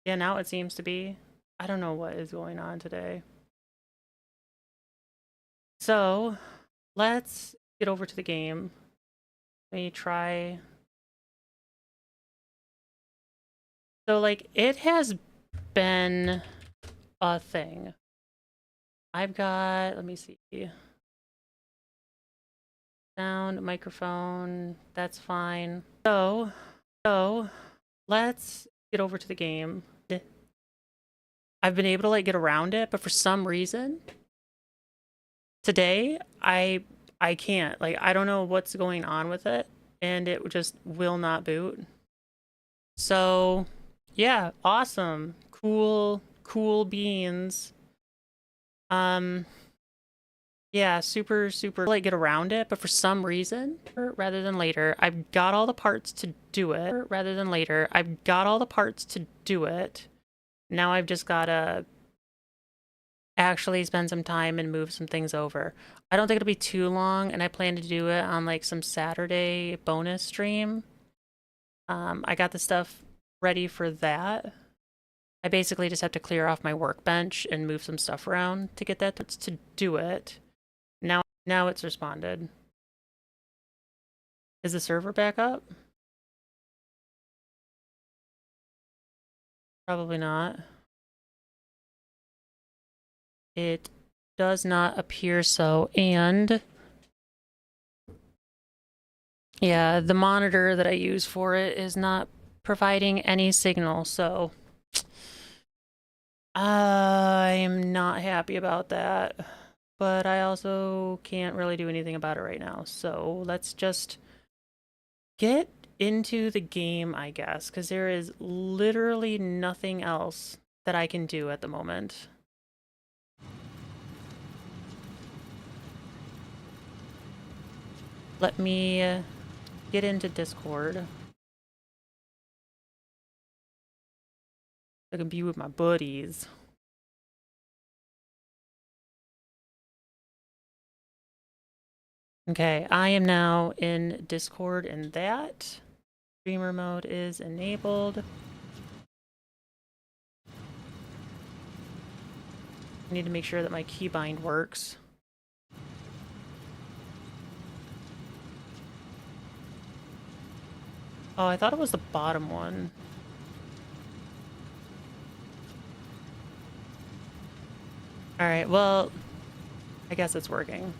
Yeah, now it seems to be. I don't know what is going on today. So, let's get over to the game. Let me try. So, like, it has been a thing. I've got, let me see. Sound, microphone, that's fine. So, let's get over to the game. I've been able to like get around it, but for some reason today I can't. Like I don't know what's going on with it and it just will not boot. So, yeah, awesome. Cool beans. Um yeah, super like get around it, but for some reason, rather than later, I've got all the parts to do it. Rather than later, I've got all the parts to do it. Now I've just got to actually spend some time and move some things over. I don't think it'll be too long, and I plan to do it on like some Saturday bonus stream. I got the stuff ready for that. I basically just have to clear off my workbench and move some stuff around to get that to do it. Now it's responded. Is the server back up? Probably not. It does not appear so, and yeah, the monitor that I use for it is not providing any signal, so I'm not happy about that. But I also can't really do anything about it right now, so let's just get into the game, I guess, because there is literally nothing else that I can do at the moment. Let me get into Discord. I can be with my buddies. Okay, I am now in Discord and that streamer mode is enabled. I need to make sure that my keybind works. Oh, I thought it was the bottom one. Alright, well, I guess it's working.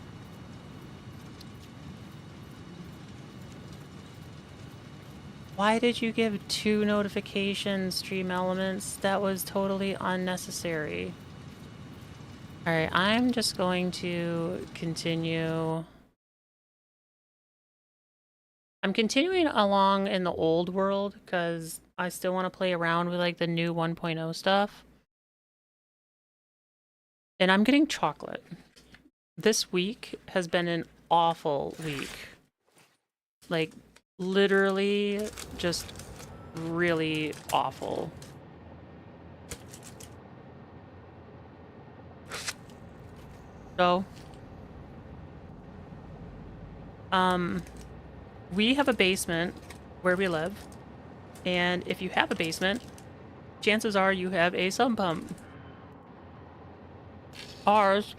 Why did you give 2 notifications, Stream Elements? That was totally unnecessary. Alright, I'm just going to continue. I'm continuing along in the old world because I still want to play around with like the new 1.0 stuff. And I'm getting chocolate. This week has been an awful week. Like, literally just really awful. So, we have a basement where we live. And if you have a basement, chances are you have a sump pump. Ours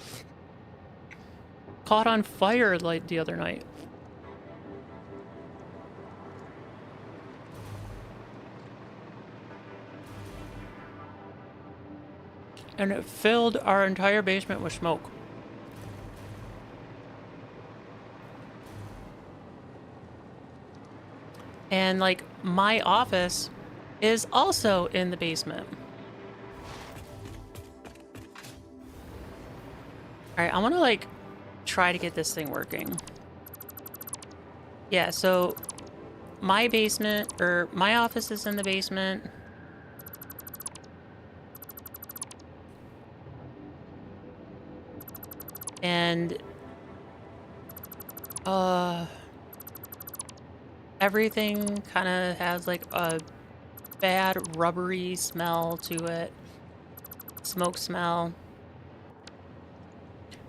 caught on fire like the other night. And it filled our entire basement with smoke. And like my office is also in the basement. All right, I want to like try to get this thing working. Yeah, so my basement, or my office is in the basement. And everything kind of has like a bad rubbery smell to it. Smoke smell.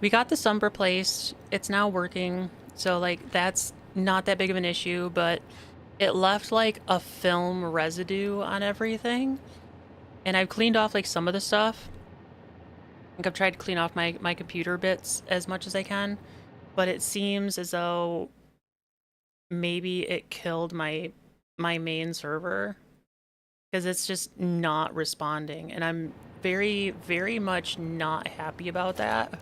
We got the sump replaced. It's now working. So like that's not that big of an issue, but it left like a film residue on everything. And I've cleaned off like some of the stuff. I think I've tried to clean off my computer bits as much as I can, but it seems as though maybe it killed my main server because it's just not responding, and I'm very, very much not happy about that.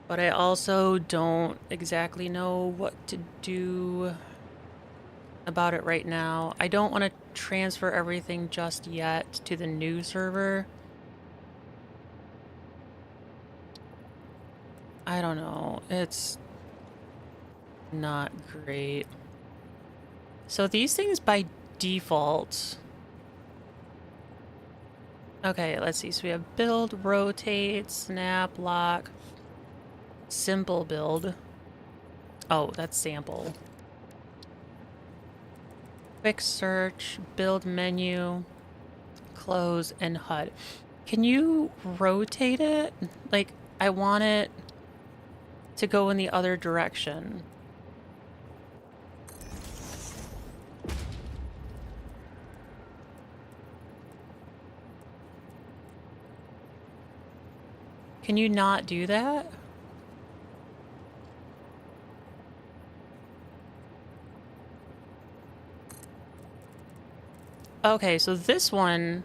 But I also don't exactly know what to do about it right now. I don't want to transfer everything just yet to the new server. I don't know. It's not great. So these things by default... Okay, let's see. So we have build, rotate, snap, lock, simple build. Oh, that's sample. Quick search, build menu, close, and HUD. Can you rotate it? Like, I want it to go in the other direction. Can you not do that? Okay, so this one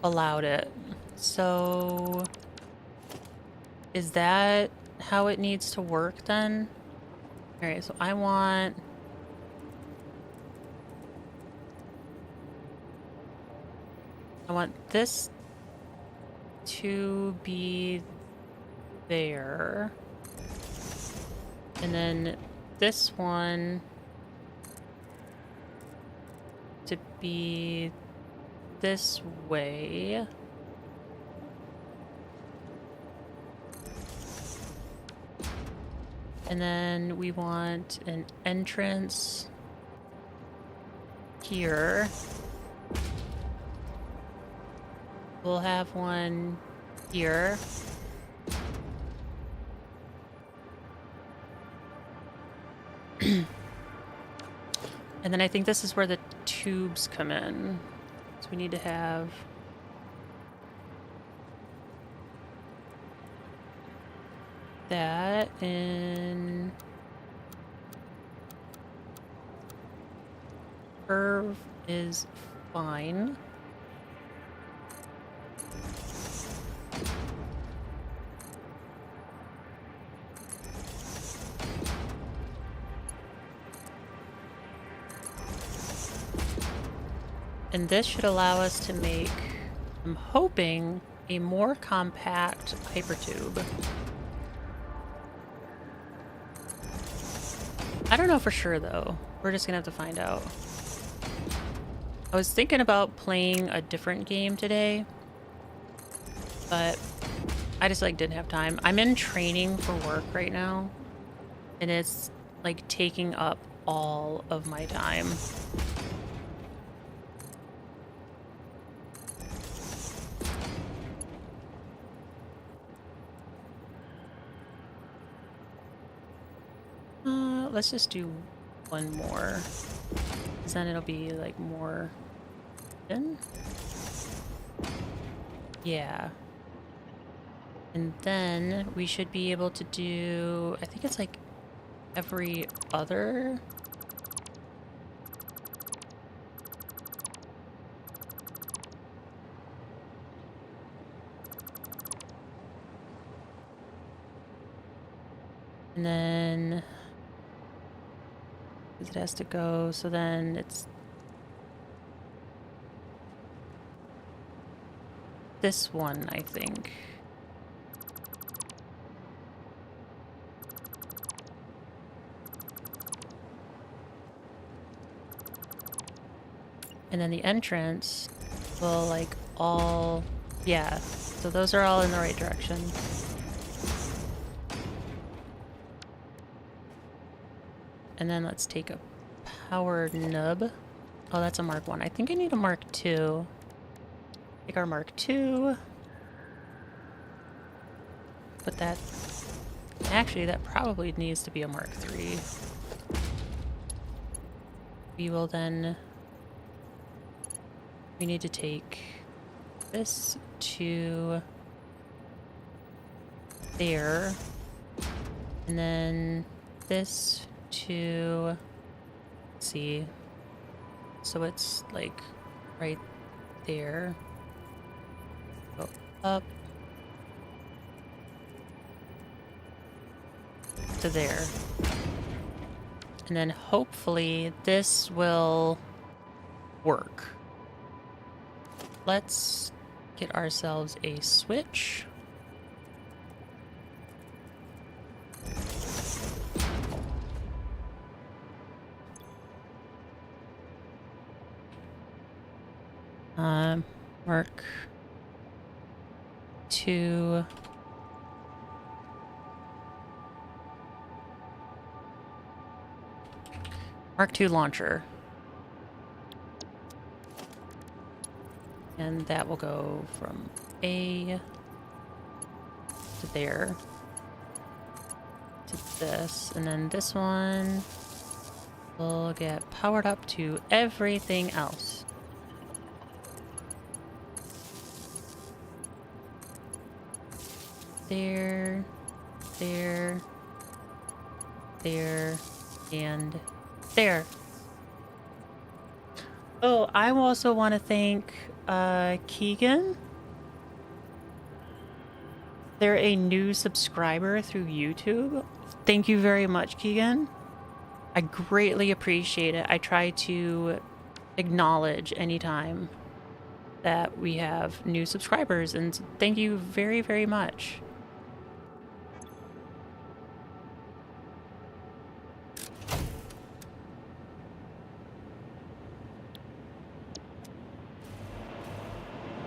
allowed it. So is that how it needs to work then? All right, so I want this to be there. And then this one to be this way. And then we want an entrance here. We'll have one here. And then I think this is where the tubes come in. So we need to have... that in... curve is fine. And this should allow us to make, I'm hoping, a more compact hypertube. I don't know for sure though. We're just gonna have to find out. I was thinking about playing a different game today, but I just like didn't have time. I'm in training for work right now, and it's like taking up all of my time. Let's just do one more, because then it'll be like more in. Yeah. And then we should be able to do, I think it's like every other. And then it has to go, so then it's this one, I think. And then the entrance will like all, yeah, so those are all in the right direction. And then let's take a power nub. Oh, that's a Mark 1. I think I need a Mark 2. Take our Mark 2. Put that... Actually, that probably needs to be a Mark 3. we will then... We need to take this to there. And then this to... Let's see. So it's like right there. Go up to there. And then hopefully this will work. Let's get ourselves a switch. Mark 2. Mark 2 launcher. And that will go from A to there to this. And then this one will get powered up to everything else. There, there, there, and there. Oh, I also want to thank Keegan. They're a new subscriber through YouTube. Thank you very much, Keegan. I greatly appreciate it. I try to acknowledge anytime that we have new subscribers, and thank you very, very much.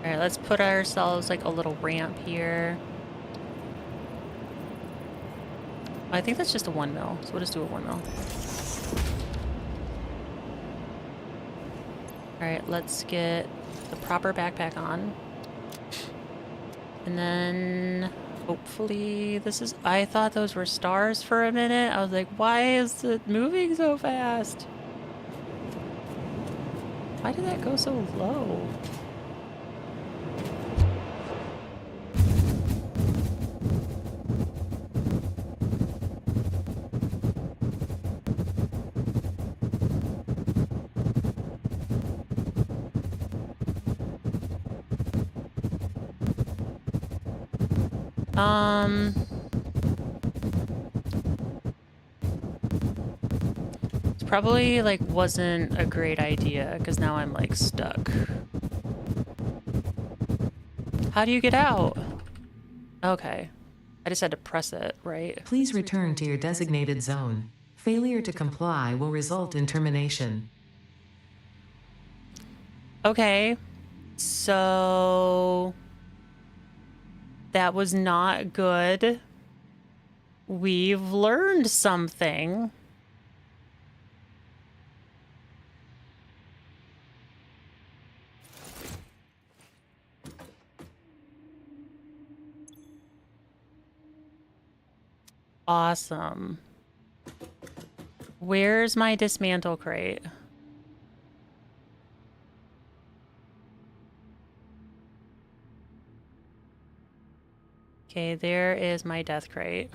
All right, let's put ourselves like a little ramp here. I think that's just a 1 mil, so we'll just do a 1 mil. All right, let's get the proper backpack on. And then hopefully this is... I thought those were stars for a minute. I was like, why is it moving so fast? Why did that go so low? It probably like wasn't a great idea because now I'm like stuck. How do you get out? Okay. I just had to press it, right? Please return to your designated zone. Failure to comply will result in termination. Okay. So that was not good. We've learned something. Awesome. Where's my dismantle crate? Okay, there is my death crate.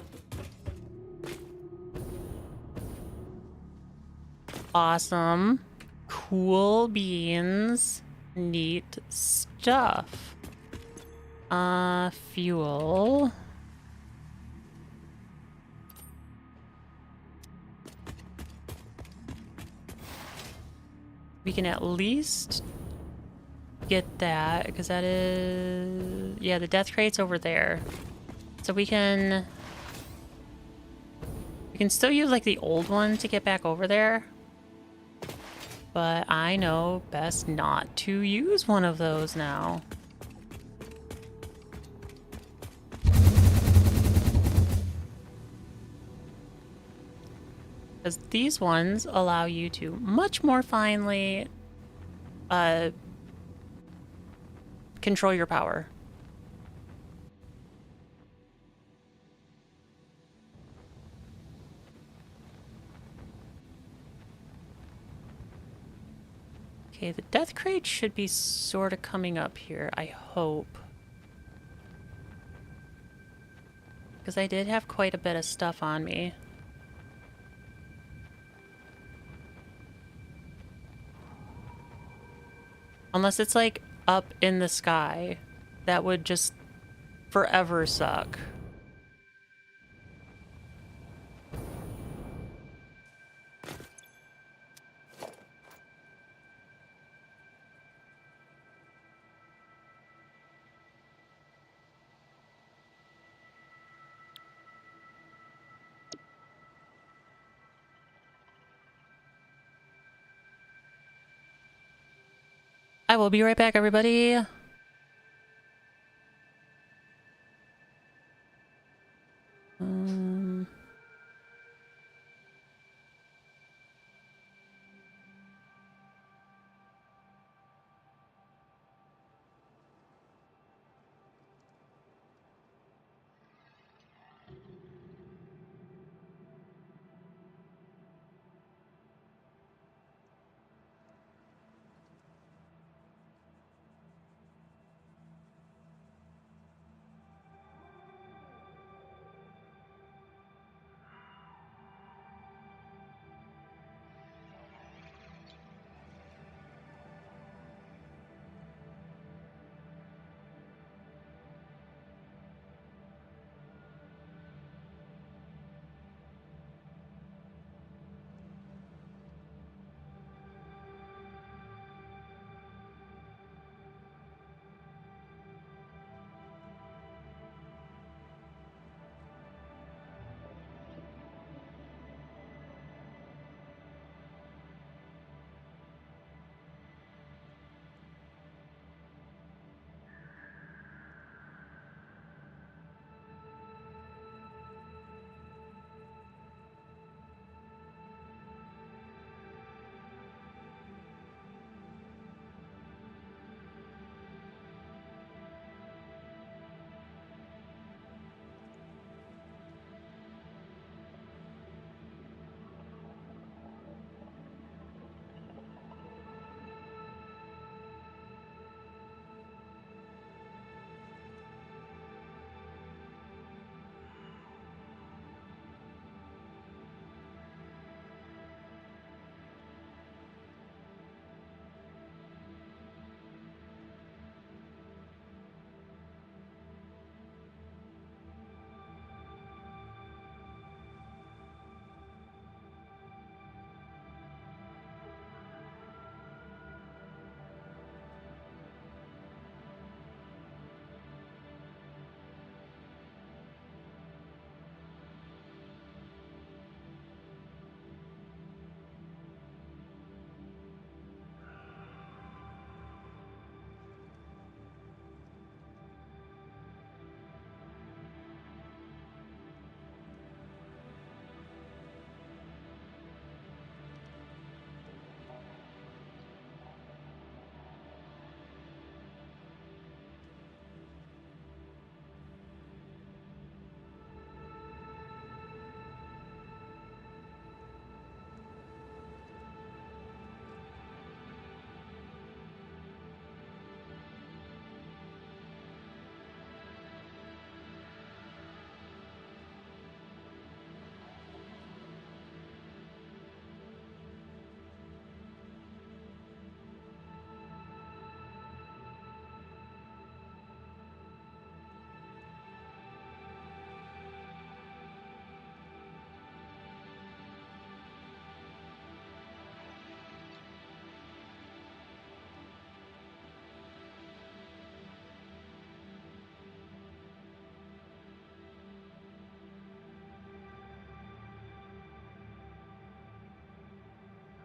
Awesome. Cool beans. Neat stuff. Fuel. We can at least get that, because that is... Yeah, the death crate's over there. So we can still use, like, the old one to get back over there. But I know best not to use one of those now. Because these ones allow you to much more finely control your power. Okay, the death crate should be sort of coming up here, I hope. Because I did have quite a bit of stuff on me. Unless it's like up in the sky. That would just forever suck. I will be right back, everybody. Um...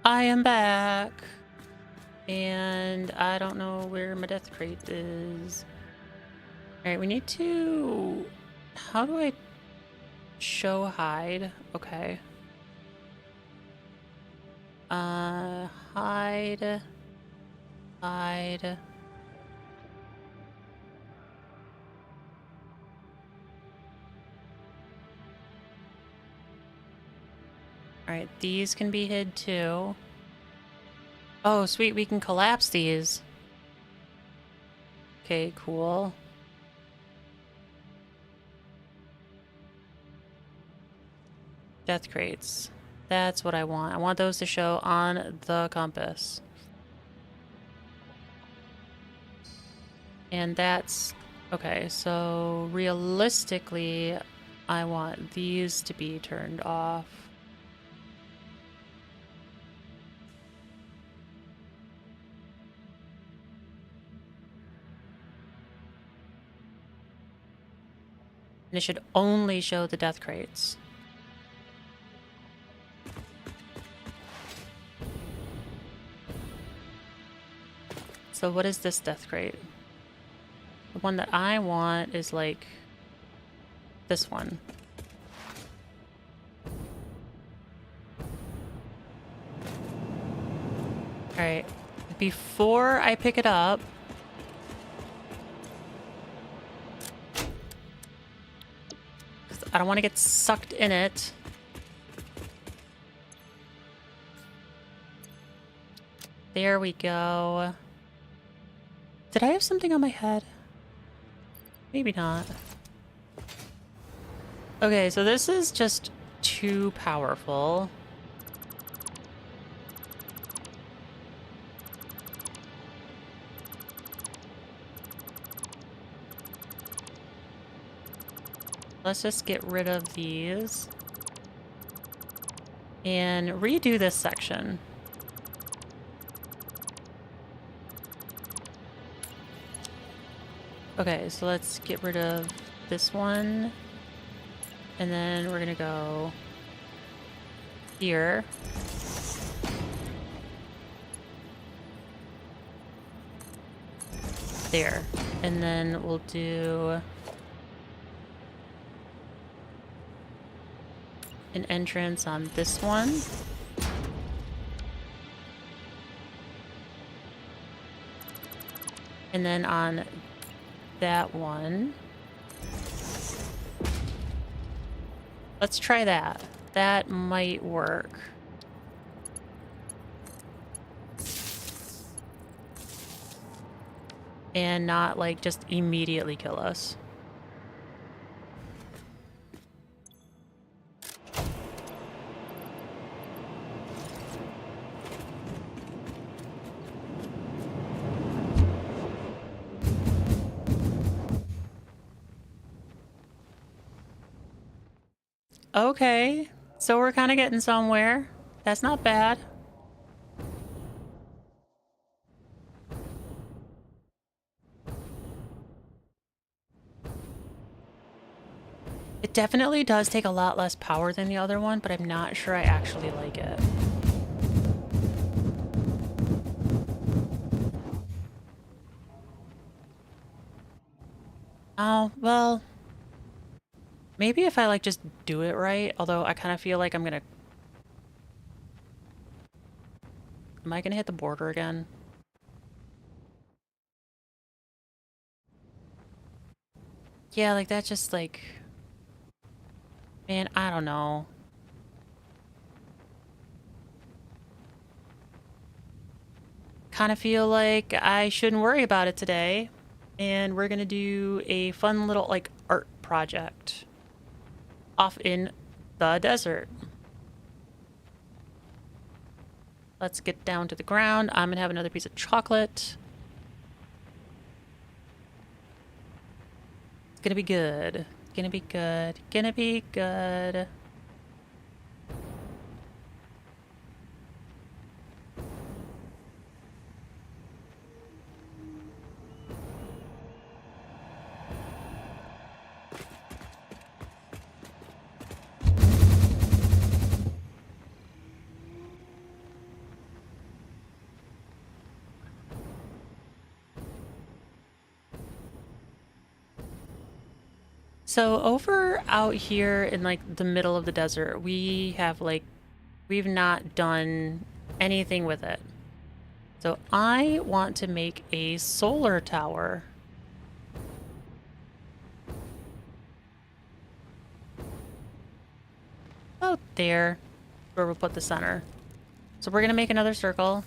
I am back. And I don't know where my death crate is. Alright, we need to... How do I show hide? Okay. Hide. Hide. Alright, these can be hid too. Oh, sweet, we can collapse these. Okay, cool. Death crates. That's what I want. I want those to show on the compass. And that's... Okay, so realistically, I want these to be turned off. And it should only show the death crates. So what is this death crate? The one that I want is like this one. Alright. Before I pick it up, I don't want to get sucked in it. There we go. Did I have something on my head? Maybe not. Okay, so this is just too powerful. Let's just get rid of these. And redo this section. Okay, so let's get rid of this one. And then we're gonna go here. There. And then we'll do an entrance on this one. And then on that one. Let's try that. That might work. And not like just immediately kill us. Okay, so we're kind of getting somewhere. That's not bad. It definitely does take a lot less power than the other one, but I'm not sure I actually like it. Oh, well, maybe if I like just do it right, although I kind of feel like I'm gonna... Am I gonna hit the border again? Yeah, like that's just like... Man, I don't know. Kind of feel like I shouldn't worry about it today. And we're gonna do a fun little like art project off in the desert. Let's get down to the ground. I'm gonna have another piece of chocolate. It's gonna be good. Gonna be good. Gonna be good. So over out here in like the middle of the desert, we have like, we've not done anything with it. So I want to make a solar tower. Out there, where we'll put the center. So we're gonna make another circle.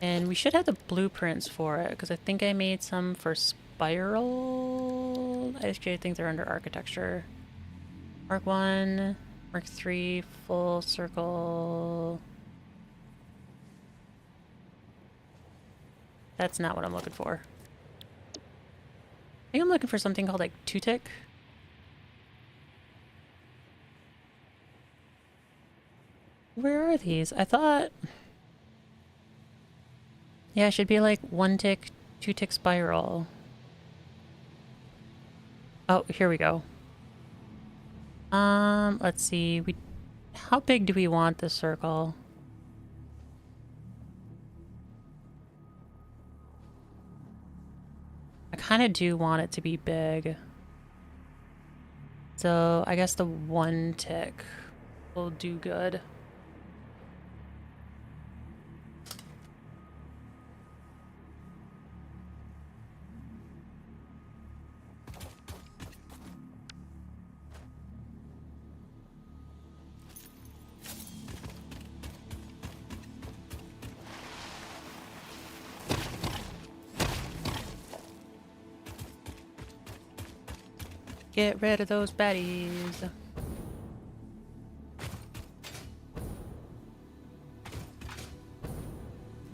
And we should have the blueprints for it, because I think I made some for spiral. Actually, I think they're under architecture. Mark 1, Mark 3, full circle. That's not what I'm looking for. I think I'm looking for something called like two-tick. Where are these? I thought... Yeah, it should be like one tick, two tick spiral. Oh, here we go. Let's see. How big do we want this circle? I kind of do want it to be big. So I guess the one tick will do good. Get rid of those baddies.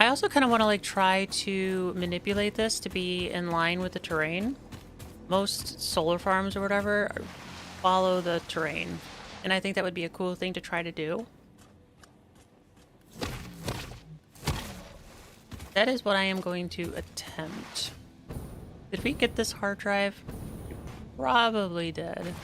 I also kind of want to like try to manipulate this to be in line with the terrain. Most solar farms or whatever follow the terrain, and I think that would be a cool thing to try to do. That is what I am going to attempt. Did we get this hard drive? Probably did.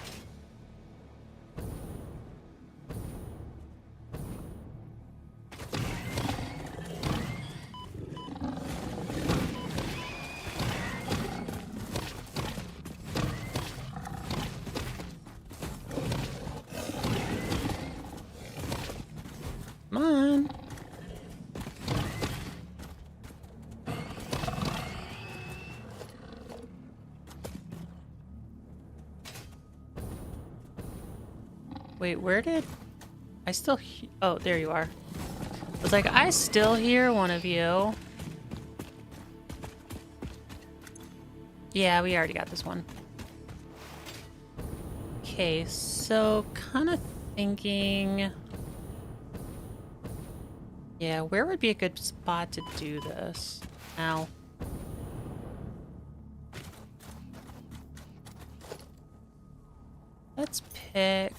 Come on. Wait, where did... I still... Oh, there you are. I was like, I still hear one of you. Yeah, we already got this one. Okay, so kind of thinking... Yeah, where would be a good spot to do this? Now. Let's pick...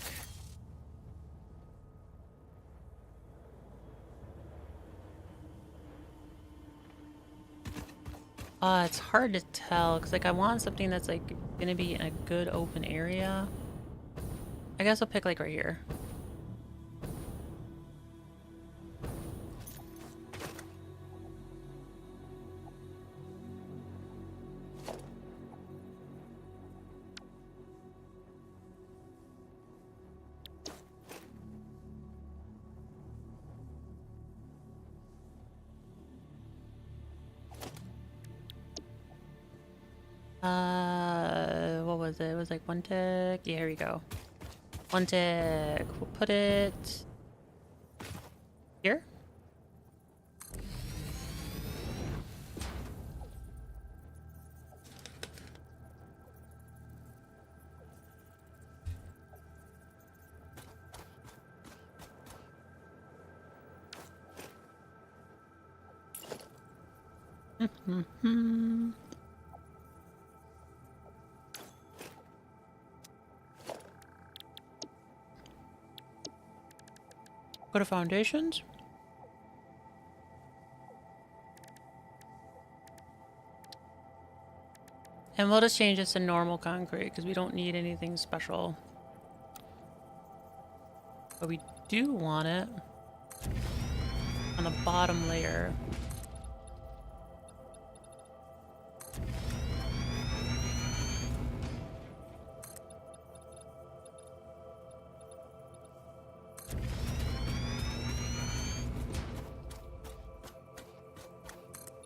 it's hard to tell, because, like, I want something that's, like, gonna be in a good open area. I guess I'll pick, like, right here. What was it? It was like one tick. Yeah, here we go. One tick. We'll put it here. Go to foundations. And we'll just change this to normal concrete because we don't need anything special. But we do want it on the bottom layer.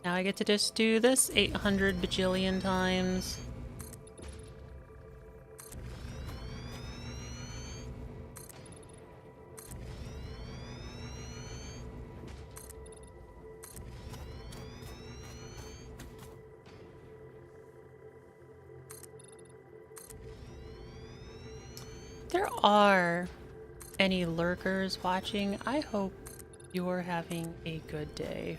Now I get to just do this 800 bajillion times. there are any lurkers watching, I hope you're having a good day.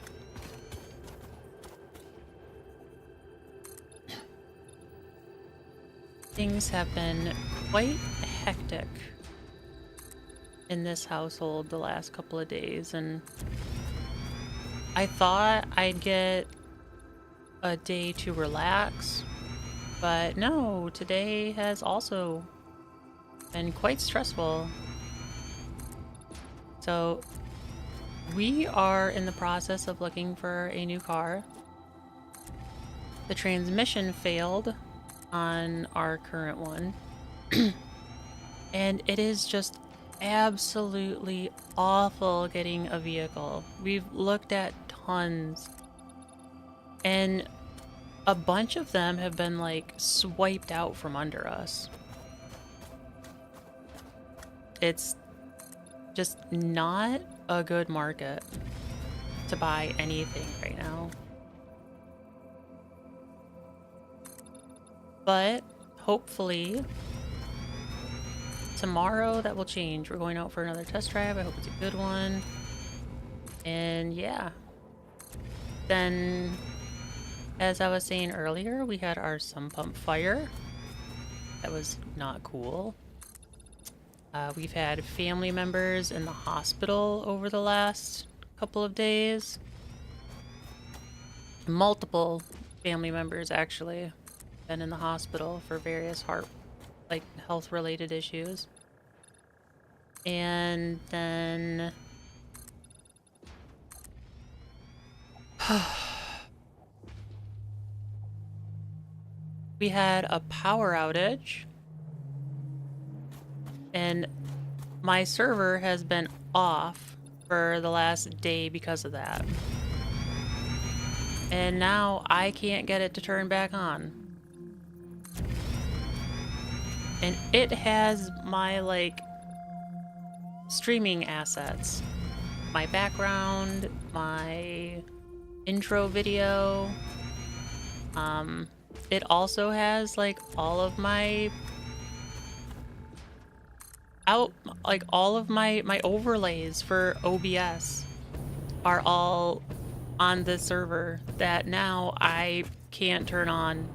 Things have been quite hectic in this household the last couple of days, and I thought I'd get a day to relax, but no, today has also been quite stressful. So we are in the process of looking for a new car. The transmission failed on our current one. And it is just absolutely awful getting a vehicle. We've looked at tons, and a bunch of them have been like swiped out from under us. It's just not a good market to buy anything right now. But hopefully tomorrow that will change. We're going out for another test drive. I hope it's a good one. And yeah. Then, as I was saying earlier, we had our sump pump fire. That was not cool. We've had family members in the hospital over the last couple of days. Multiple family members actually been in the hospital for various health related issues. And then we had a power outage, and my server has been off for the last day because of that. And now I can't get it to turn back on. And it has my, like, streaming assets. My background, my intro video. It also has, like, all of my my overlays for OBS are all on the server that now I can't turn on.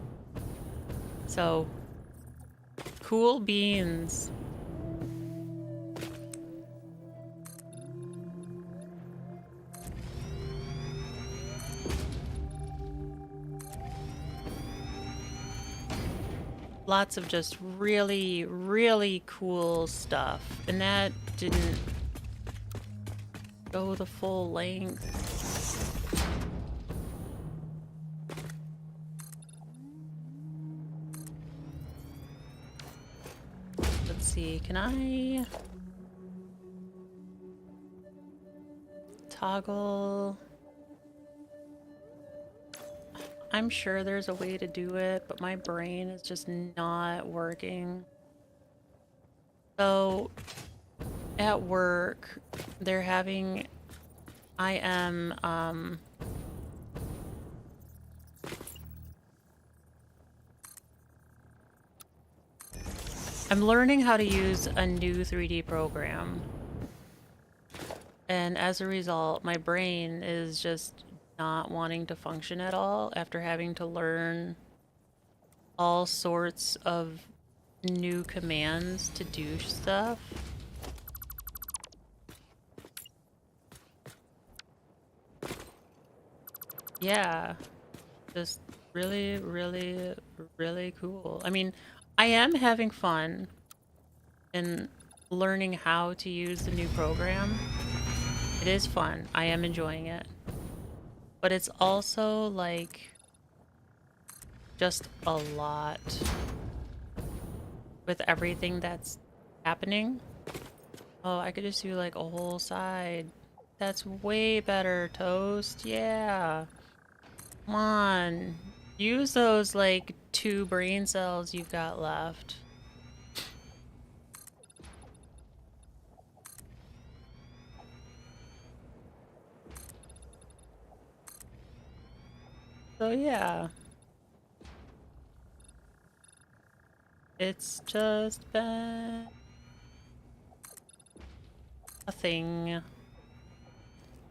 So, cool beans. Lots of just really, really cool stuff. And that didn't go the full length. Let's see, can I toggle? I'm sure there's a way to do it, but my brain is just not working. So, at work, they're having... I am, I'm learning how to use a new 3D program. And as a result, my brain is just not wanting to function at all after having to learn all sorts of new commands to do stuff. Yeah, just really, really, really cool. I mean, I am having fun in learning how to use the new program. It is fun. I am enjoying it. But it's also, like, just a lot with everything that's happening. Oh, I could just do, like, a whole side. That's way better, Toast. Yeah. Come on. Use those, like, 2 brain cells you've got left. So, yeah. It's just been a thing.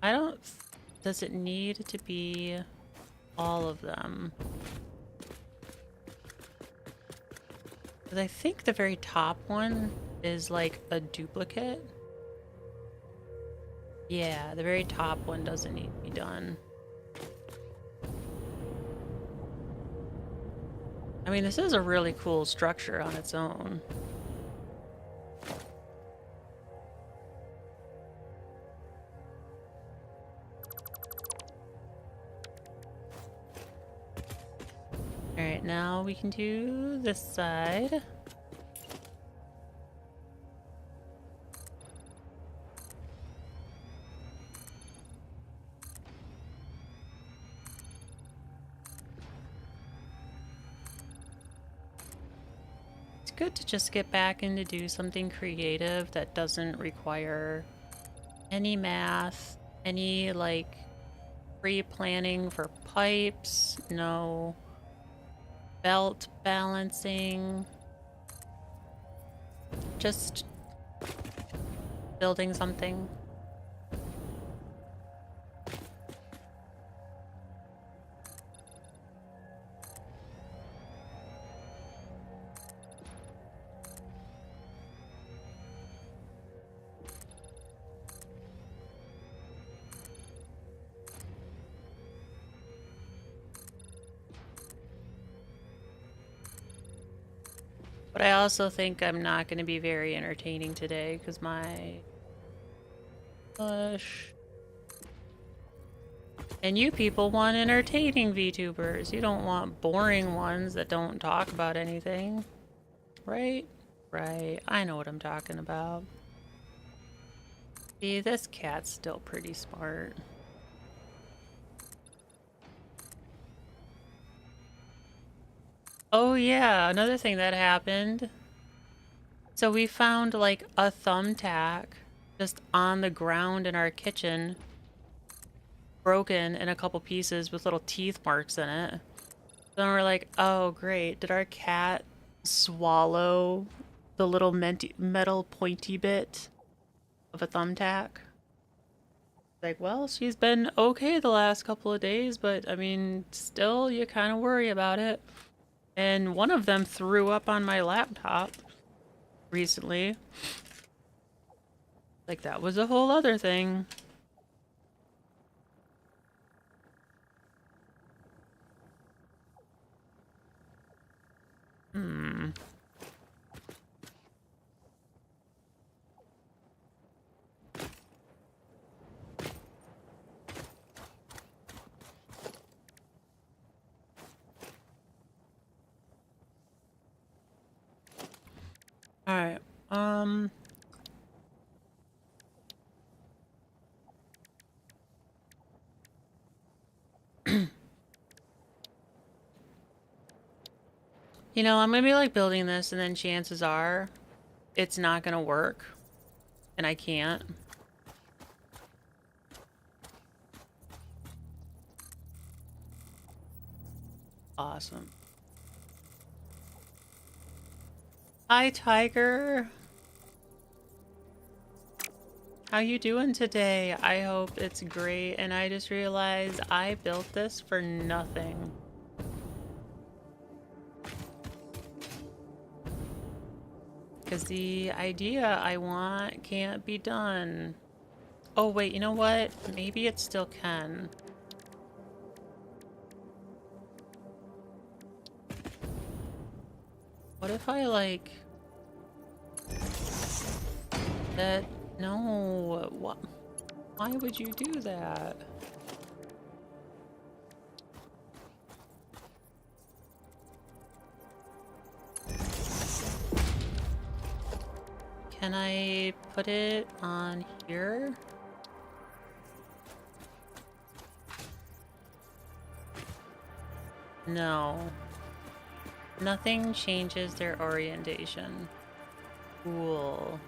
I don't... Does it need to be all of them? Because I think the very top one is like a duplicate. Yeah, the very top one doesn't need to be done. I mean, this is a really cool structure on its own. Alright, now we can do this side. It's good to just get back and to do something creative that doesn't require any math, any like pre-planning for pipes, no belt balancing, just building something. But I also think I'm not going to be very entertaining today because my push. And you people want entertaining VTubers. You don't want boring ones that don't talk about anything. Right? Right. I know what I'm talking about. See, this cat's still pretty smart. Oh yeah, another thing that happened. So we found like a thumbtack just on the ground in our kitchen, broken in a couple pieces with little teeth marks in it. Then we're like, oh great, did our cat swallow the little metal pointy bit of a thumbtack? Like, well, she's been okay the last couple of days, but I mean, still, you kind of worry about it. And one of them threw up on my laptop recently. Like, that was a whole other thing. Hmm. All right. You know, I'm gonna be like building this, and then chances are it's not gonna work, and I can't. Awesome. Hi, Tiger. How you doing today? I hope it's great, and I just realized I built this for nothing. Because the idea I want can't be done. Oh wait, you know what? Maybe it still can. What if I like... That... No, what? Why would you do that? Can I put it on here? No. Nothing changes their orientation. Cool.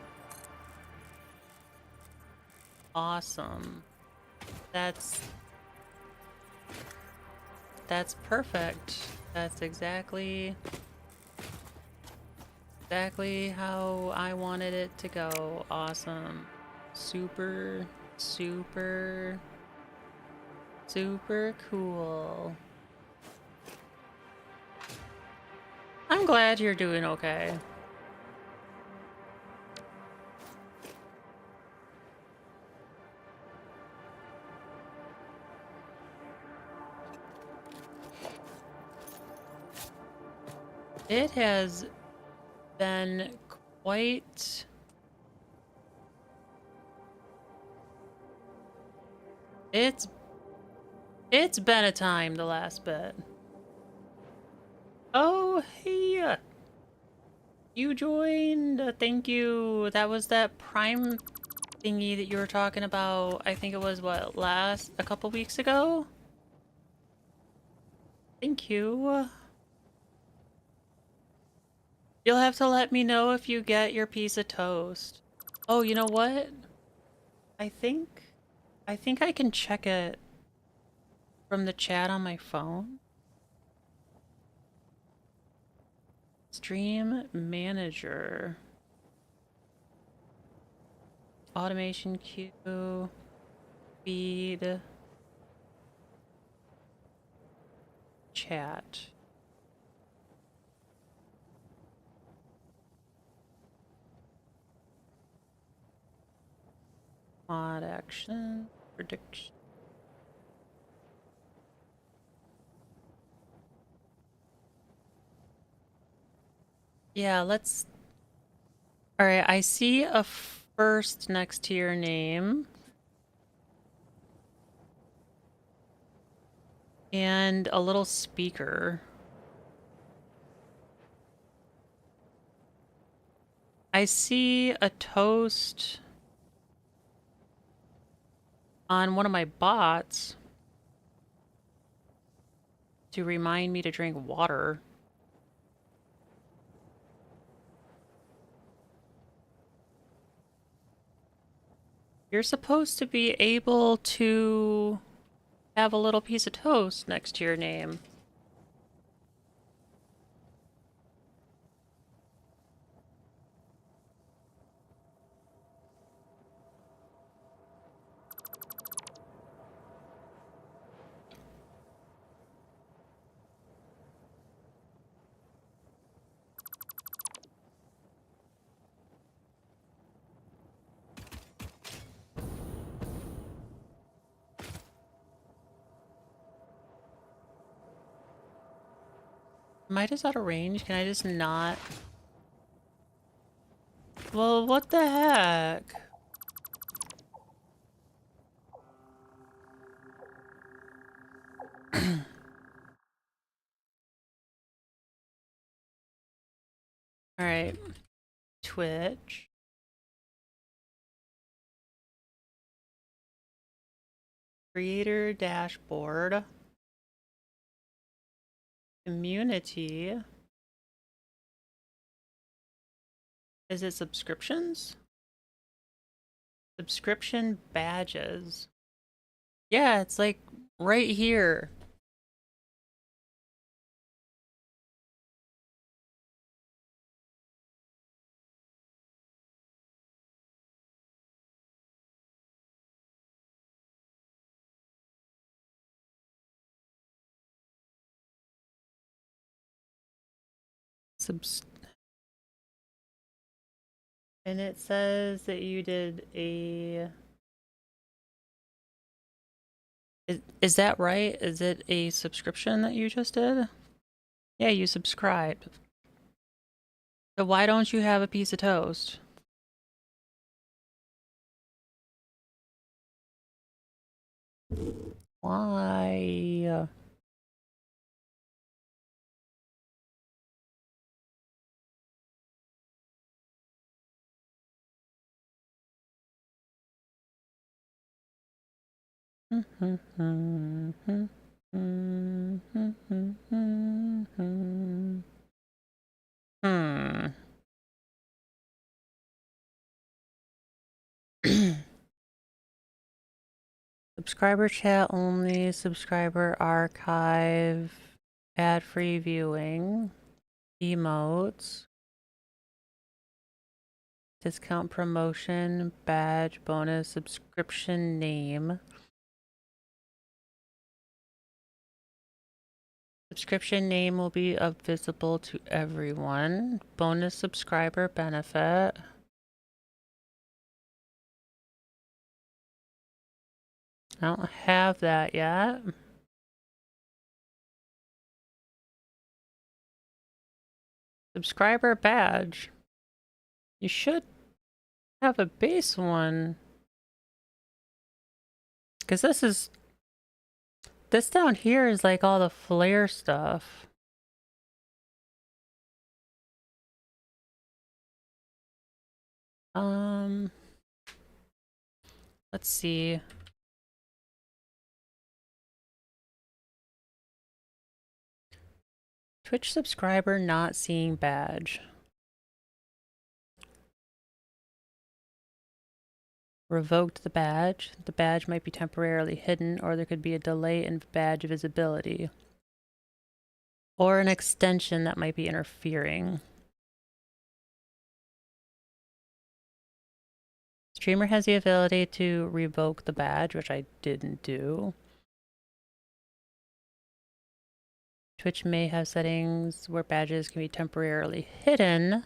Awesome. That's perfect. That's exactly how I wanted it to go. Awesome. Super, super, super cool. I'm glad you're doing okay. It has been quite... It's been a time the last bit. Oh, hey! You joined! Thank you! That was that Prime thingy that you were talking about. I think it was, what, a couple weeks ago? Thank you. You'll have to let me know if you get your piece of toast. Oh, you know what? I think... I think I can check it from the chat on my phone. Stream manager. Automation queue. Feed. Chat. Mod action. Prediction. Yeah, let's... Alright, I see a first next to your name. And a little speaker. I see a toast on one of my bots to remind me to drink water. You're supposed to be able to have a little piece of toast next to your name. Am I just out of range? Can I just not? Well, what the heck? Alright. Twitch. Creator dashboard. Community. Is it subscriptions? Subscription badges. Yeah, it's like right here. Subs and it says that you did a... Is that right? Is it a subscription that you just did? Yeah, you subscribed. So why don't you have a piece of toast? Why? Hmm. Subscriber chat only, subscriber archive, ad-free viewing, emotes, Discount promotion, badge, bonus, subscription name. Subscription name will be visible to everyone. Bonus subscriber benefit. I don't have that yet. Subscriber badge. You should have a base one. Because this down here is like all the flare stuff. Let's see. Twitch subscriber not seeing badge. Revoked the badge. The badge might be temporarily hidden, or there could be a delay in badge visibility. Or an extension that might be interfering. Streamer has the ability to revoke the badge, which I didn't do. Twitch may have settings where badges can be temporarily hidden.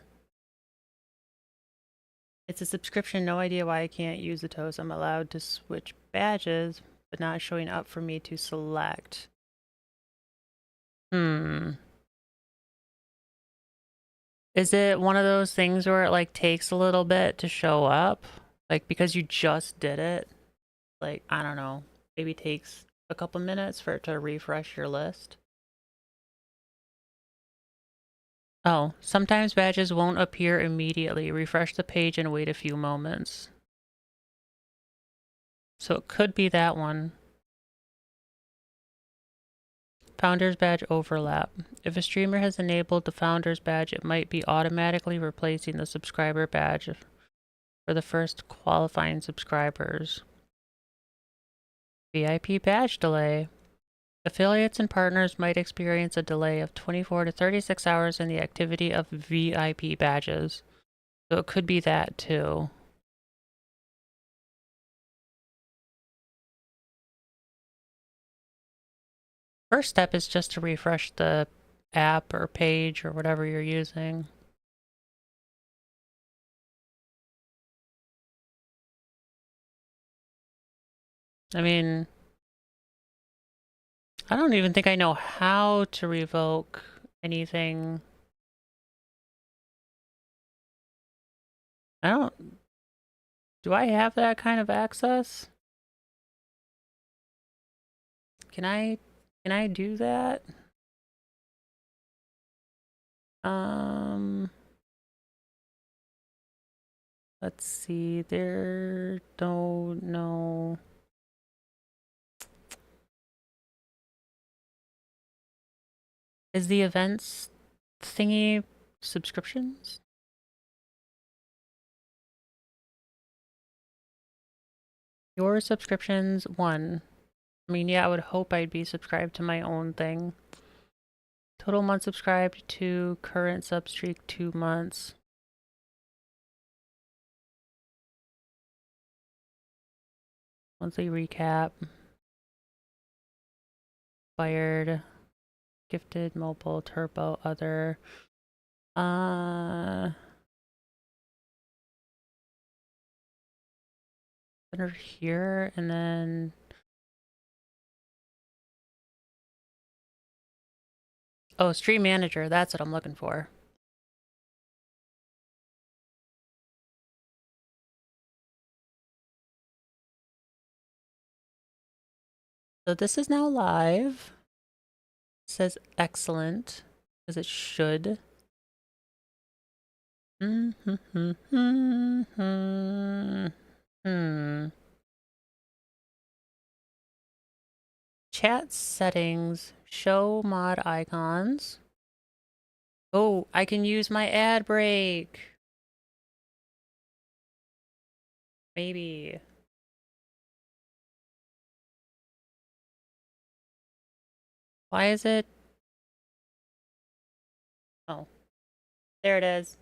It's a subscription, no idea why I can't use the toast. I'm allowed to switch badges, but not showing up for me to select. Is it one of those things where it like takes a little bit to show up? Like because you just did it? Like, I don't know, maybe takes a couple minutes for it to refresh your list? Oh, sometimes badges won't appear immediately. Refresh the page and wait a few moments. So it could be that one. Founder's badge overlap. If a streamer has enabled the Founder's badge, it might be automatically replacing the subscriber badge for the first qualifying subscribers. VIP badge delay. Affiliates and partners might experience a delay of 24 to 36 hours in the activity of VIP badges. So it could be that too. First step is just to refresh the app or page or whatever you're using. I mean, I don't even think I know how to revoke anything. Do I have that kind of access? Can I do that? Let's see, don't know. Is the events thingy subscriptions? Your subscriptions, 1. I mean, yeah, I would hope I'd be subscribed to my own thing. Total month subscribed to current substreak 2 months. Monthly recap. Fired. Gifted, mobile, turbo, other. Under here, and then oh, stream manager, that's what I'm looking for. So this is now live. It says excellent, as it should. Chat settings, show mod icons. Oh, I can use my ad break. Maybe. Why is it? Oh, there it is.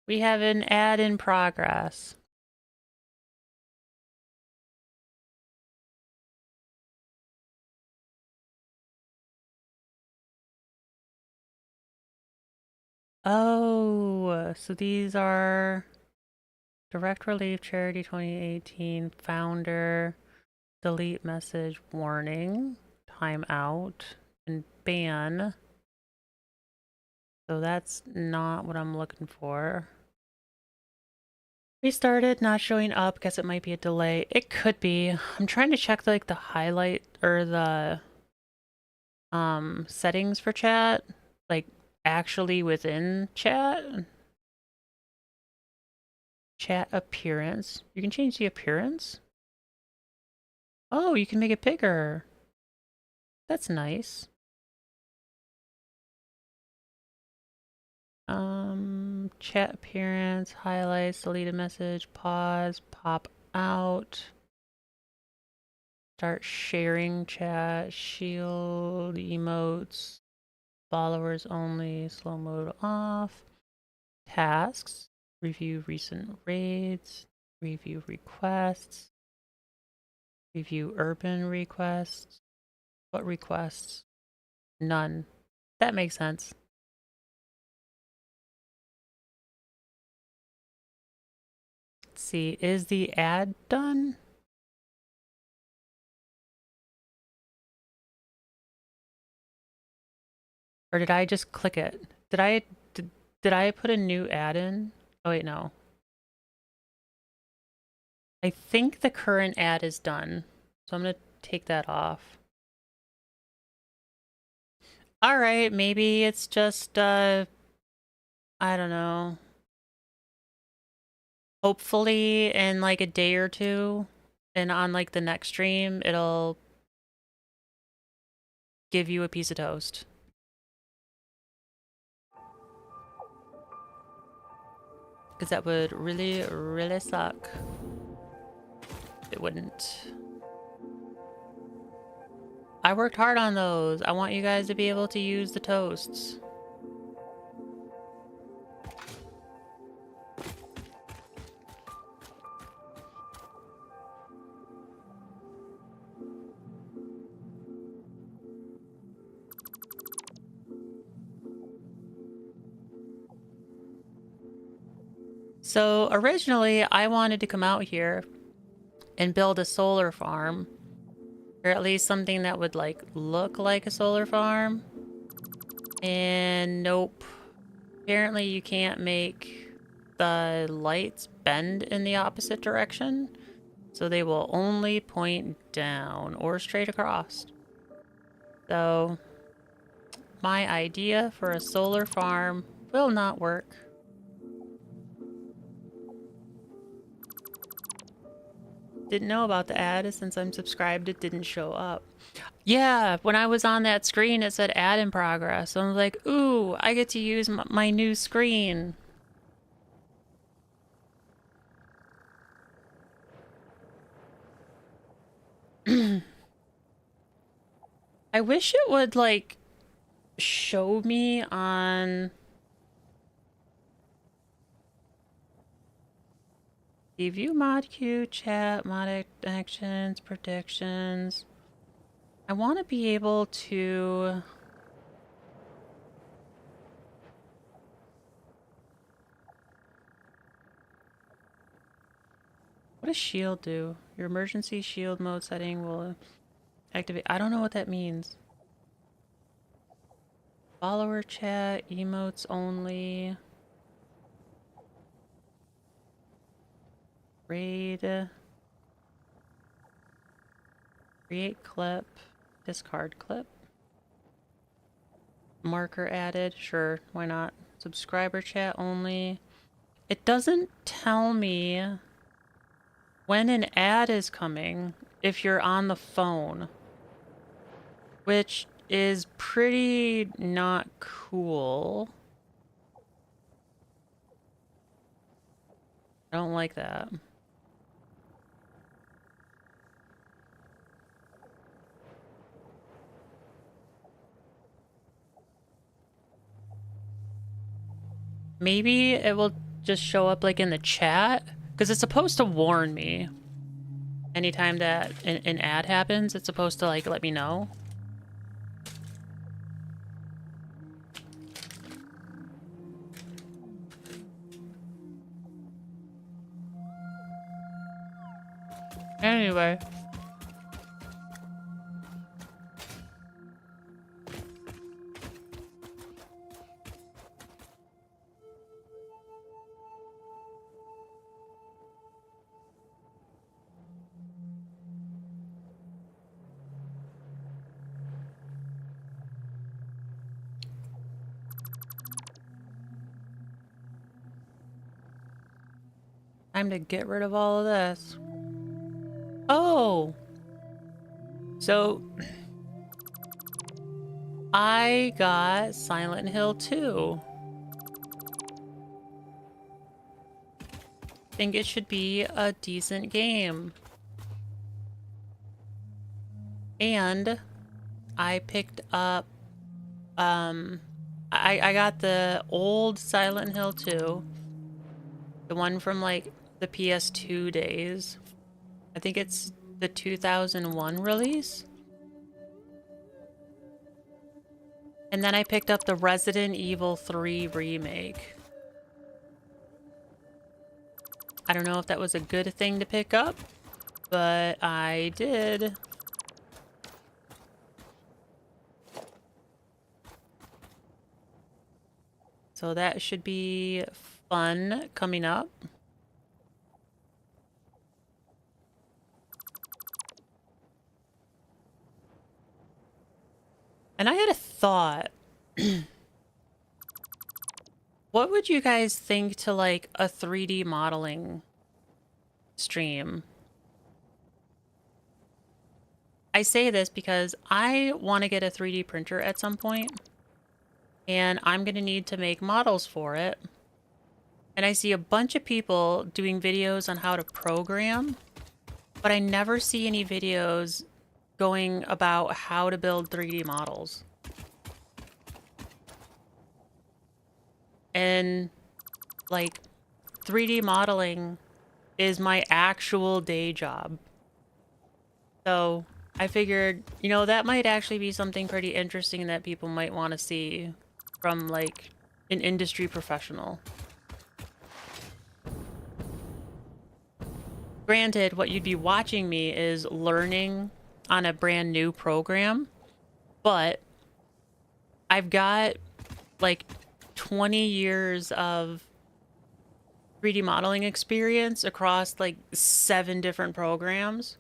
We have an ad in progress. Oh, so these are Direct Relief Charity 2018 founder, delete message, warning, timeout, and ban. So that's not what I'm looking for. Restarted, not showing up. Guess it might be a delay. It could be. I'm trying to check like the highlight or the settings for chat, like actually within chat. Chat appearance. You can change the appearance. Oh, you can make it bigger. That's nice. Chat appearance, highlights, delete a message, pause, pop out. Start sharing chat, shield, emotes, followers only, slow mode off. Tasks, review recent raids, review requests, review urban requests. What requests? None. That makes sense. Let's see, is the ad done? Or did I just click it? Did I put a new ad in? Oh wait, no. I think the current ad is done. So I'm gonna take that off. Alright, maybe it's just I don't know. Hopefully in like a day or two and on like the next stream it'll give you a piece of toast. Because that would really, really suck. It wouldn't. I worked hard on those. I want you guys to be able to use the toasts. So originally I wanted to come out here and build a solar farm, or at least something that would like look like a solar farm. And nope. Apparently you can't make the lights bend in the opposite direction, so they will only point down or straight across. So my idea for a solar farm will not work. Didn't know about the ad. Since I'm subscribed, it didn't show up. Yeah, when I was on that screen, it said ad in progress. So I was like, ooh, I get to use my new screen. I wish it would, like, show me on... View mod queue, chat, mod actions, predictions. I want to be able to... What does shield do? Your emergency shield mode setting will activate. I don't know what that means. Follower chat, emotes only. Raid. Create clip. Discard clip. Marker added. Sure, why not? Subscriber chat only. It doesn't tell me when an ad is coming if you're on the phone, which is pretty not cool. I don't like that. Maybe it will just show up like in the chat? Because it's supposed to warn me. Anytime that an ad happens, it's supposed to like let me know. Anyway. Time to get rid of all of this. Oh! So... I got Silent Hill 2. Think it should be a decent game. And I picked up I got the old Silent Hill 2. The one from like the PS2 days. I think it's the 2001 release. And then I picked up the Resident Evil 3 remake. I don't know if that was a good thing to pick up, but I did. So that should be fun coming up. And I had a thought. What would you guys think to like a 3D modeling stream? I say this because I want to get a 3D printer at some point, and I'm going to need to make models for it. And I see a bunch of people doing videos on how to program, but I never see any videos going about how to build 3D models. And like 3D modeling is my actual day job. So I figured, you know, that might actually be something pretty interesting that people might want to see from like an industry professional. Granted, what you'd be watching me is learning on a brand new program, but I've got like 20 years of 3D modeling experience across like 7 different programs.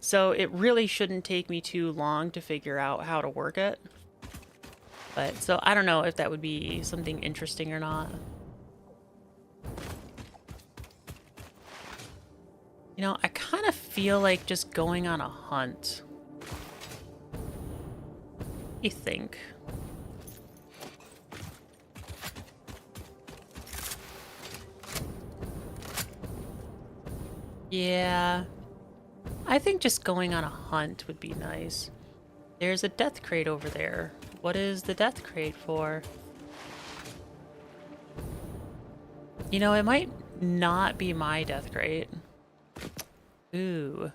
So it really shouldn't take me too long to figure out how to work it. But so I don't know if that would be something interesting or not. You know, I kind of feel like just going on a hunt. What do you think? Yeah. I think just going on a hunt would be nice. There's a death crate over there. What is the death crate for? You know, it might not be my death crate. Ooh.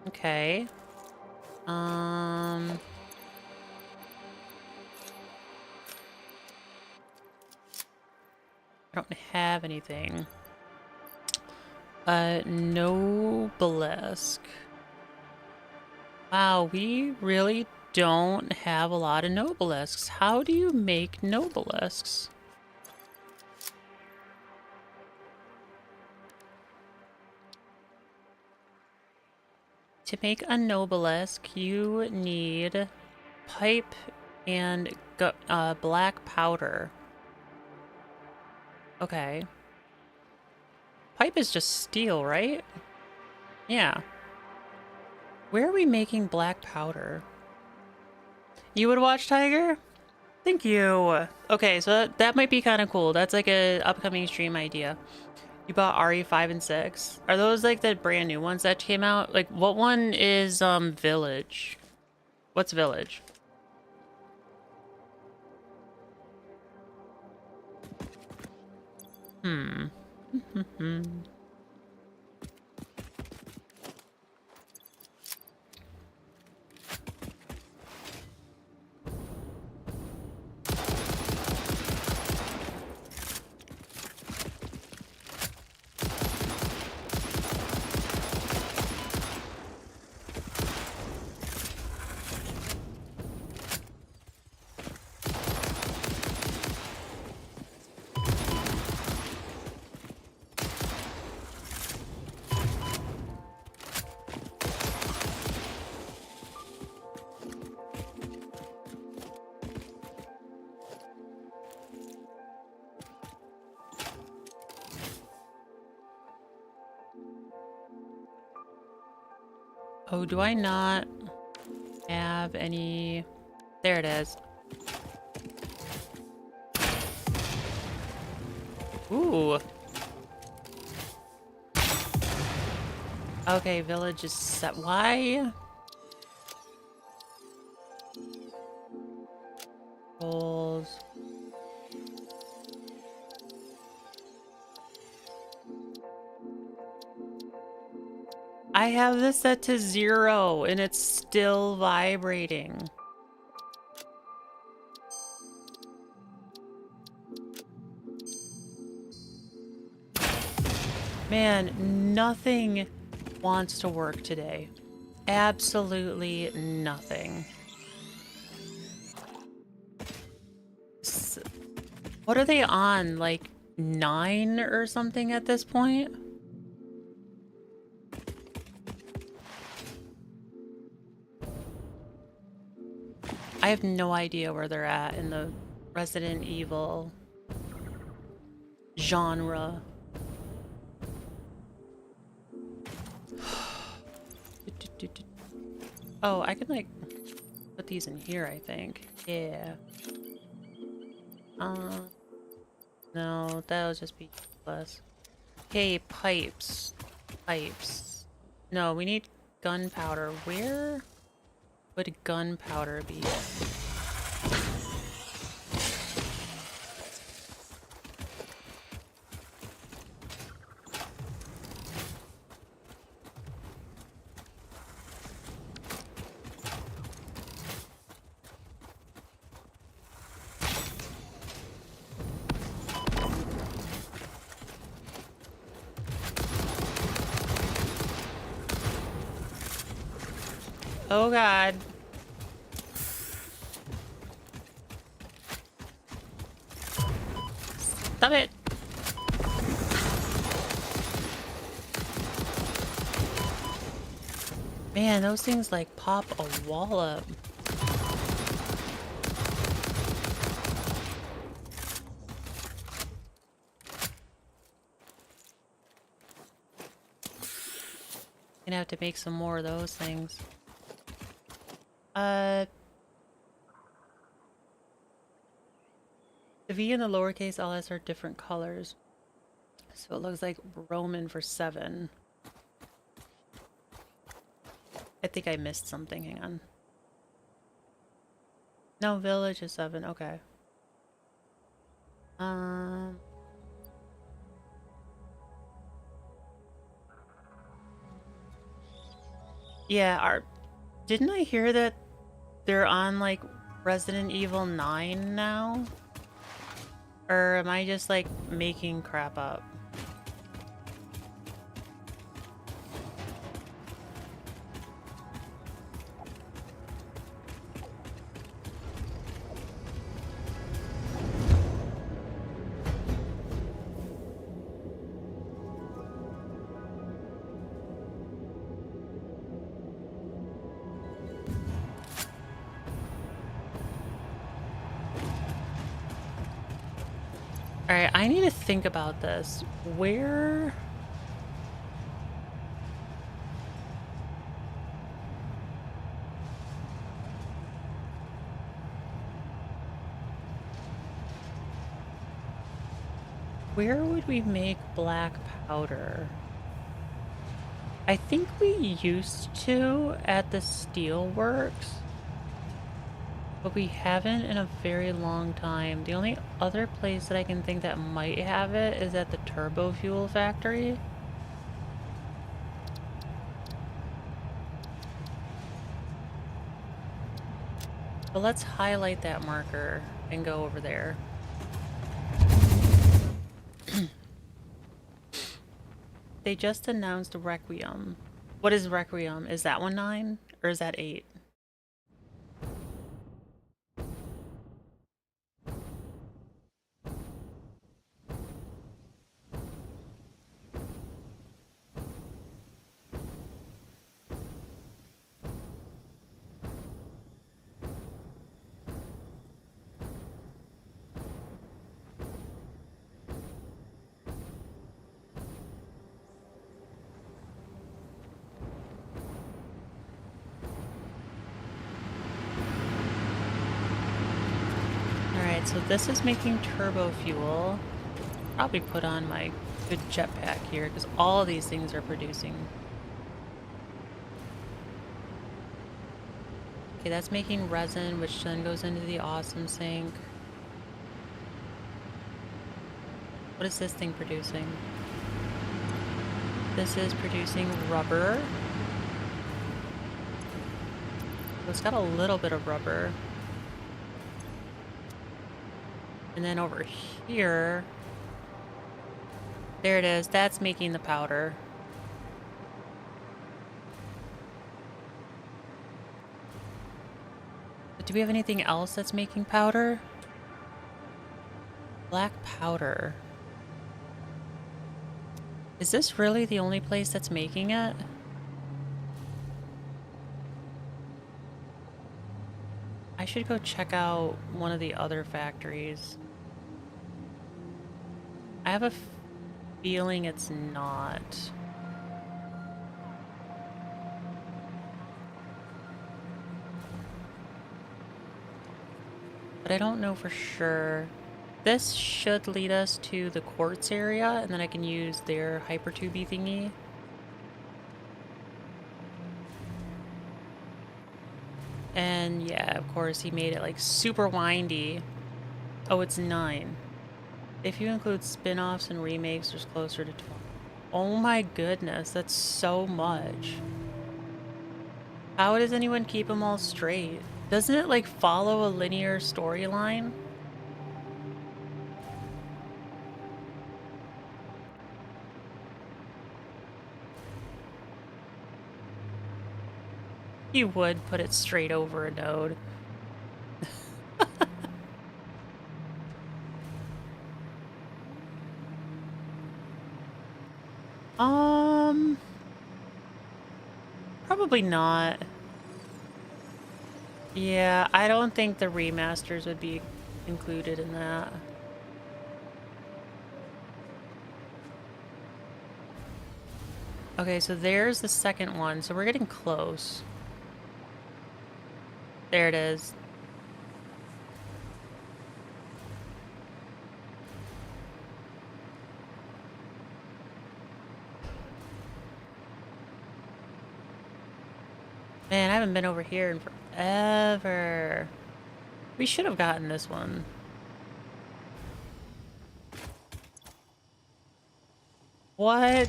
Okay. I don't have anything. Noblesque. Wow, we really don't have a lot of Noblesques. How do you make Noblesques? To make a Noblesque, you need pipe and black powder. Okay. Pipe is just steel, right? Yeah. Where are we making black powder? You would watch Tiger? Thank you. Okay, so that might be kind of cool. That's like a upcoming stream idea. You bought RE5 and 6. Are those like the brand new ones that came out? Like what one is Village? What's Village? Hmm. Oh, do I not have any? There it is. Ooh. Okay, village is set. Why? Rolls. I have this set to 0 and it's still vibrating. Man, nothing wants to work today. Absolutely nothing. What are they on? Like 9 or something at this point? I have no idea where they're at in the Resident Evil genre. Oh, I could like put these in here, I think. Yeah. No, that'll just be useless. Okay, pipes. Pipes. No, we need gunpowder. Where would gunpowder be? Oh god. Stop it. Man, those things like pop a wall up. Gonna have to make some more of those things. The V and the lowercase ls are different colors. So it looks like Roman for 7. I think I missed something. Hang on. No, village is 7. Okay. Yeah, didn't I hear that they're on like Resident Evil 9 now? Or am I just like making crap up? Alright, I need to think about this. Where... Where would we make black powder? I think we used to at the steelworks. But we haven't in a very long time. The only other place that I can think that might have it is at the turbo fuel factory. But let's highlight that marker and go over there. They just announced Requiem. What is Requiem? Is that one 9 or is that 8? Alright, so this is making turbo fuel. Probably put on my good jetpack here because all of these things are producing. Okay, that's making resin, which then goes into the awesome sink. What is this thing producing? This is producing rubber. So it's got a little bit of rubber. And then over here, there it is. That's making the powder. But do we have anything else that's making powder? Black powder. Is this really the only place that's making it? I should go check out one of the other factories. I have a feeling it's not. But I don't know for sure. This should lead us to the quartz area, and then I can use their hypertubey thingy. And yeah, of course, he made it like super windy. Oh, it's 9. If you include spin-offs and remakes, there's closer to 12. Oh my goodness, that's so much. How does anyone keep them all straight? Doesn't it like follow a linear storyline? You would put it straight over a node. Probably not. Yeah, I don't think the remasters would be included in that. Okay, so there's the second one. So we're getting close. There it is. Man, I haven't been over here in forever. We should have gotten this one. What?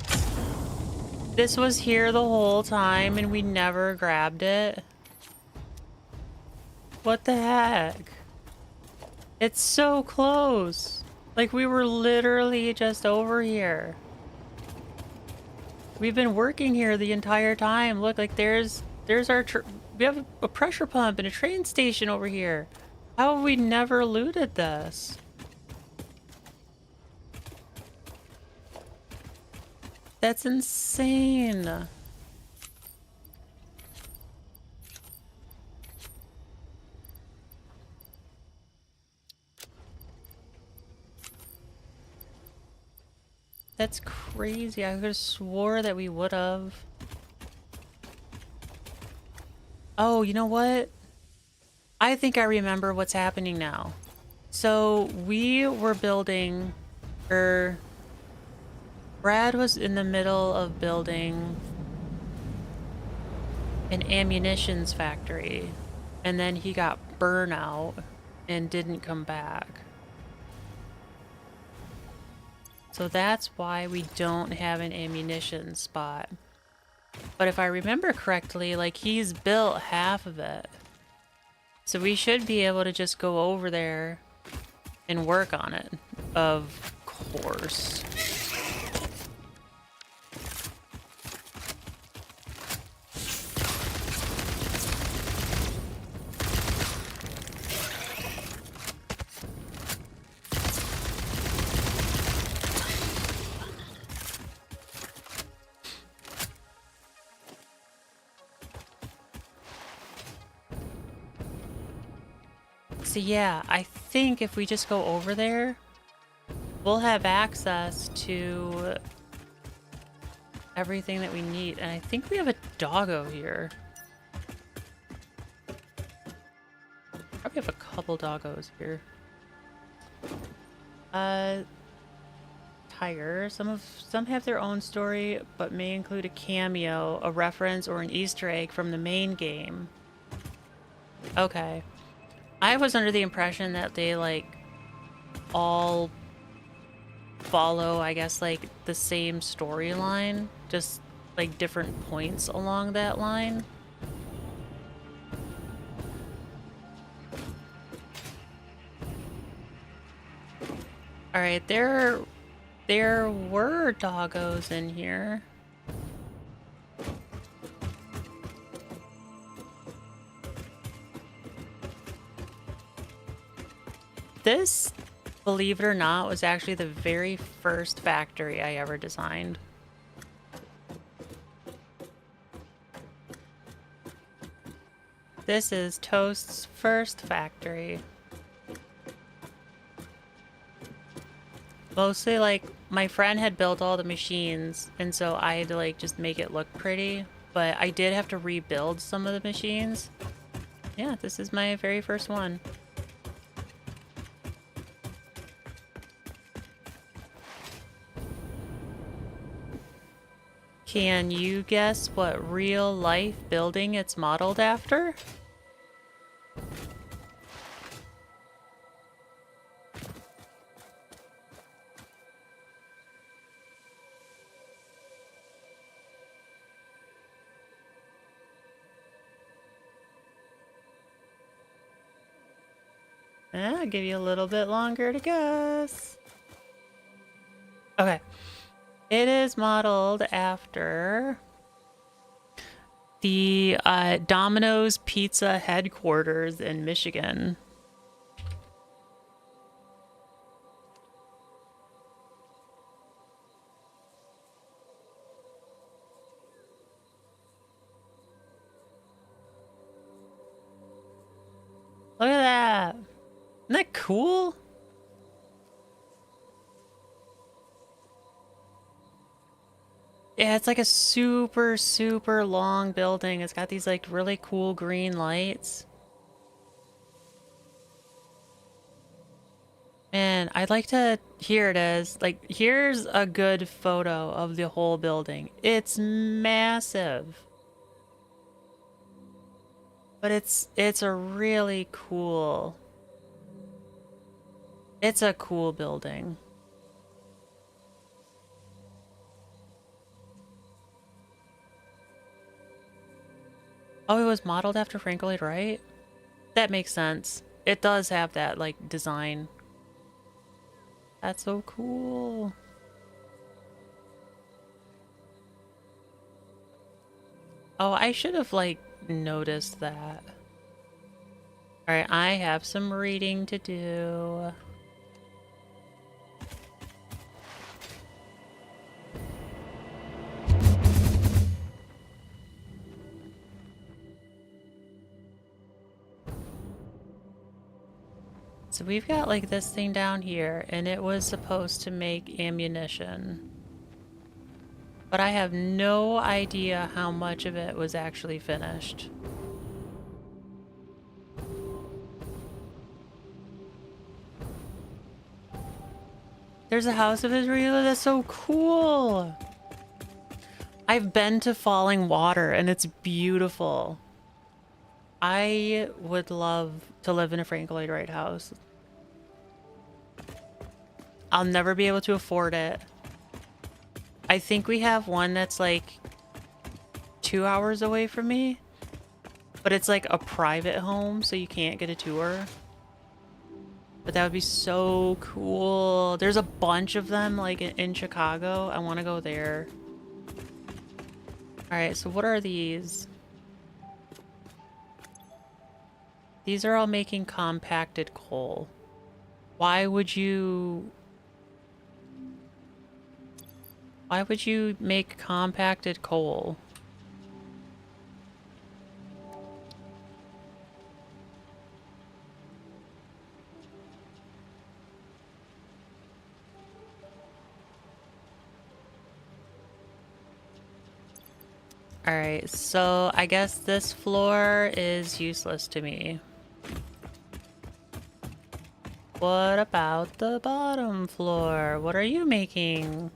This was here the whole time and we never grabbed it? What the heck? It's so close. Like, we were literally just over here. We've been working here the entire time. Look, like there's our we have a pressure pump and a train station over here. How have we never looted this? That's insane. That's crazy. I could have swore that we would have. Oh, you know what? I think I remember what's happening now. So we were building, Brad was in the middle of building an ammunitions factory. and then he got burnout and didn't come back. So that's why we don't have an ammunition spot. But if I remember correctly, like, he's built half of it. So we should be able to just go over there and work on it. Of course. So yeah, I think if we just go over there, we'll have access to everything that we need. And I think we have a doggo here. Probably have a couple doggos here. Tiger. Some have their own story, but may include a cameo, a reference, or an Easter egg from the main game. Okay. I was under the impression that they, like, all follow, I guess, like, the same storyline, just, like, different points along that line. Alright, there were doggos in here. This, believe it or not, was actually the very first factory I ever designed. This is Toast's first factory. Mostly, like, my friend had built all the machines, and so I had to, like, just make it look pretty. But I did have to rebuild some of the machines. Yeah, this is my very first one. Can you guess what real-life building it's modeled after? I'll give you a little bit longer to guess. Okay. It is modeled after the Domino's Pizza headquarters in Michigan. Look at that. Isn't that cool? Yeah, it's like a super, super long building. It's got these, like, really cool green lights. Man, I'd like to... Here it is. Like, here's a good photo of the whole building. It's massive. But it's a really cool... It's a cool building. Oh, it was modeled after Frank Lloyd Wright? That makes sense. It does have that, like, design. That's so cool. Oh, I should have, like, noticed that. Alright, I have some reading to do. So we've got, like, this thing down here, and it was supposed to make ammunition. But I have no idea how much of it was actually finished. There's a House of Israel. That's so cool. I've been to Falling Water, and it's beautiful. I would love to live in a Frank Lloyd Wright house. I'll never be able to afford it. I think we have one that's like 2 hours away from me, but it's like a private home, so you can't get a tour. But that would be so cool. There's a bunch of them like in Chicago. I want to go there. All right, so what are these? These are all making compacted coal. Why would you make compacted coal? Alright, so I guess this floor is useless to me. What about the bottom floor? What are you making?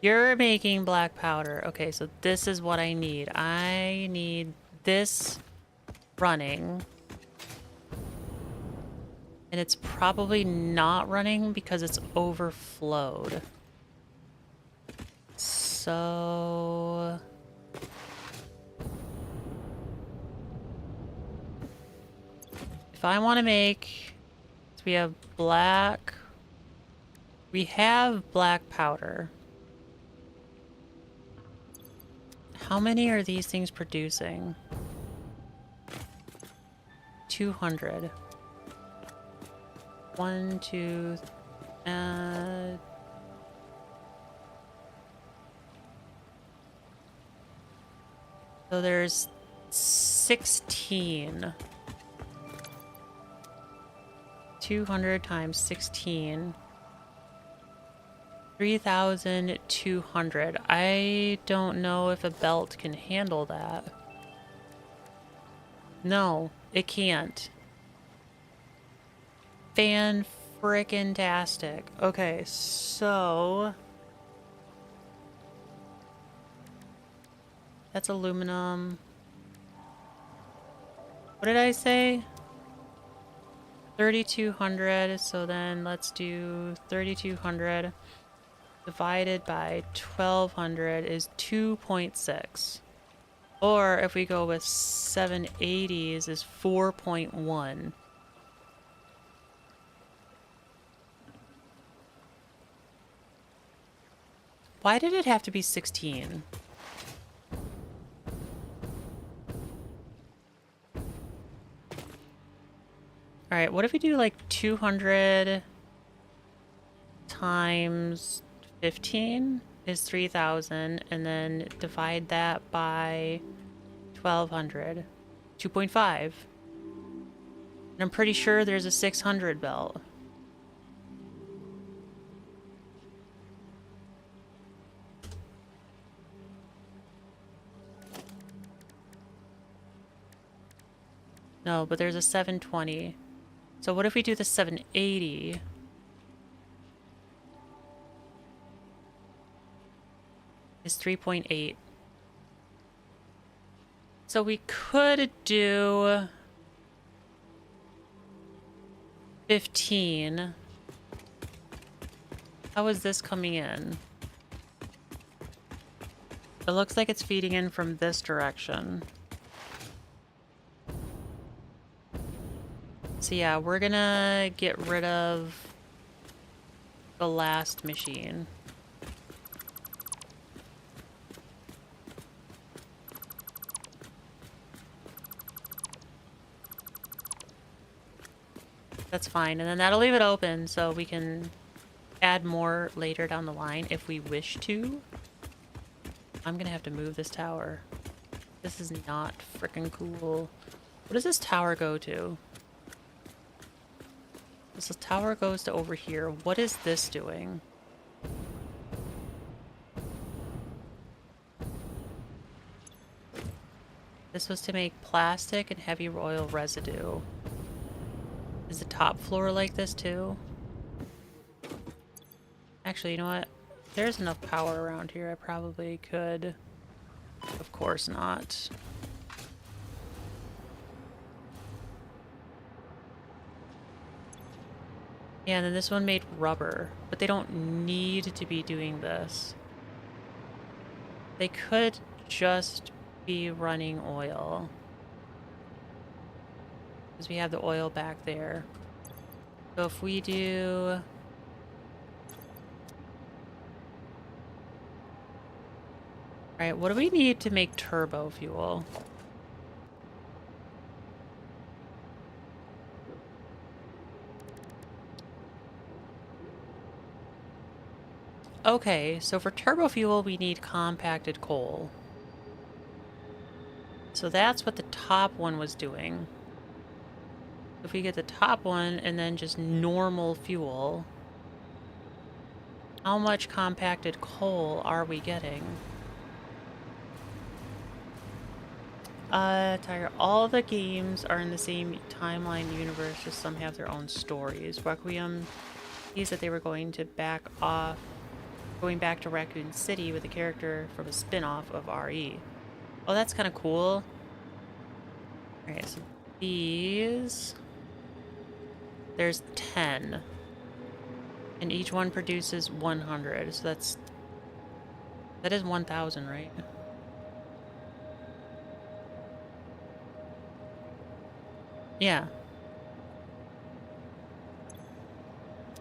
You're making black powder. Okay, so this is what I need. I need this running. And it's probably not running because it's overflowed. So... if I want to make... so we have black... we have black powder. How many are these things producing? 200. 1, 2... so there's 16. 200 times 16. 3,200. I don't know if a belt can handle that. No, it can't. Fan-frickin-tastic. Okay, so... that's aluminum. What did I say? 3,200. So then let's do 3,200 divided by 1,200 is 2.6. Or if we go with 780s is 4.1. Why did it have to be 16? Alright, what if we do like 200 times 15 is 3,000, and then divide that by 1,200. 2.5. And I'm pretty sure there's a 600 belt. No, but there's a 720. So what if we do the 780? Is 3.8. So we could do 15. How is this coming in? It looks like it's feeding in from this direction. So yeah, we're gonna get rid of the last machine. That's fine, and then that'll leave it open so we can add more later down the line if we wish to. I'm gonna have to move this tower. This is not freaking cool. What does this tower go to? This tower goes to over here. What is this doing? This was to make plastic and heavy oil residue. Is the top floor like this too? Actually, you know what? There's enough power around here. I probably could. Of course not. Yeah, and then this one made rubber, but they don't need to be doing this. They could just be running oil. Because we have the oil back there. So if we do... Alright, what do we need to make turbo fuel? Okay, so for turbo fuel, we need compacted coal. So that's what the top one was doing. If we get the top one and then just normal fuel, how much compacted coal are we getting? Tiger, all the games are in the same timeline universe, just some have their own stories. Requiem, he said they were going to going back to Raccoon City with a character from a spin-off of RE. Oh, that's kind of cool. Alright, so these... There's 10. And each one produces 100, so that is 1,000, right? Yeah.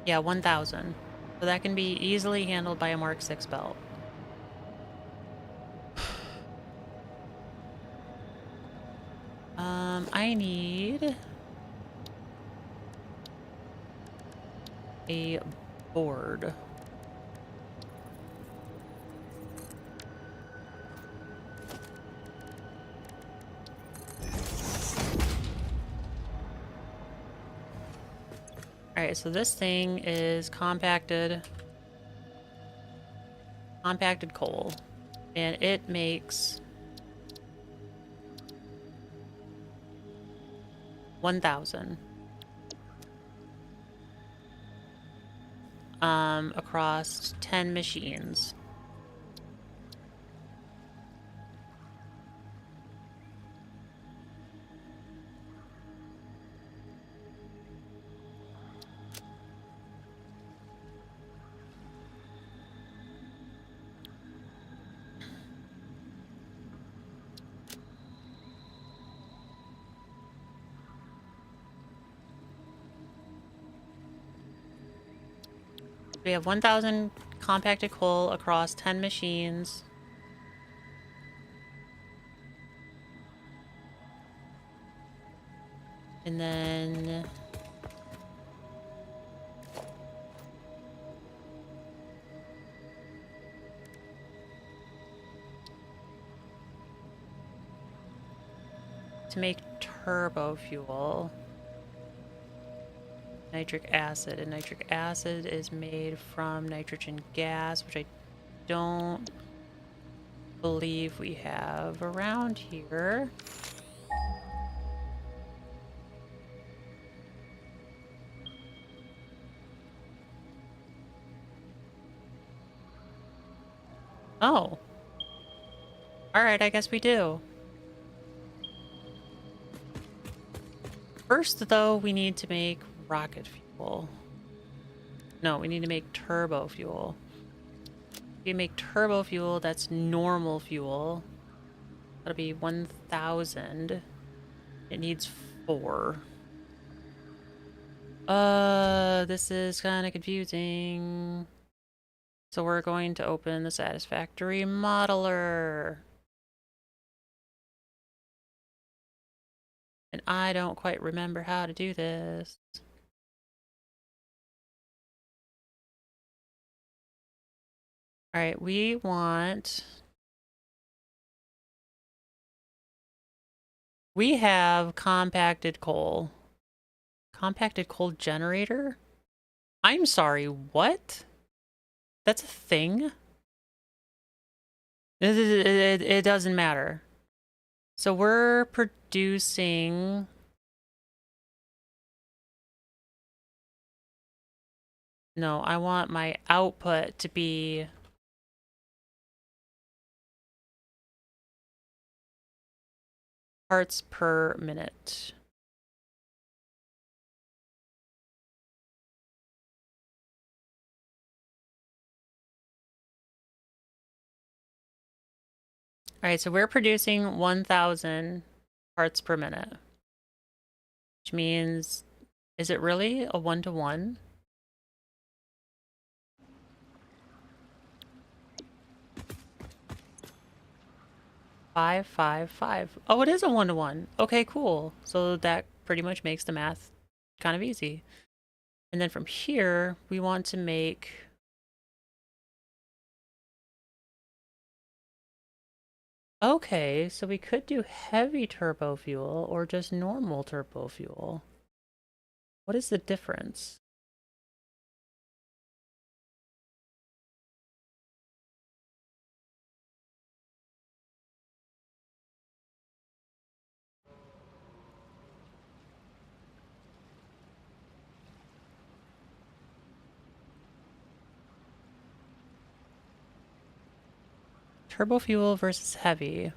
Yeah, 1,000. So that can be easily handled by a Mark 6 belt. I need a board. Alright, so this thing is compacted coal. And it makes 1,000. Across 10 machines. We have 1,000 compacted coal across 10 machines. And then... to make turbo fuel, nitric acid, and nitric acid is made from nitrogen gas, which I don't believe we have around here. Oh. Alright, I guess we do. First, though, we need to make rocket fuel. No, we need to make turbo fuel. If you make turbo fuel, that's normal fuel. That'll be 1,000. It needs 4. This is kind of confusing. So we're going to open the Satisfactory modeler. And I don't quite remember how to do this. Alright, we have compacted coal. Compacted coal generator? I'm sorry, what? That's a thing? It doesn't matter. So we're producing... No, I want my output to be... parts per minute. All right, so we're producing 1,000 parts per minute, which means, is it really a 1-to-1? 5, 5, 5. Oh, it is a 1-to-1. Okay, cool. So that pretty much makes the math kind of easy. And then from here, we want to make... Okay, so we could do heavy turbo fuel or just normal turbo fuel. What is the difference? Turbo fuel versus heavy.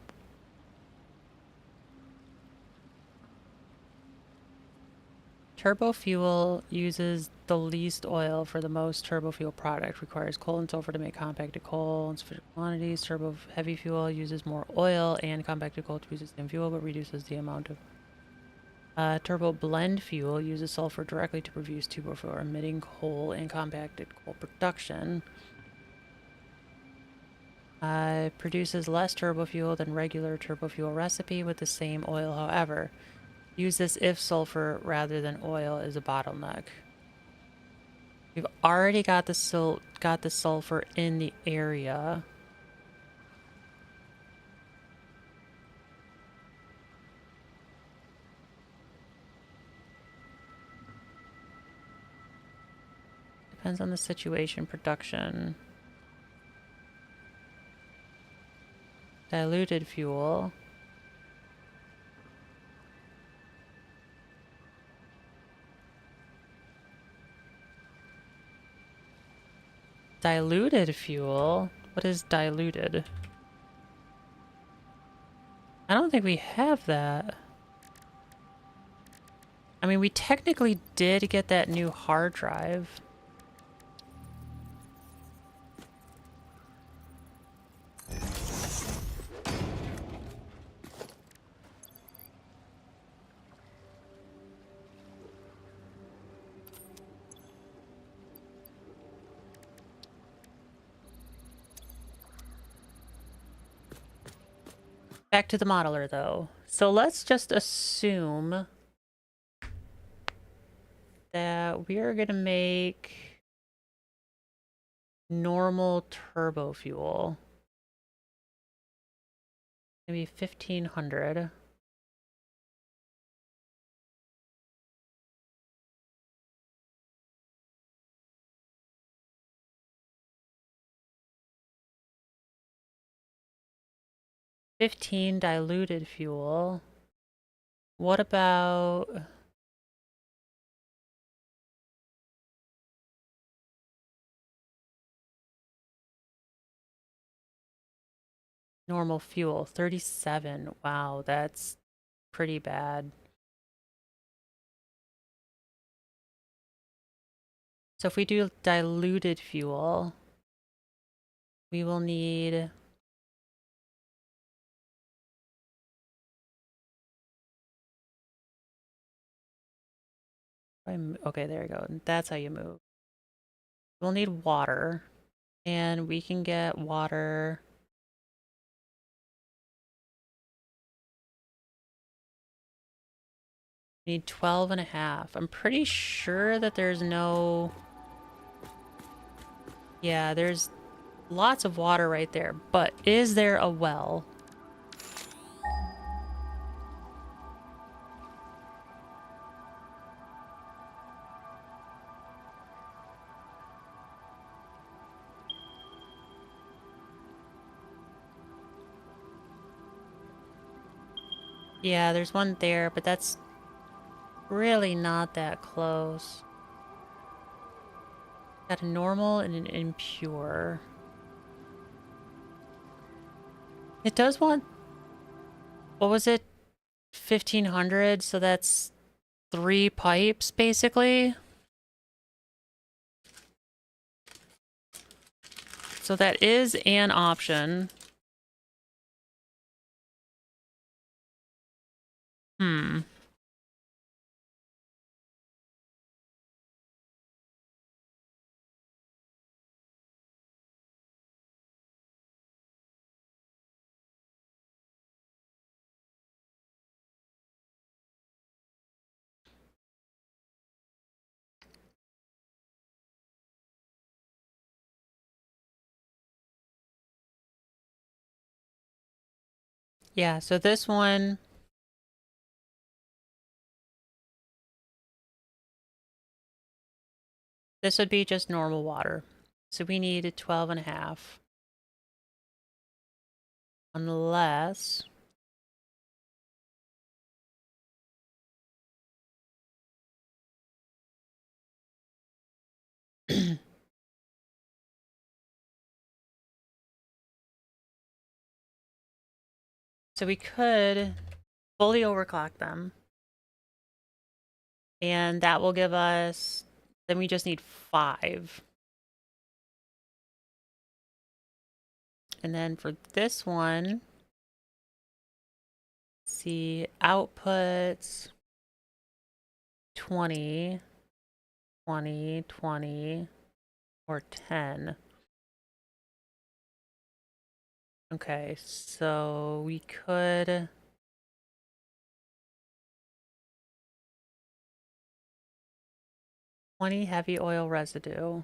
Turbo fuel uses the least oil for the most turbo fuel product, requires coal and sulfur to make compacted coal in sufficient quantities. Turbo heavy fuel uses more oil and compacted coal to produce the same fuel, but reduces the amount of... turbo blend fuel uses sulfur directly to produce turbo fuel, emitting coal and compacted coal production. Produces less turbo fuel than regular turbo fuel recipe with the same oil, however. Use this if sulfur rather than oil is a bottleneck. We've already got the sulfur in the area. Depends on the situation. Production. Diluted fuel. Diluted fuel? What is diluted? I don't think we have that. I mean, we technically did get that new hard drive. Back to the modeler, though. So let's just assume that we are going to make normal turbo fuel. Maybe 1,500. $15 diluted fuel. What about... normal fuel? 37. Wow, that's pretty bad. So if we do diluted fuel, we will need... Okay, there you go. That's how you move. We'll need water. And we can get water... We need 12.5. I'm pretty sure that there's no... Yeah, there's lots of water right there. But is there a well? Yeah, there's one there, but that's really not that close. Got a normal and an impure. It does want... What was it? 1,500, so that's 3 pipes, basically. So that is an option. Hmm. Yeah, so this one, this would be just normal water. So we need 12 and a half. Unless so we could fully overclock them. And that will give us, then we just need 5. And then for this one, see, outputs 20, 20, 20, or 10. Okay, so we could 20 heavy oil residue,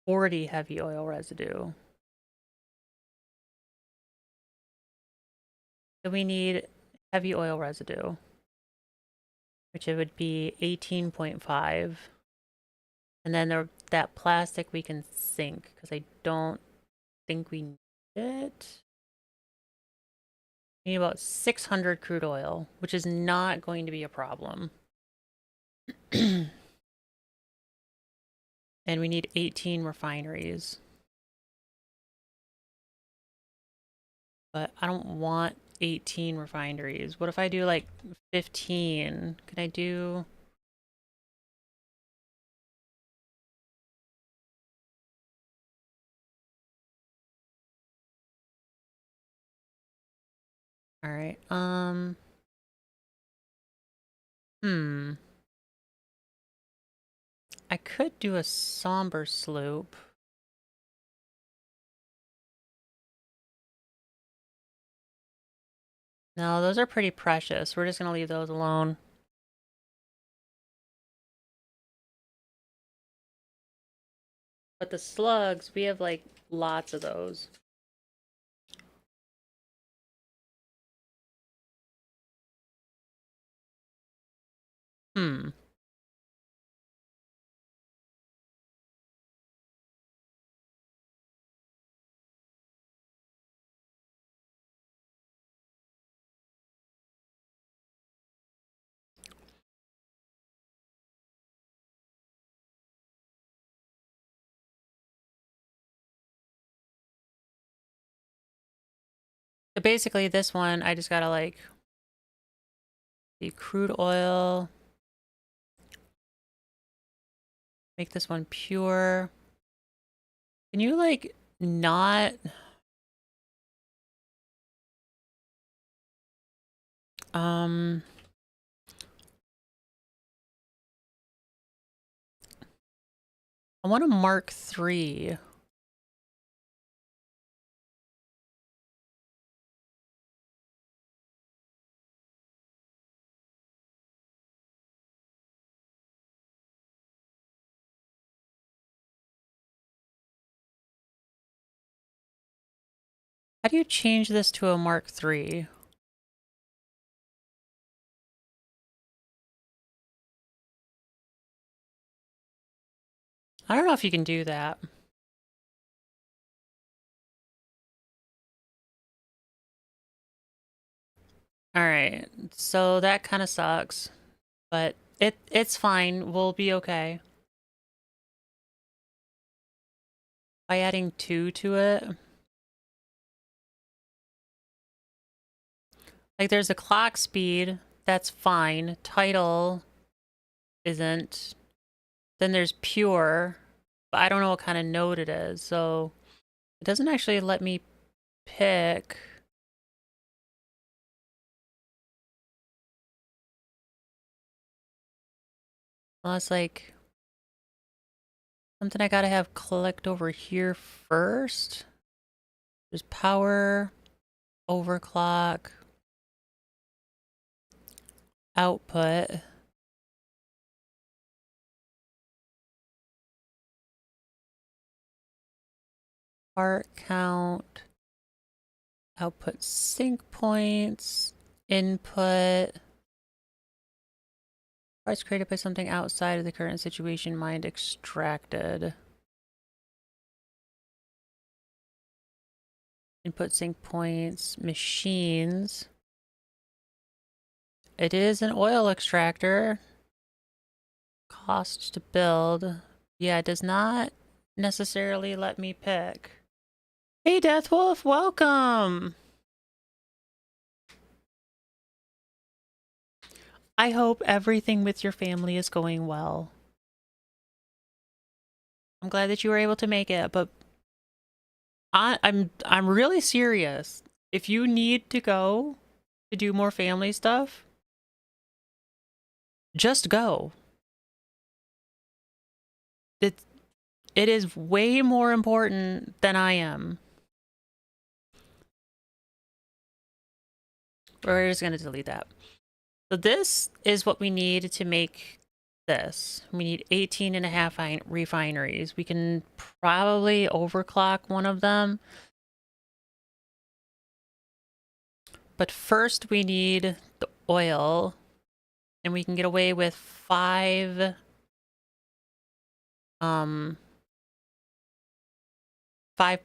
40 heavy oil residue. So we need heavy oil residue, which it would be 18.5. And then that plastic we can sink because I don't think we need it. We need about 600 crude oil, which is not going to be a problem. And we need 18 refineries. But I don't want 18 refineries. What if I do like 15? Can I do... All right. I could do a somber slope. No, those are pretty precious. We're just gonna leave those alone. But the slugs, we have like lots of those. Hmm. So basically this one, I just gotta like the crude oil, make this one pure. Can you like not um I want a Mark III. How do you change this to a Mark III? I don't know if you can do that. All right, so that kind of sucks, but it's fine. We'll be okay. By adding 2 to it, like there's a clock speed, that's fine. Title isn't. Then there's pure, but I don't know what kind of node it is, so it doesn't actually let me pick. Unless, like, something I gotta have collect over here first. There's power, overclock, output. Part count, output sync points, input. Parts created by something outside of the current situation, mind extracted. Input sync points, machines. It is an oil extractor. Cost to build. Yeah, it does not necessarily let me pick. Hey, Deathwolf, welcome! I hope everything with your family is going well. I'm glad that you were able to make it, but I'm really serious. If you need to go to do more family stuff, just go. It is way more important than I am. We're just gonna delete that. So this is what we need to make this. We need 18 and a half refineries. We can probably overclock one of them. But first we need the oil. And we can get away with 5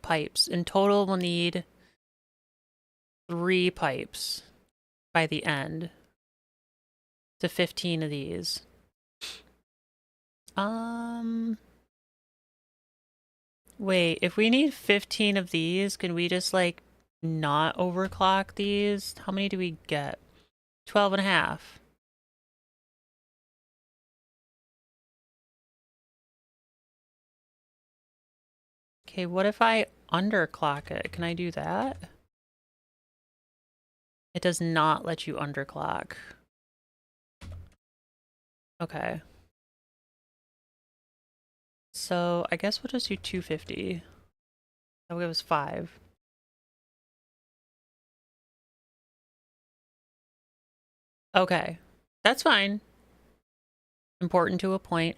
pipes. In total we'll need 3 pipes by the end. To 15 of these. Wait, if we need 15 of these, can we just, like, not overclock these? How many do we get? 12 and a half. Okay, what if I underclock it? Can I do that? It does not let you underclock. Okay. So I guess we'll just do 250. That will give us 5. Okay. That's fine. Important to a point.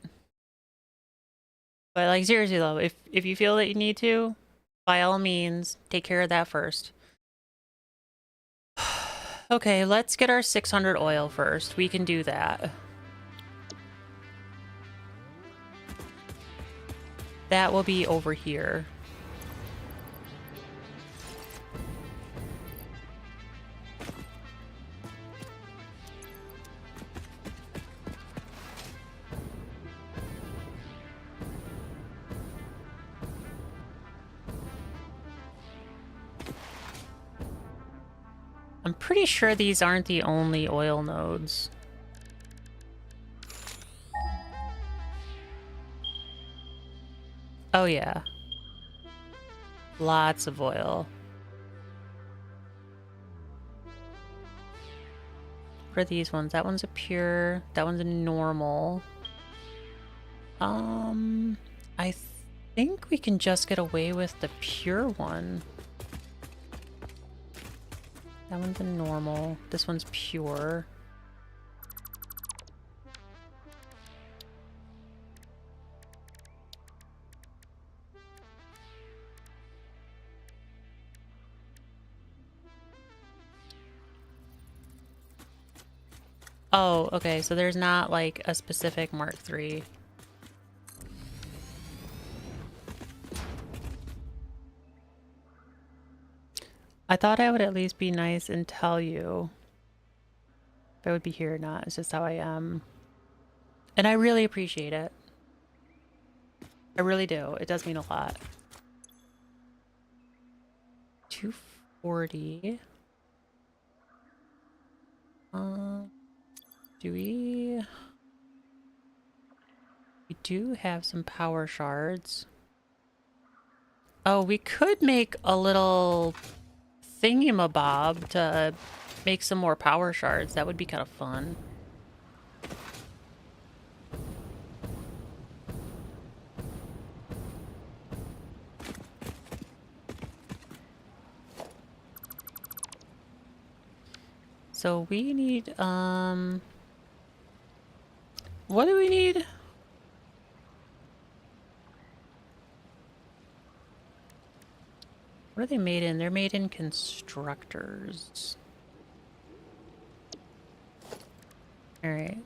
But, like, seriously though, if you feel that you need to, by all means, take care of that first. Okay, let's get our 600 oil first. We can do that. That will be over here. I'm pretty sure these aren't the only oil nodes. Oh yeah. Lots of oil. For these ones, that one's a pure, that one's a normal. I think we can just get away with the pure one. That one's a normal. This one's pure. Oh, okay, so there's not, like, a specific Mark III. I thought I would at least be nice and tell you if I would be here or not. It's just how I am. And I really appreciate it. I really do. It does mean a lot. 240. Do we... We do have some power shards. Oh, we could make a little thingamabob to make some more power shards. That would be kind of fun. So we need, what do we need? What are they made in? They're made in constructors. Alright.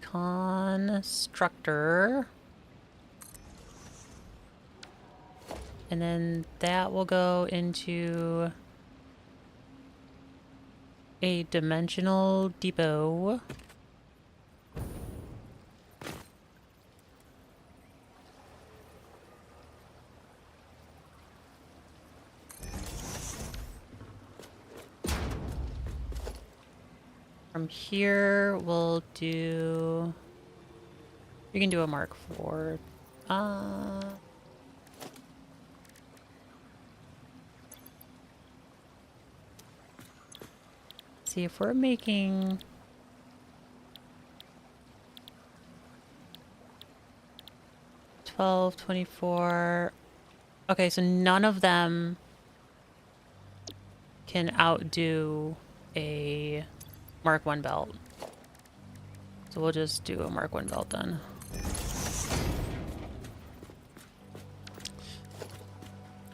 Constructor. And then that will go into a dimensional depot. From here, we'll do... We can do a Mark IV. See if we're making... 12, 24... Okay, so none of them can outdo a Mark 1 belt. So we'll just do a Mark 1 belt then.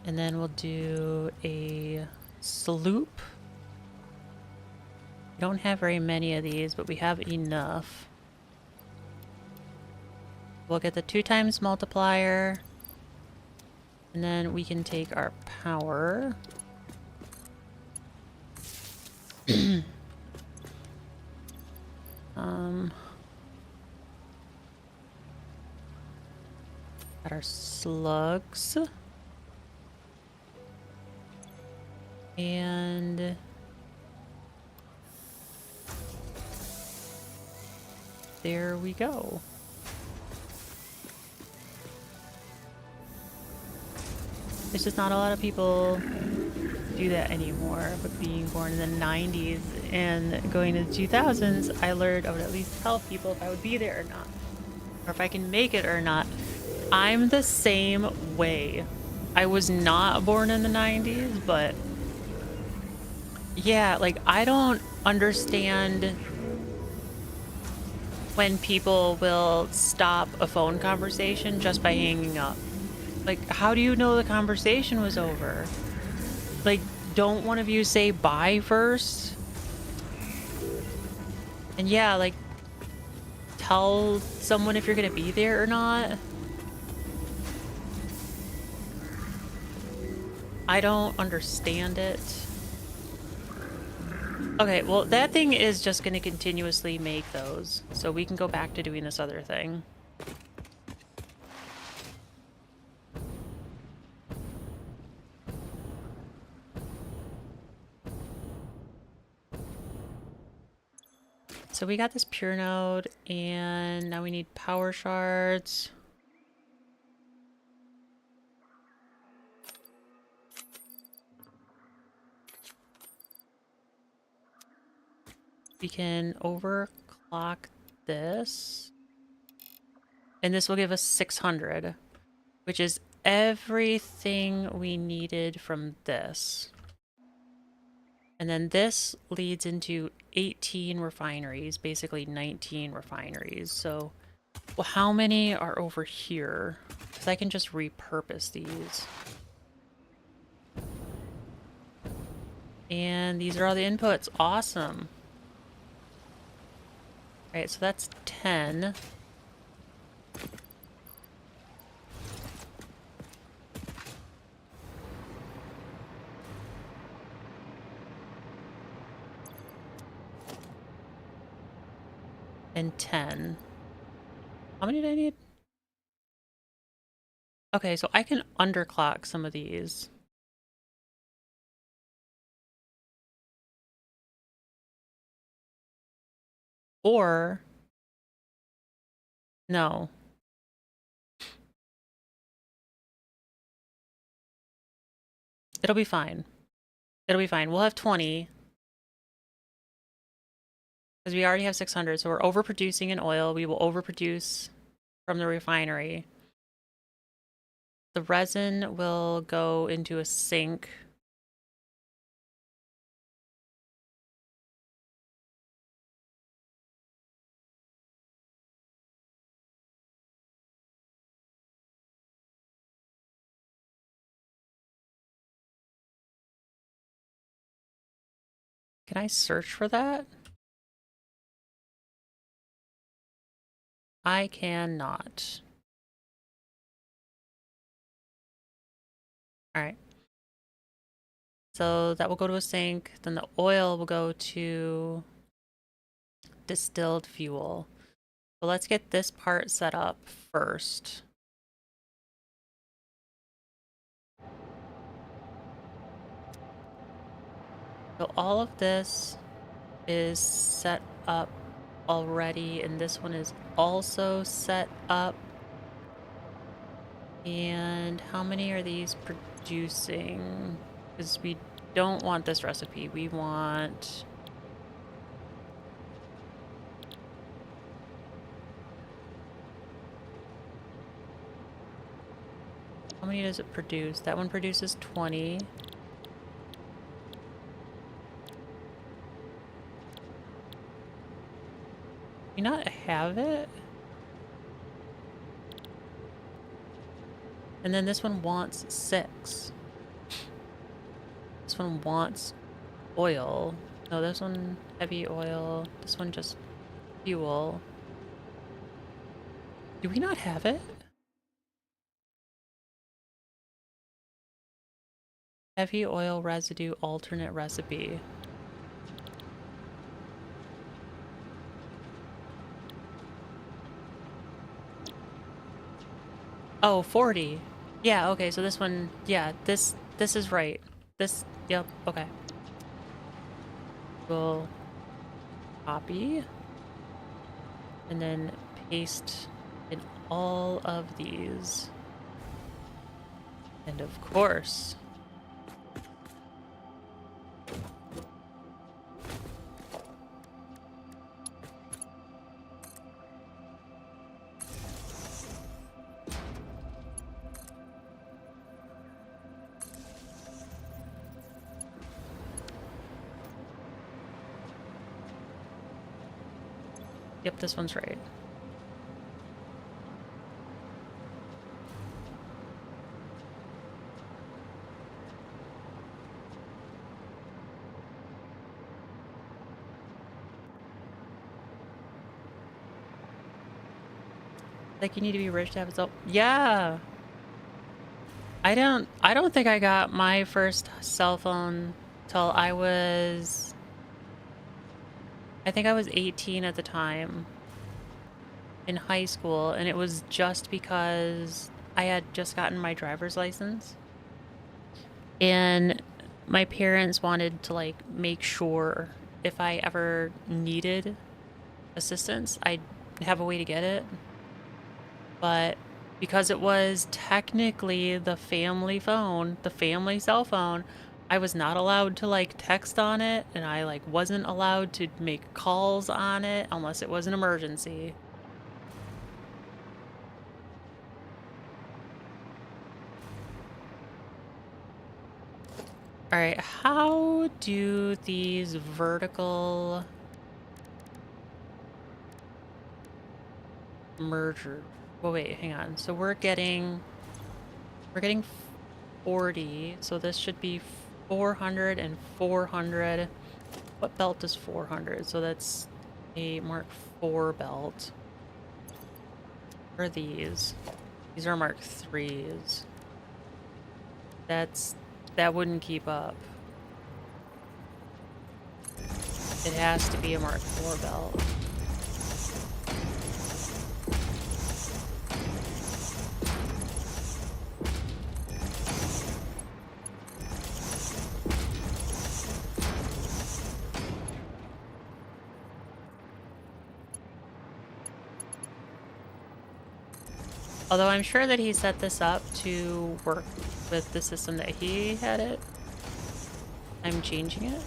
And then we'll do a sloop. We don't have very many of these, but we have enough. We'll get the 2 times multiplier. And then we can take our power. Got our slugs. And there we go. There's just not a lot of people do that anymore, but being born in the 90s and going to the 2000s, I learned I would at least tell people if I would be there or not, or if I can make it or not. I'm the same way. I was not born in the 90s, but yeah, like I don't understand when people will stop a phone conversation just by hanging up. Like, how do you know the conversation was over? Like, don't one of you say bye first? And yeah, like, tell someone if you're gonna be there or not. I don't understand it. Okay, well, that thing is just gonna continuously make those, so we can go back to doing this other thing. So we got this pure node, and now we need power shards. We can overclock this. And this will give us 600, which is everything we needed from this. And then this leads into 18 refineries, basically 19 refineries. So, well, how many are over here? Because I can just repurpose these. And these are all the inputs. Awesome. All right, so that's 10. And 10. How many did I need? Okay, so I can underclock some of these. Or, no. It'll be fine. It'll be fine. We'll have 20. Because we already have 600, so we're overproducing in oil. We will overproduce from the refinery. The resin will go into a sink. Can I search for that? I cannot. Alright. So that will go to a sink. Then the oil will go to distilled fuel. So let's get this part set up first. So all of this is set up already, and this one is also set up. And how many are these producing? Because we don't want this recipe. We want... How many does it produce? That one produces 20. Do you not have it? And then this one wants 6. This one wants oil. No, this one heavy oil. This one just fuel. Do we not have it? Heavy oil residue alternate recipe. Oh, 40. Yeah, okay, so this one, yeah, this is right. This, yep, okay. We'll copy and then paste in all of these. And of course, yep, this one's right. Like, you need to be rich to have a cell. Yeah. I don't think I got my first cell phone till I think I was 18 at the time in high school, and it was just because I had just gotten my driver's license. And my parents wanted to like make sure if I ever needed assistance, I'd have a way to get it. But because it was technically the family phone, the family cell phone, I was not allowed to like text on it, and I like wasn't allowed to make calls on it unless it was an emergency. All right, how do these vertical merger? Well, wait, hang on. So we're getting 40, so this should be 400 and 400. What belt is 400? So that's a Mark 4 belt. What are these? These are Mark 3s. That wouldn't keep up. It has to be a Mark 4 belt. Although I'm sure that he set this up to work with the system that he had it. I'm changing it.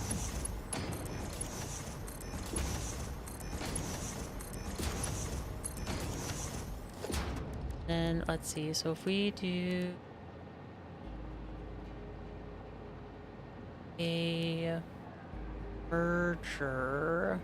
Then let's see, so if we do a merger.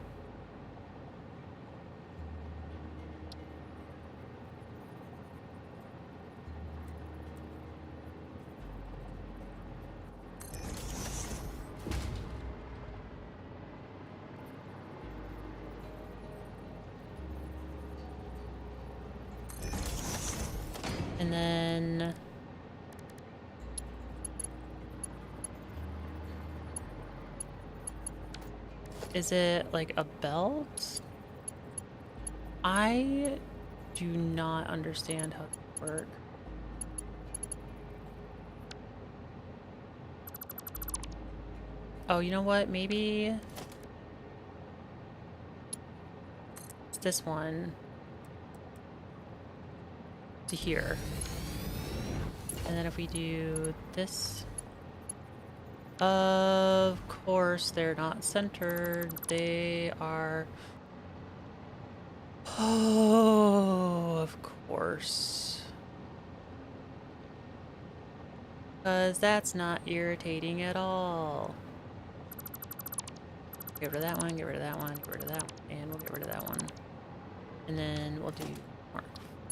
And then is it like a belt? I do not understand how to work. Oh, you know what? Maybe it's this one to here. And then if we do this, of course they're not centered. They are. Oh, of course. Because that's not irritating at all. Get rid of that one, get rid of that one, get rid of that one, and we'll get rid of that one. And then we'll do Mark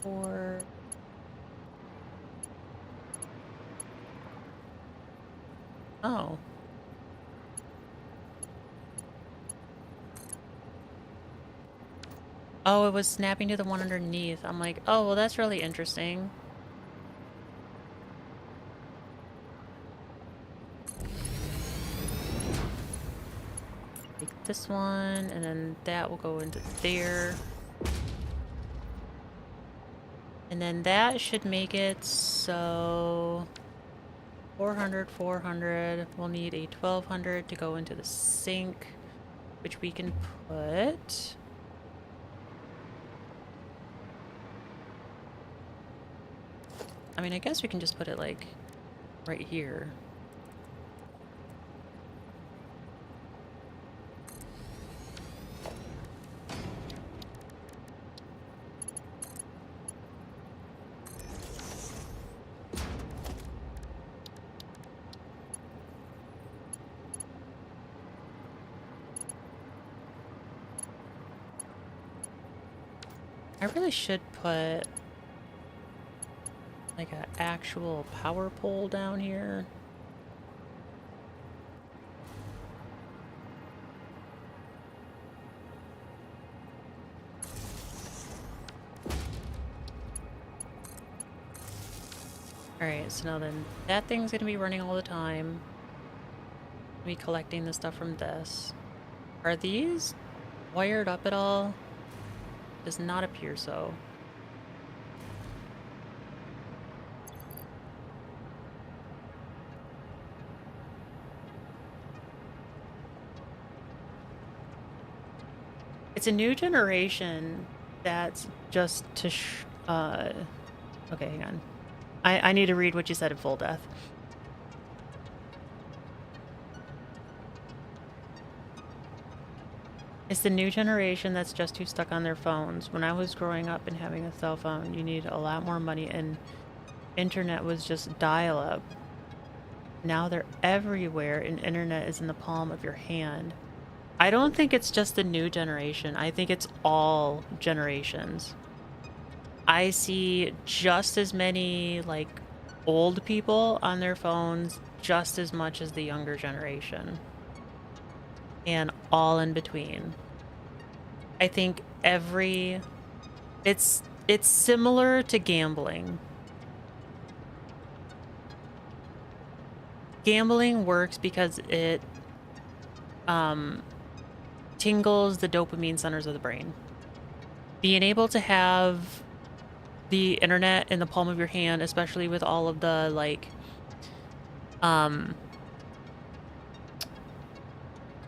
4. Oh. Oh, it was snapping to the one underneath. I'm like, oh, well, that's really interesting. Take this one, and then that will go into there. And then that should make it so 400, 400. We'll need a 1200 to go into the sink, which we can put. I mean, I guess we can just put it like right here. I really should put like an actual power pole down here. Alright, so now then that thing's gonna be running all the time. Be collecting the stuff from this. Are these wired up at all? Does not appear so. It's a new generation that's just to okay, hang on. I need to read what you said in full death. It's the new generation that's just too stuck on their phones. When I was growing up and having a cell phone, you needed a lot more money and internet was just dial-up. Now they're everywhere and internet is in the palm of your hand. I don't think it's just the new generation. I think it's all generations. I see just as many like old people on their phones just as much as the younger generation. And all in between. I think it's similar to gambling. Gambling works because it tingles the dopamine centers of the brain. Being able to have the internet in the palm of your hand, especially with all of the like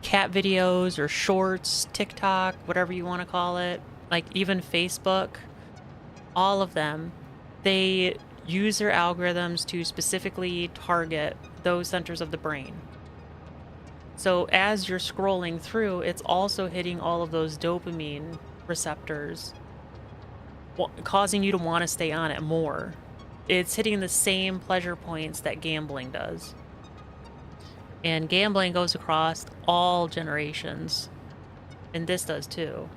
cat videos or shorts, TikTok, whatever you want to call it, like even Facebook, all of them, they use their algorithms to specifically target those centers of the brain. So as you're scrolling through, it's also hitting all of those dopamine receptors, causing you to want to stay on it more. It's hitting the same pleasure points that gambling does. And gambling goes across all generations. And this does too.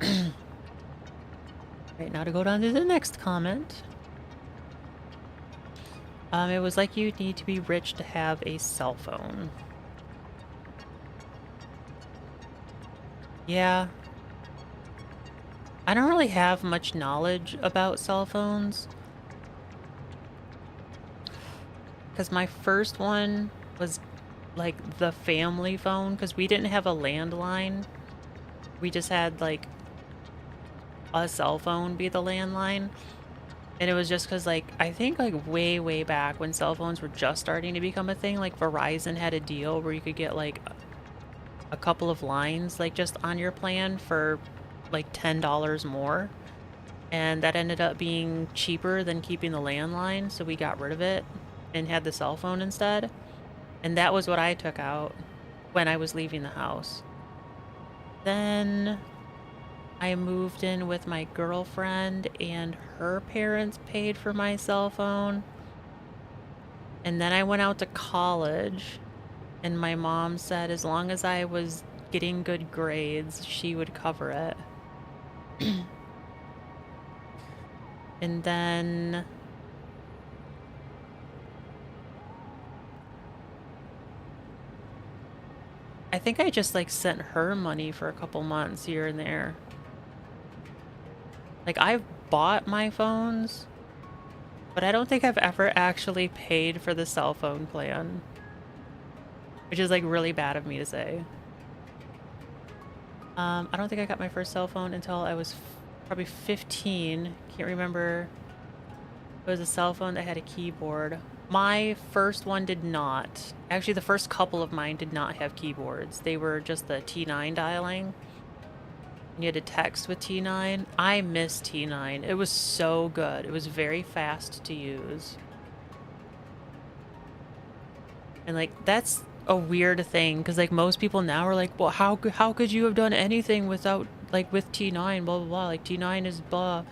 Right, now to go down to the next comment. It was like you need to be rich to have a cell phone. Yeah. I don't really have much knowledge about cell phones because my first one was like the family phone because we didn't have a landline. We just had like a cell phone be the landline. And it was just because, like, I think, like, way, way back when cell phones were just starting to become a thing, like, Verizon had a deal where you could get, like, a couple of lines, like, just on your plan for, like, $10 more. And that ended up being cheaper than keeping the landline, so we got rid of it and had the cell phone instead. And that was what I took out when I was leaving the house. Then I moved in with my girlfriend, and her parents paid for my cell phone. And then I went out to college, and my mom said as long as I was getting good grades, she would cover it. And then I think I just like sent her money for a couple months here and there. Like I've bought my phones, but I don't think I've ever actually paid for the cell phone plan, which is like really bad of me to say. I don't think I got my first cell phone until I was probably 15. Can't remember. It was a cell phone that had a keyboard. My first one did not. Actually, the first couple of mine did not have keyboards. They were just the T9 dialing. You had to text with T9. I miss T9. It was so good. It was very fast to use. And like that's a weird thing because like most people now are like, well, how could you have done anything without like with T9 blah blah blah, like T9 is blah.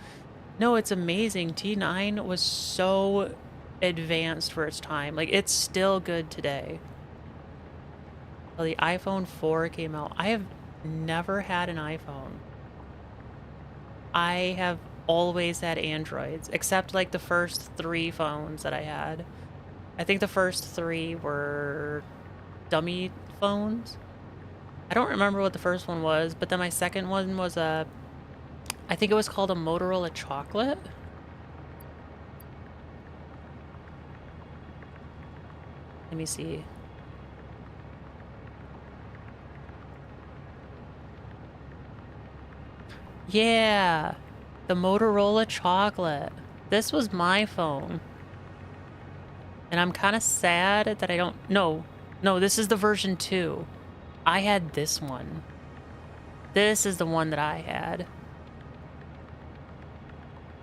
No, it's amazing. T9 was so advanced for its time. Like it's still good today. Well, the iPhone 4 came out. I have never had an iPhone. I have always had Androids, except like the first 3 phones that I had. I think the first 3 were dummy phones. I don't remember what the first one was, but then my second one was I think it was called a Motorola Chocolate. Let me see. Yeah, the Motorola Chocolate. This was my phone. And I'm kind of sad that I don't... No, this is the version 2. I had this one. This is the one that I had.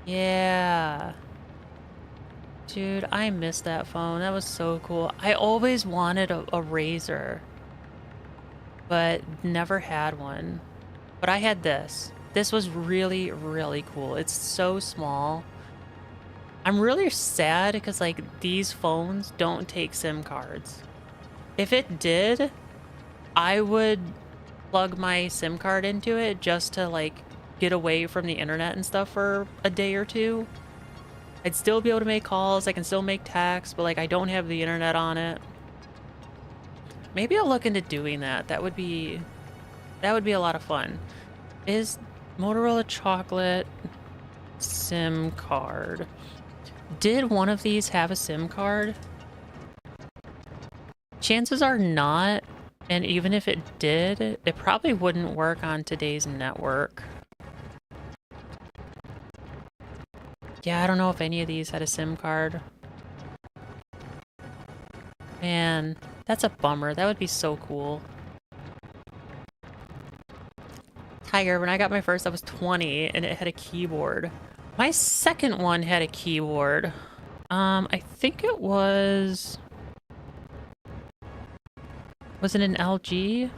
Yeah. Dude, I miss that phone. That was so cool. I always wanted a Razor, but never had one. But I had this. This was really, really cool. It's so small. I'm really sad because, like, these phones don't take SIM cards. If it did, I would plug my SIM card into it just to, like, get away from the internet and stuff for a day or two. I'd still be able to make calls. I can still make texts, but, like, I don't have the internet on it. Maybe I'll look into doing that. That would be a lot of fun. Is Motorola Chocolate SIM card? Did one of these have a SIM card? Chances are not, and even if it did, it probably wouldn't work on today's network. Yeah, I don't know if any of these had a SIM card. Man, that's a bummer. That would be so cool. Tiger, when I got my first, I was 20, and it had a keyboard. My second one had a keyboard. I think it was... Was it an LG?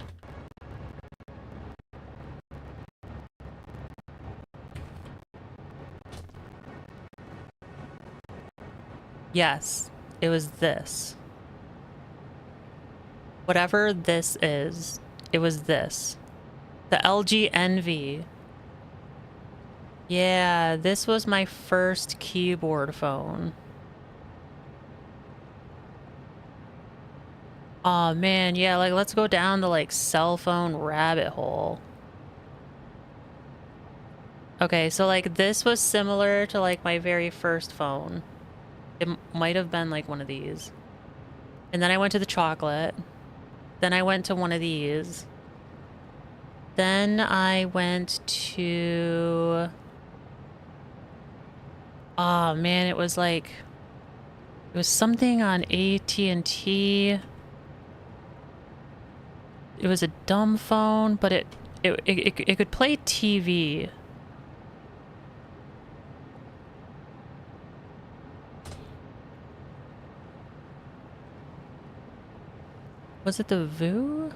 Yes, it was this. Whatever this is, it was this. The LG Envy. Yeah, this was my first keyboard phone. Oh man, yeah, like let's go down the like cell phone rabbit hole. Okay, so like this was similar to like my very first phone. It might have been like one of these. And then I went to the chocolate. Then I went to one of these. Then I went to... Oh man, it was like... It was something on AT&T. It was a dumb phone, but it could play TV. Was it the Voo?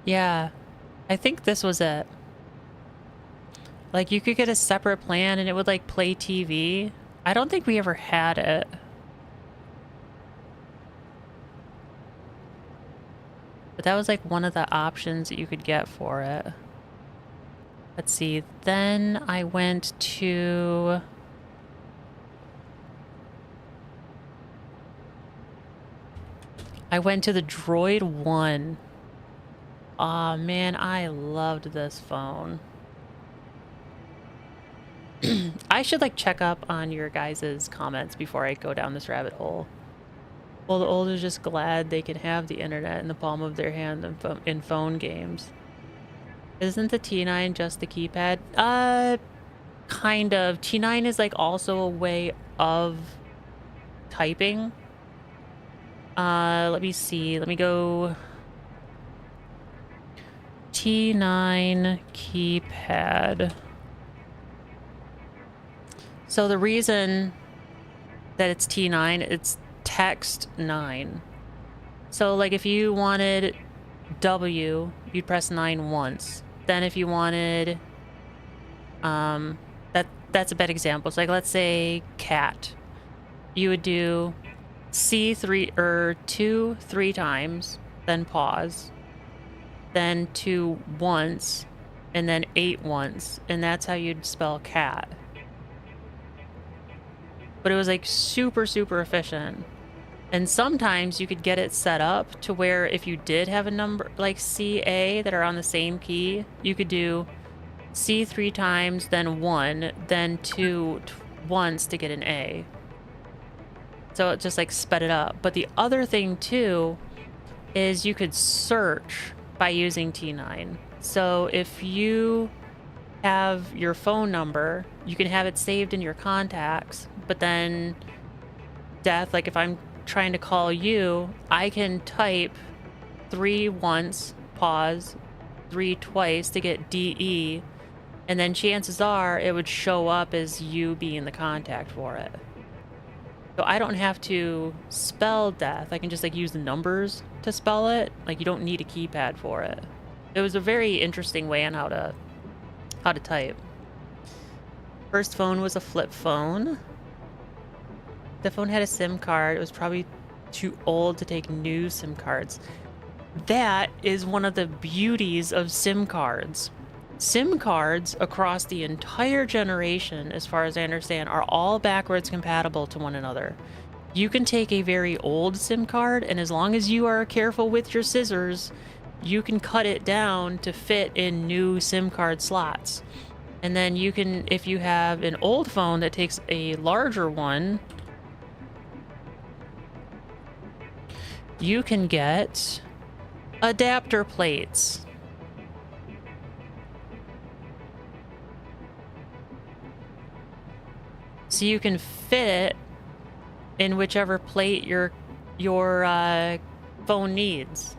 Yeah, I think this was it. Like, you could get a separate plan and it would, like, play TV. I don't think we ever had it. But that was, like, one of the options that you could get for it. Let's see. Then I went to... I went to the Droid 1. Aw, man, I loved this phone. I should, like, check up on your guys' comments before I go down this rabbit hole. Well, the old is just glad they can have the internet in the palm of their hand in phone games. Isn't the T9 just the keypad? Kind of. T9 is, like, also a way of typing. Let me see. Let me go... T9 keypad. So the reason that it's T9, it's text 9. So like if you wanted W, you'd press 9 once. Then if you wanted, that's a bad example. So like let's say cat, you would do two 3 times, then pause, then 2 once, and then 8 once, and that's how you'd spell cat. But it was like super, super efficient. And sometimes you could get it set up to where if you did have a number like CA that are on the same key, you could do C 3 times, then 1, then 2 once to get an A. So it just like sped it up. But the other thing too is you could search by using T9. So if you have your phone number, you can have it saved in your contacts, but then death, like if I'm trying to call you, I can type 3 once, pause, 3 twice to get DE, and then chances are it would show up as you being the contact for it. So I don't have to spell death. I can just like use the numbers to spell it. Like you don't need a keypad for it. It was a very interesting way on how to type. First phone was a flip phone. The phone had a SIM card. It was probably too old to take new SIM cards. That is one of the beauties of SIM cards. SIM cards across the entire generation, as far as I understand, are all backwards compatible to one another. You can take a very old SIM card, and as long as you are careful with your scissors, you can cut it down to fit in new SIM card slots. And then you can, if you have an old phone that takes a larger one, you can get adapter plates. So you can fit it in whichever plate your phone needs.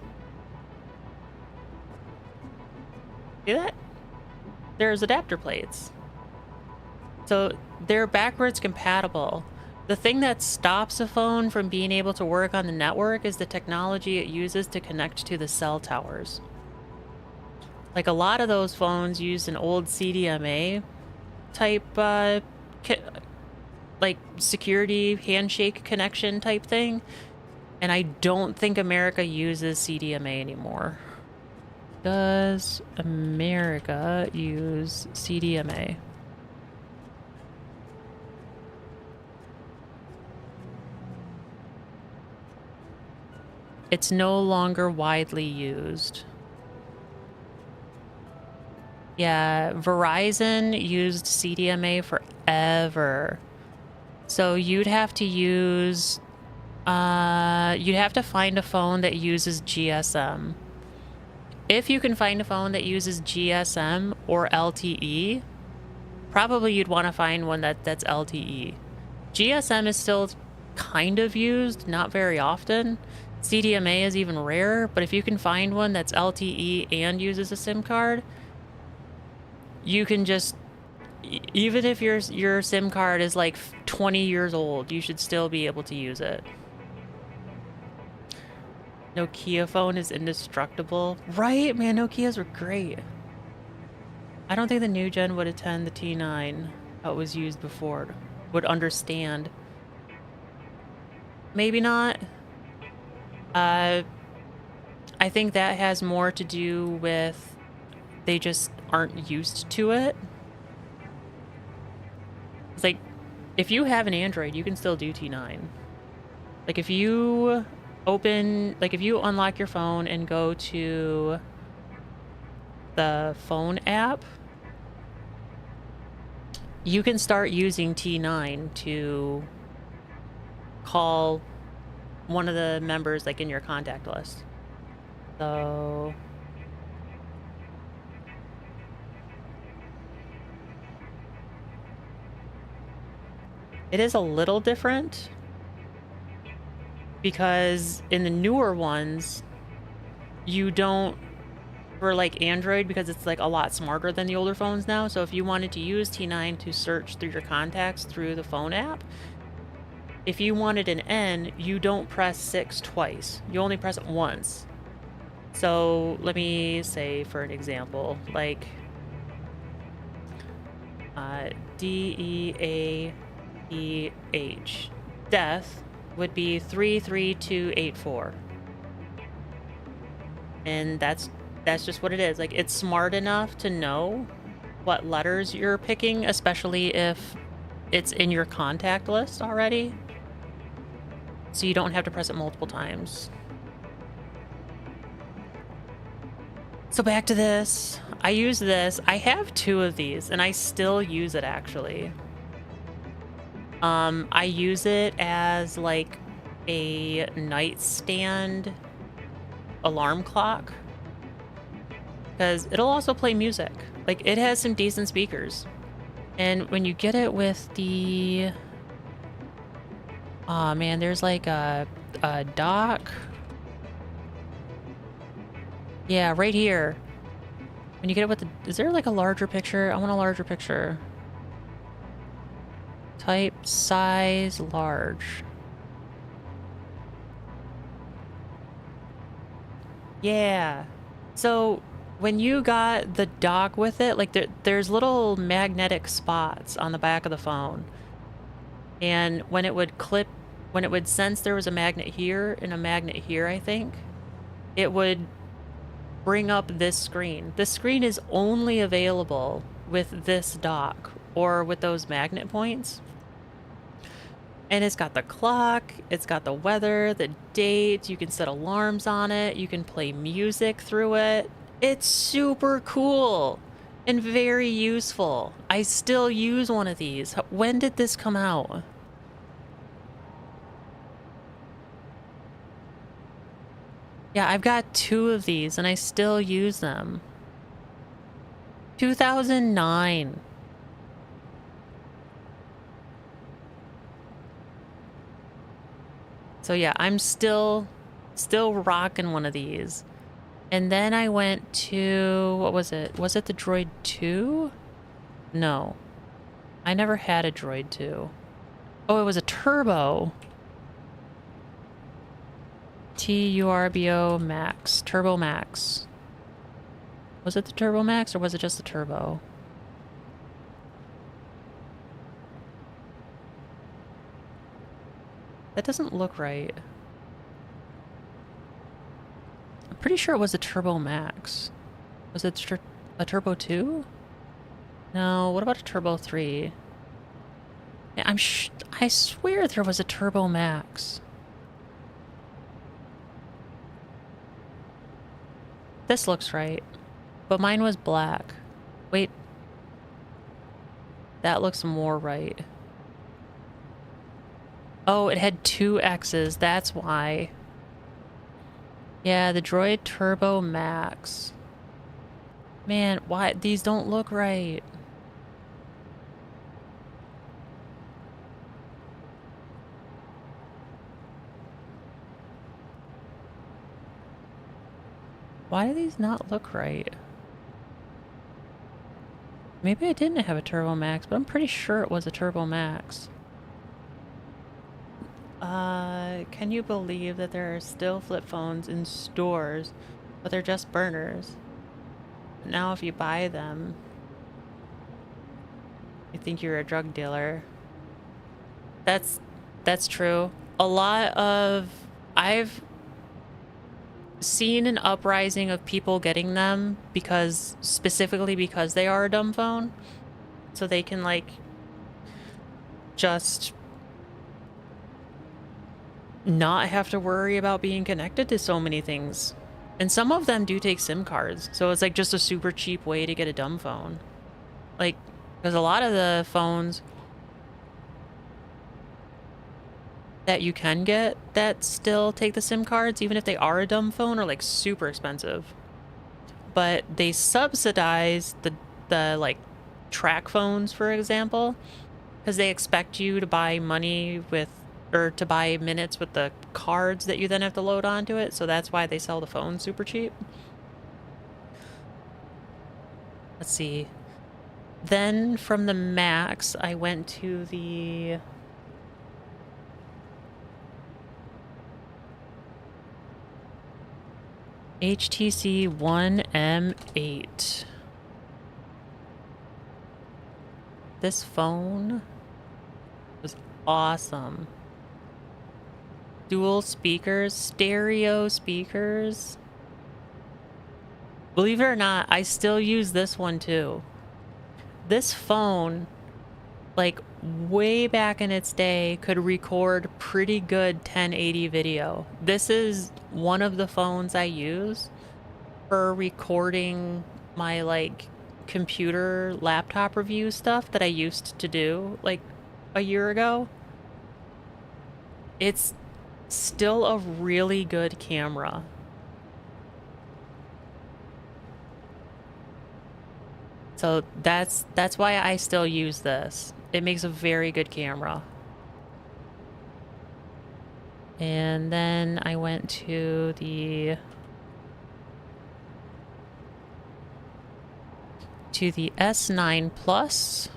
See that? There's adapter plates. So they're backwards compatible. The thing that stops a phone from being able to work on the network is the technology it uses to connect to the cell towers. Like a lot of those phones use an old CDMA type like security handshake connection type thing, and I don't think America uses CDMA anymore. Does America use CDMA? It's no longer widely used. Yeah, Verizon used CDMA forever. So you'd have to use, you'd have to find a phone that uses GSM. If you can find a phone that uses GSM or LTE, probably you'd want to find one that's LTE. GSM is still kind of used, not very often. CDMA is even rarer, but if you can find one that's LTE and uses a SIM card, you can just, even if your SIM card is like 20 years old, you should still be able to use it. Nokia phone is indestructible. Right, man, Nokias were great. I don't think the new gen would attend the T9, how it was used before, would understand. Maybe not. I think that has more to do with they just aren't used to it. It's like, if you have an Android, you can still do T9. Like, if you if you unlock your phone and go to the phone app, you can start using T9 to call one of the members, like, in your contact list. So it is a little different because in the newer ones, you don't, for like Android, because it's like a lot smarter than the older phones now. So if you wanted to use T9 to search through your contacts through the phone app, if you wanted an N, you don't press 6 twice. You only press it once. So let me say, for an example, like DEAEH, death would be 33284. And that's just what it is. Like, it's smart enough to know what letters you're picking, especially if it's in your contact list already. So you don't have to press it multiple times. So back to this. I use this. I have 2 of these, and I still use it, actually. I use it as, like, a nightstand alarm clock. Because it'll also play music. Like, it has some decent speakers. And when you get it with the... Aw, man, there's like a dock. Yeah, right here. When you get it with the... Is there like a larger picture? I want a larger picture. Type, size, large. Yeah. So when you got the dock with it, like there's little magnetic spots on the back of the phone. And when it would sense there was a magnet here and a magnet here, I think, it would bring up this screen. This screen is only available with this dock or with those magnet points. And it's got the clock, it's got the weather, the dates, you can set alarms on it, you can play music through it. It's super cool and very useful. I still use one of these. When did this come out? Yeah, I've got 2 of these and I still use them. 2009. So yeah, I'm still rocking one of these. And then I went to, what was it? Was it the Droid 2? No. I never had a Droid 2. Oh, it was a Turbo. TURBO Max. Turbo Max. Was it the Turbo Max or was it just the Turbo? That doesn't look right. I'm pretty sure it was a Turbo Max. Was it a Turbo 2? No, what about a Turbo 3? Yeah, I swear there was a Turbo Max. This looks right. But mine was black. Wait. That looks more right. Oh, it had 2 X's. That's why. Yeah, the Droid Turbo Max. Man, why? These don't look right. Why do these not look right? Maybe I didn't have a Turbo Max, but I'm pretty sure it was a Turbo Max. Can you believe that there are still flip phones in stores, but they're just burners? Now if you buy them, you think you're a drug dealer. That's true. A lot of I've seen an uprising of people getting them because specifically because they are a dumb phone. So they can like just not have to worry about being connected to so many things. And some of them do take SIM cards. So it's like just a super cheap way to get a dumb phone. Like, because a lot of the phones that you can get that still take the SIM cards, even if they are a dumb phone, are like super expensive. But they subsidize the like track phones, for example, because they expect you to buy money with, or to buy minutes with the cards that you then have to load onto it. So that's why they sell the phone super cheap. Let's see. Then from the Max, I went to the HTC One M8. This phone was awesome. Dual speakers, stereo speakers. Believe it or not, I still use this one too. This phone, like way back in its day, could record pretty good 1080 video. This is one of the phones I use for recording my like computer laptop review stuff that I used to do like a year ago. It's still a really good camera. So that's why I still use this. It makes a very good camera. And then I went to the S9 Plus.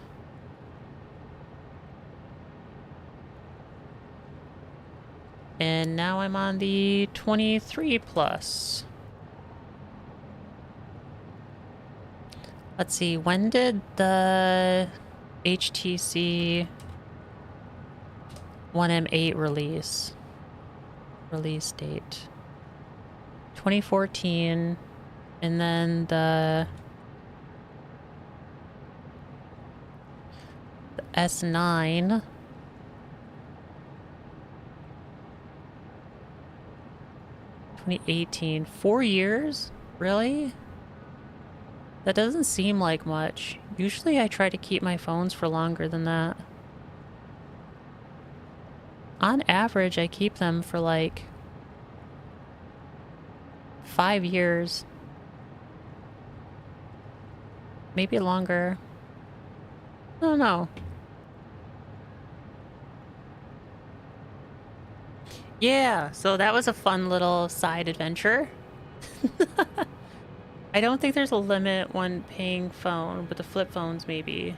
And now I'm on the 23 Plus. Let's see, when did the HTC One M8 release? Release date 2014, and then the S9 2018. 4 years? Really? That doesn't seem like much. Usually I try to keep my phones for longer than that. On average, I keep them for like 5 years. Maybe longer. I don't know. Yeah, so that was a fun little side adventure. I don't think there's a limit when paying phone, but the flip phones maybe.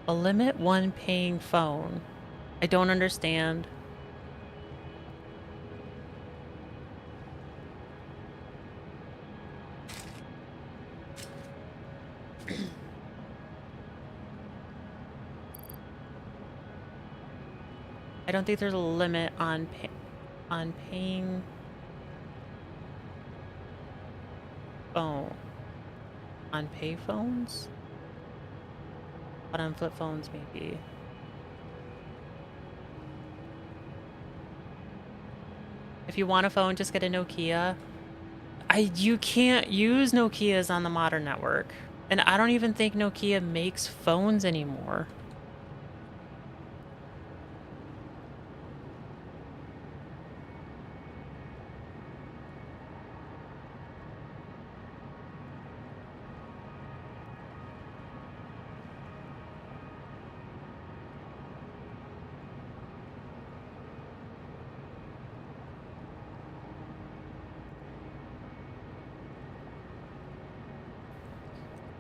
A limit when paying phone. I don't understand. I don't think there's a limit on paying phone. On pay phones? But on flip phones maybe. If you want a phone, just get a Nokia. You can't use Nokias on the modern network. And I don't even think Nokia makes phones anymore.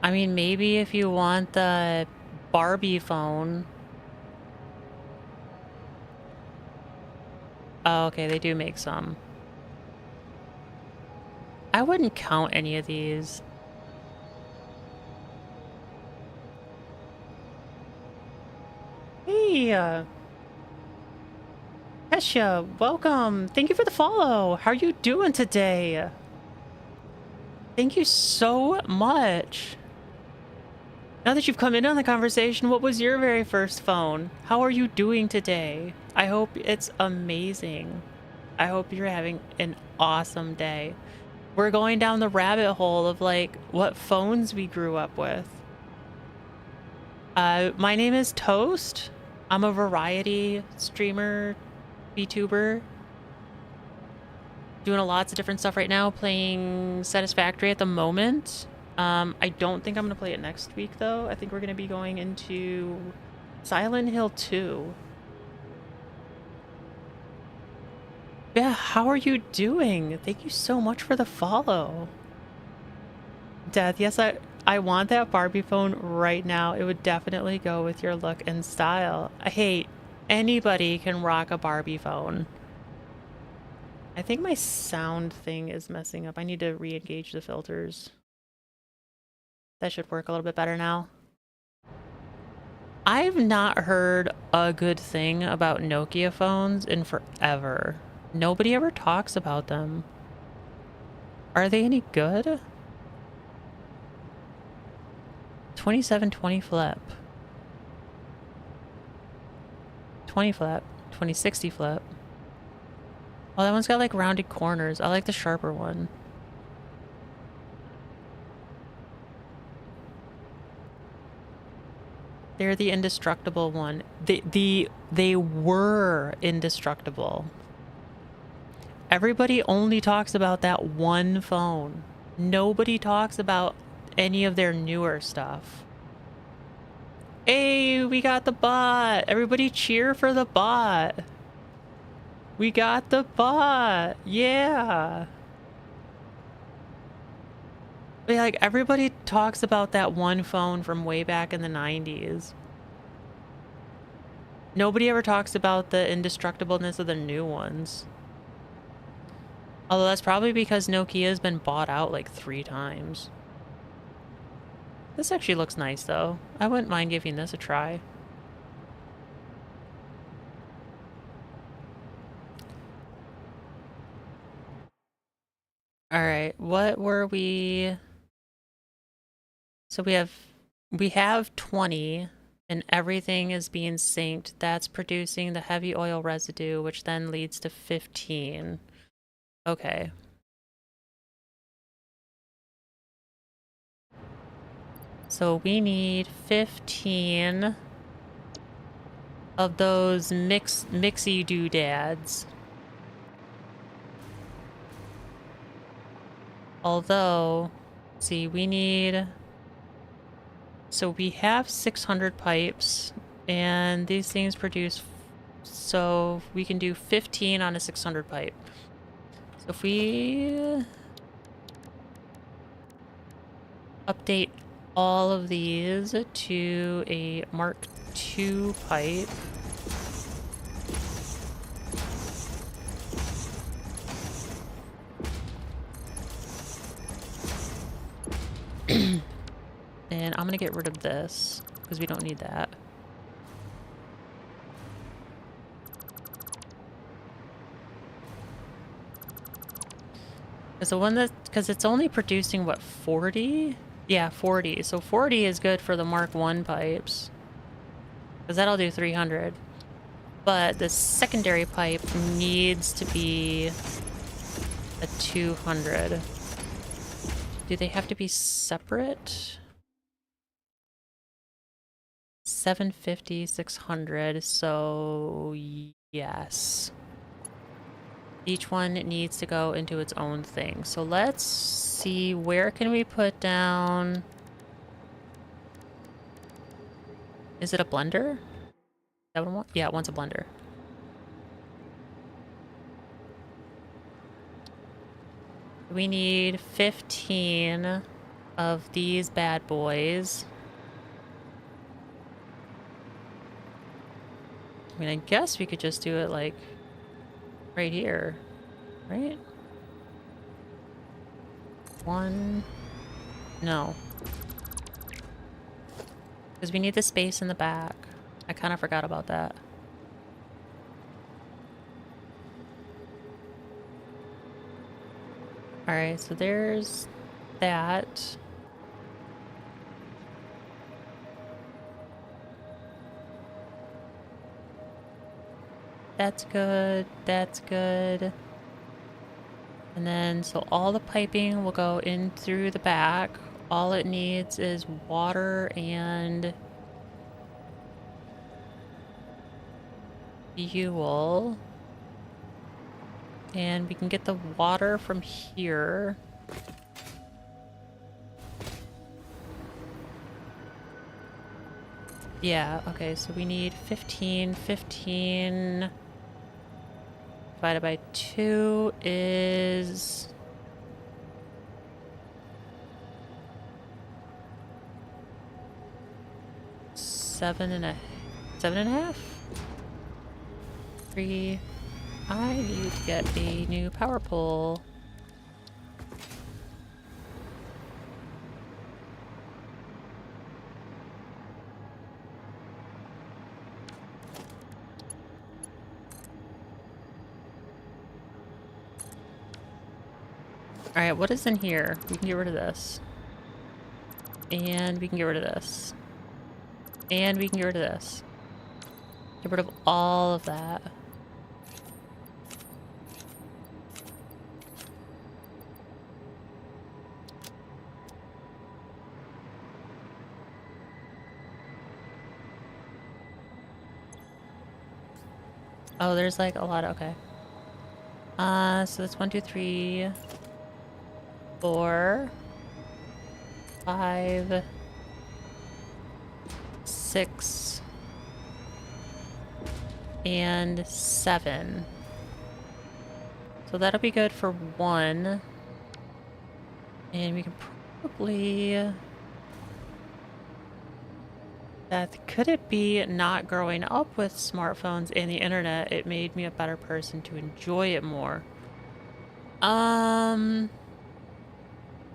I mean, maybe if you want the Barbie phone. Oh, okay, they do make some. I wouldn't count any of these. Hey, Kesha, welcome. Thank you for the follow. How are you doing today? Thank you so much. Now that you've come in on the conversation, what was your very first phone? How are you doing today? I hope it's amazing. I hope you're having an awesome day. We're going down the rabbit hole of like what phones we grew up with. My name is Toast. I'm a variety streamer, VTuber. Doing lots of different stuff right now, playing Satisfactory at the moment. I don't think I'm going to play it next week, though. I think we're going to be going into Silent Hill 2. Yeah, how are you doing? Thank you so much for the follow. Death, yes, I want that Barbie phone right now. It would definitely go with your look and style. Hey, anybody can rock a Barbie phone. I think my sound thing is messing up. I need to re-engage the filters. That should work a little bit better now. I've not heard a good thing about Nokia phones in forever. Nobody ever talks about them. Are they any good? 2720 flip. 20 flip. 2060 flip. Oh, that one's got like rounded corners. I like the sharper one. They're the indestructible one. They were indestructible. Everybody only talks about that one phone. Nobody talks about any of their newer stuff. Hey, we got the bot. Everybody cheer for the bot. We got the bot. Yeah. Like, everybody talks about that one phone from way back in the 90s. Nobody ever talks about the indestructibleness of the new ones. Although that's probably because Nokia has been bought out like 3 times. This actually looks nice, though. I wouldn't mind giving this a try. Alright, what were we... So we have 20, and everything is being synced. That's producing the heavy oil residue, which then leads to 15. Okay. So we need 15 of those mixy doodads. Although, see, we need... So we have 600 pipes, and these things produce... So we can do 15 on a 600 pipe. So if we... update all of these to a Mark II pipe. And I'm gonna get rid of this because we don't need that. Because the one that, because it's only producing what, 40? Yeah, 40. So 40 is good for the Mark I pipes. Because that'll do 300. But the secondary pipe needs to be a 200. Do they have to be separate? 750, 600, so yes. Each one needs to go into its own thing. So let's see, where can we put down... Is it a blender? That one? Yeah, it wants a blender. We need 15 of these bad boys. I mean, I guess we could just do it like right here, right? One. No. Because we need the space in the back. I kind of forgot about that. Alright, so there's that. That's good. That's good. And then, so all the piping will go in through the back. All it needs is water and fuel. And we can get the water from here. Yeah, okay, so we need 15. 15 divided by 2 is... seven and a half? 3. I need to get a new power pole. Alright, what is in here? We can get rid of this. And we can get rid of this. And we can get rid of this. Get rid of all of that. Oh, there's like a lot of, okay. So that's 1, 2, 3, 4, 5, 6, and 7. So that'll be good for 1. And we can probably... That could it be not growing up with smartphones and the internet, it made me a better person to enjoy it more?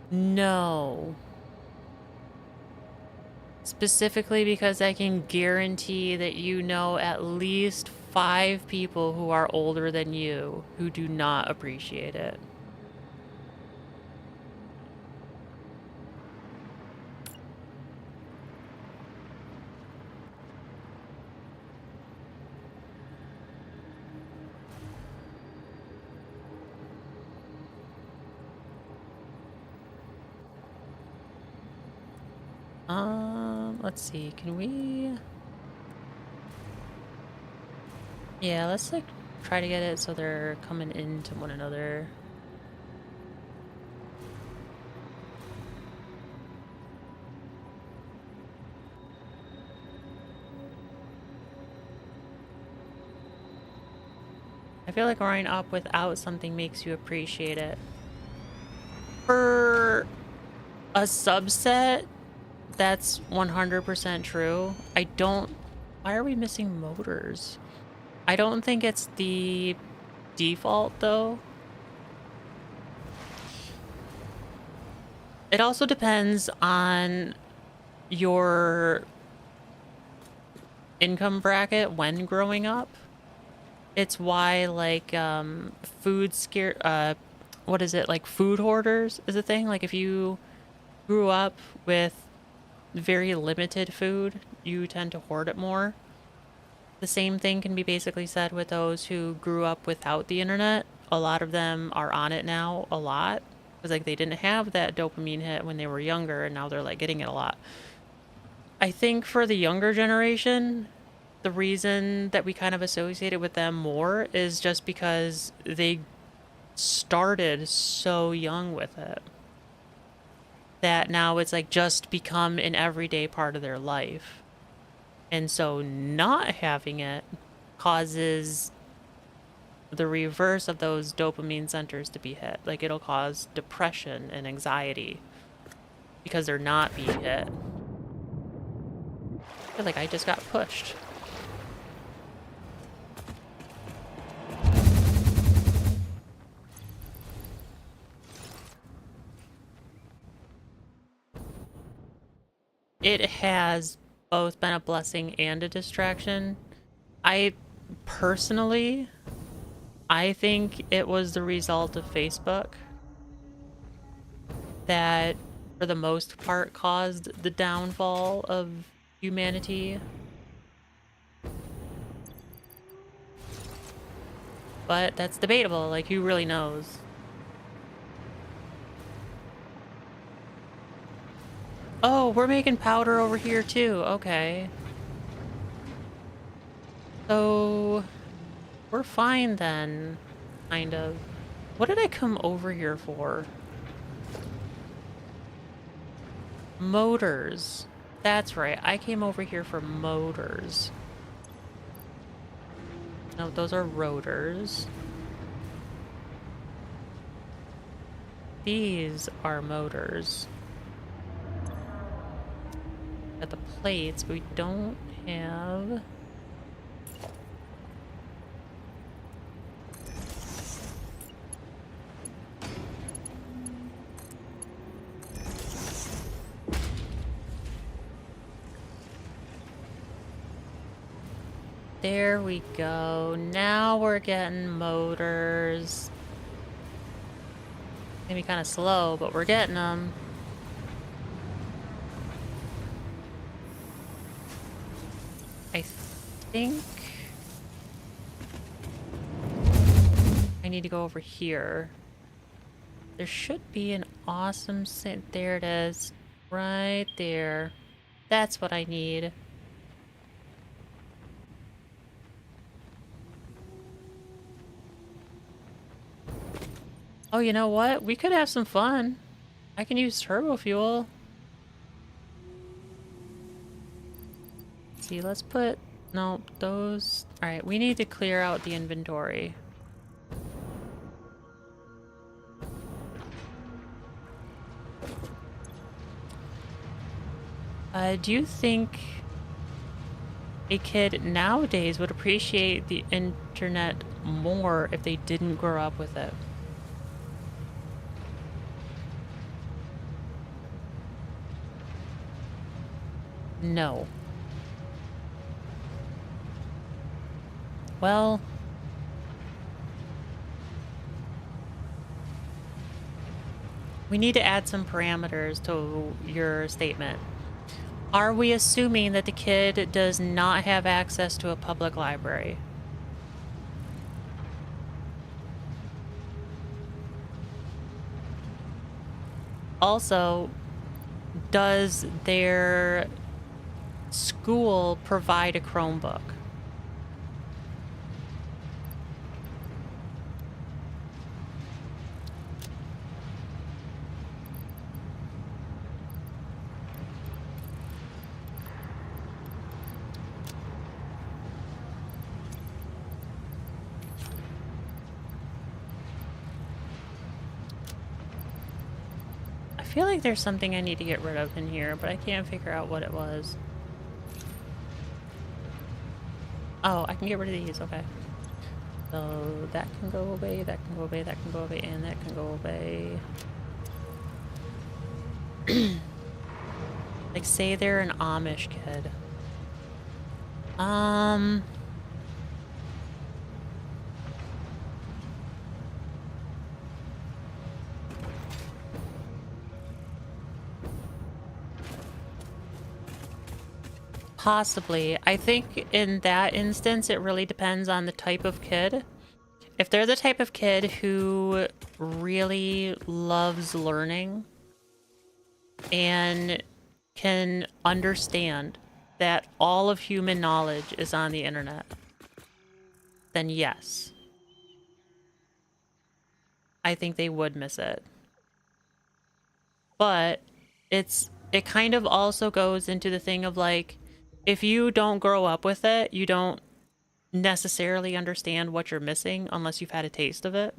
No. Specifically because I can guarantee that you know at least 5 people who are older than you who do not appreciate it. Let's see, can we... Yeah, let's like try to get it so they're coming into one another. I feel like growing up without something makes you appreciate it. For a subset, that's 100% true. I don't... Why are we missing motors? I don't think it's the default, though. It also depends on your income bracket when growing up. It's why, like, food scare... what is it? Like, food hoarders is a thing. Like, if you grew up with very limited food, you tend to hoard it more. The same thing can be basically said with those who grew up without the internet. A lot of them are on it now a lot. Because like they didn't have that dopamine hit when they were younger, and now they're like getting it a lot. I think for the younger generation, the reason that we kind of associated with them more is just because they started so young with it that now it's like just become an everyday part of their life. And so not having it causes the reverse of those dopamine centers to be hit. Like it'll cause depression and anxiety because they're not being hit. I feel like I just got pushed. It has both been a blessing and a distraction. I personally, I think it was the result of Facebook that, for the most part, caused the downfall of humanity. But that's debatable. Like, who really knows? Oh, we're making powder over here too. Okay. So, we're fine then. Kind of. What did I come over here for? Motors. That's right. I came over here for motors. No, those are rotors. These are motors. Got the plates, but we don't have... There we go. Now we're getting motors. Maybe kind of slow, but we're getting them. I think I need to go over here. There should be an awesome scent. There it is. Right there. That's what I need. Oh, you know what? We could have some fun. I can use turbo fuel. See, let's put... No, those... Alright, we need to clear out the inventory. Do you think a kid nowadays would appreciate the internet more if they didn't grow up with it? No. Well... we need to add some parameters to your statement. Are we assuming that the kid does not have access to a public library? Also, does their school provide a Chromebook? I feel like there's something I need to get rid of in here, but I can't figure out what it was. Oh, I can get rid of these, okay. So that can go away, that can go away, that can go away, and that can go away. Like, say they're an Amish kid. Possibly. I think in that instance, it really depends on the type of kid. if they're the type of kid who really loves learning and can understand that all of human knowledge is on the internet, then yes, I think they would miss it. But it kind of also goes into the thing of like, if you don't grow up with it, you don't necessarily understand what you're missing unless you've had a taste of it.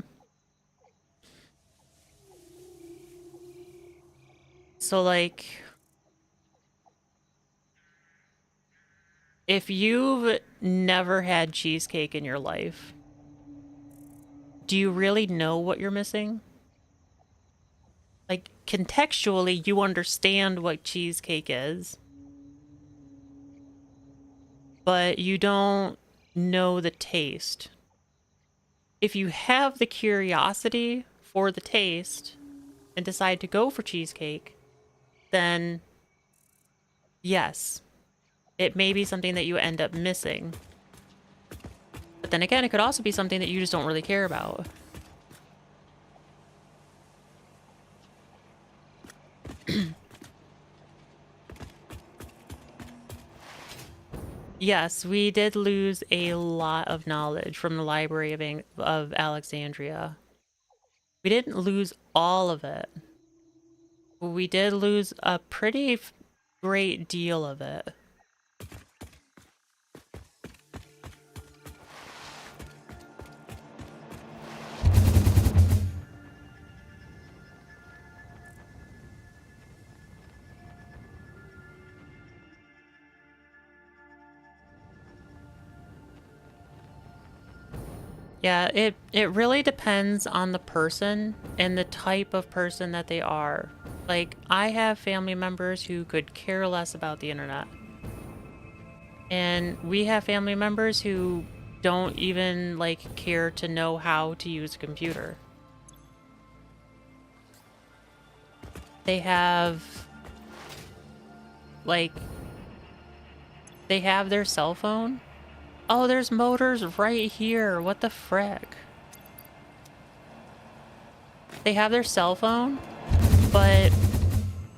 So like, if you've never had cheesecake in your life, do you really know what you're missing? Like, contextually, you understand what cheesecake is, but you don't know the taste. If you have the curiosity for the taste and decide to go for cheesecake, then yes, it may be something that you end up missing. But then again, it could also be something that you just don't really care about. Yes, we did lose a lot of knowledge from the Library of Alexandria. We didn't lose all of it. We did lose a pretty great deal of it. Yeah, it really depends on the person and the type of person that they are. Like, I have family members who could care less about the internet. And we have family members who don't even, like, care to know how to use a computer. They have, like, they have their cell phone. Oh, there's motors right here. What the frick? They have their cell phone, but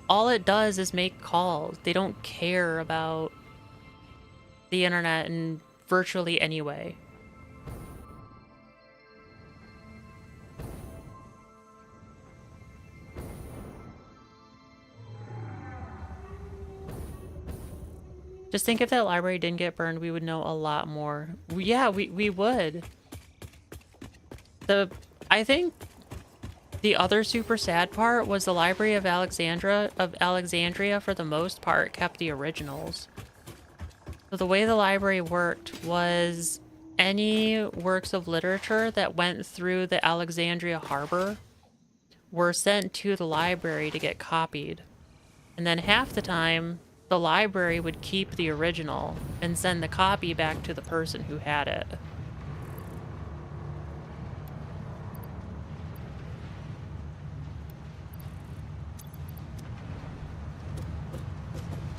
all it does is make calls. They don't care about the internet in virtually any way. Just think if that library didn't get burned, we would know a lot more. Yeah, we would. I think the other super sad part was the Library of Alexandria for the most part kept the originals. So the way the library worked was any works of literature that went through the Alexandria harbor were sent to the library to get copied. And then half the time, the library would keep the original and send the copy back to the person who had it.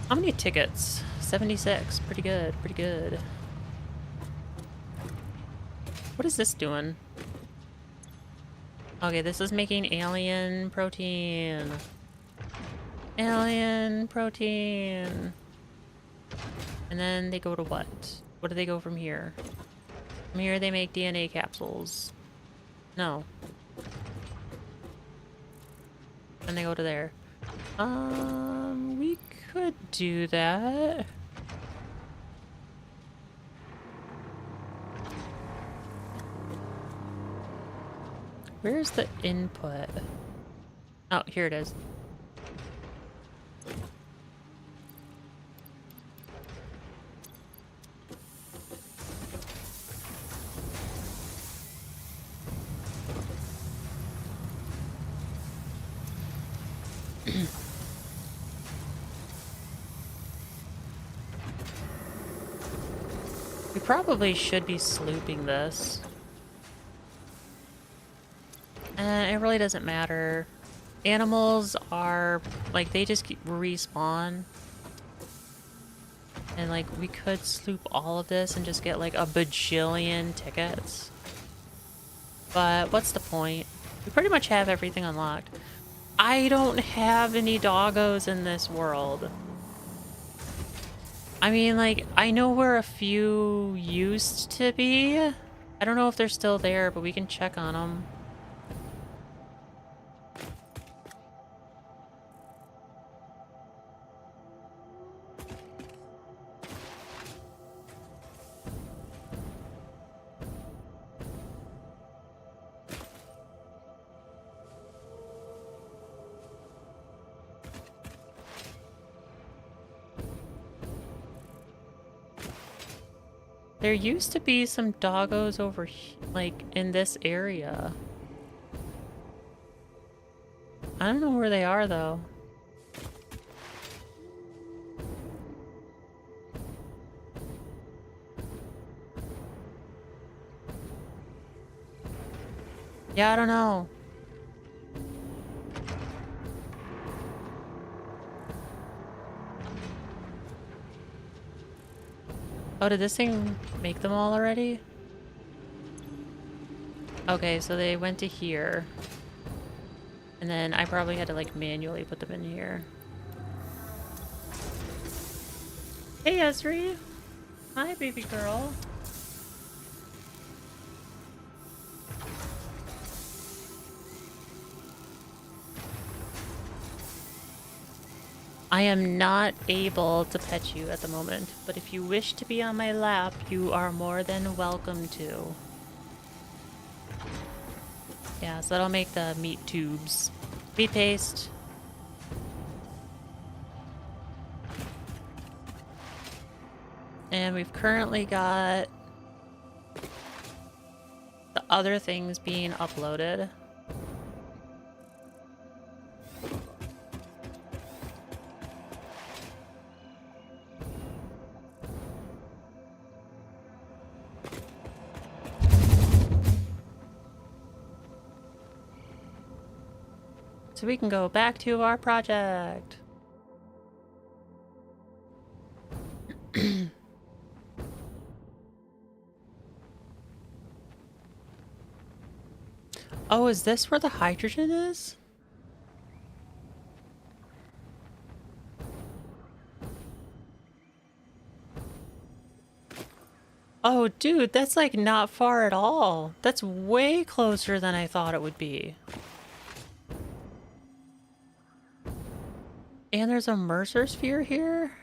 How many tickets? 76. Pretty good, pretty good. What is this doing? Okay, this is making alien protein. Alien protein. And then they go to what? What do they go from here? From here they make DNA capsules. No. And they go to there. We could do that. Where's the input? Oh, here it is. We probably should be slooping this. It really doesn't matter. Animals are, like, they just respawn. And, like, we could sloop all of this and just get, like, a bajillion tickets. But what's the point? We pretty much have everything unlocked. I don't have any doggos in this world. I mean, like, I know where a few used to be. I don't know if they're still there, but we can check on them. There used to be some doggos over, like, in this area. I don't know where they are, though. Yeah, I don't know. Oh, did this thing make them all already? Okay, so they went to here. And then I probably had to, like, manually put them in here. Hey, Esri. Hi, baby girl. I am not able to pet you at the moment, but if you wish to be on my lap, you are more than welcome to. Yeah, so that'll make the meat tubes. Meat paste. And we've currently got the other things being uploaded. So we can go back to our project. Oh, is this where the hydrogen is? Oh, dude, that's like not far at all. That's way closer than I thought it would be. And there's a Mercer sphere here?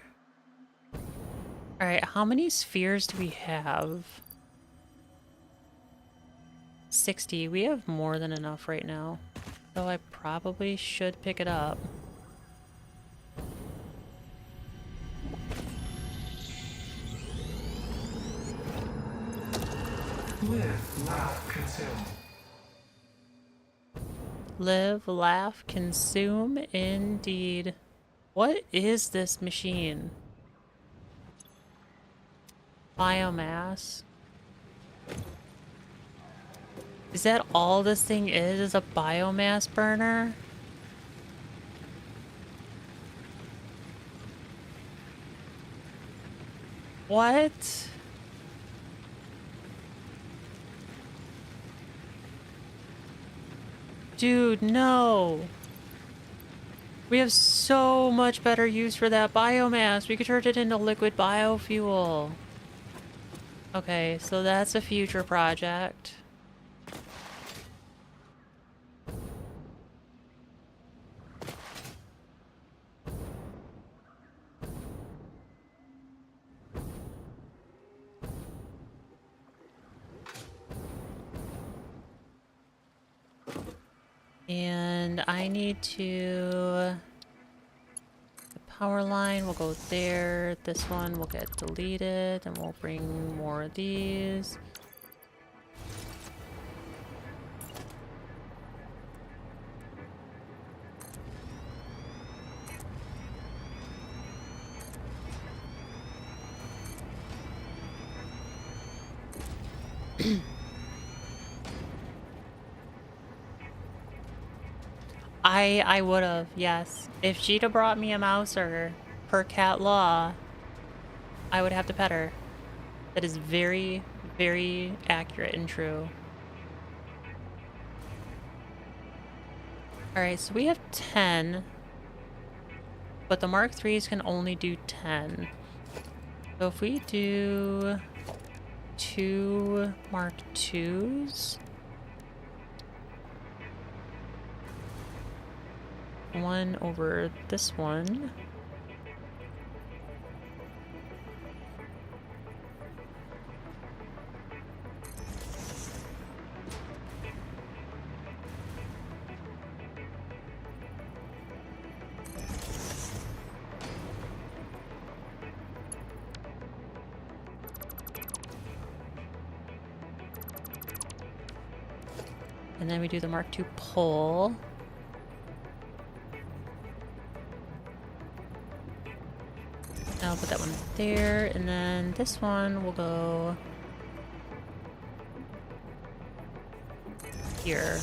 Alright, how many spheres do we have? 60. We have more than enough right now. Though I probably should pick it up. Live, laugh, consume. Live, laugh, consume, indeed. What is this machine? Biomass. Is that all this thing is a biomass burner? What? Dude, no. We have so much better use for that biomass. We could turn it into liquid biofuel. Okay, so that's a future project. And I need to... The power line will go there. This one will get deleted, and we'll bring more of these. I would have, yes. If she'd have brought me a mouser per cat law, I would have to pet her. That is very, very accurate and true. Alright, so we have 10. But the Mark IIIs can only do 10. So if we do 2 Mark IIs, one over this one. And then we do the Mark II pull. I'll put that one there, and then this one will go here.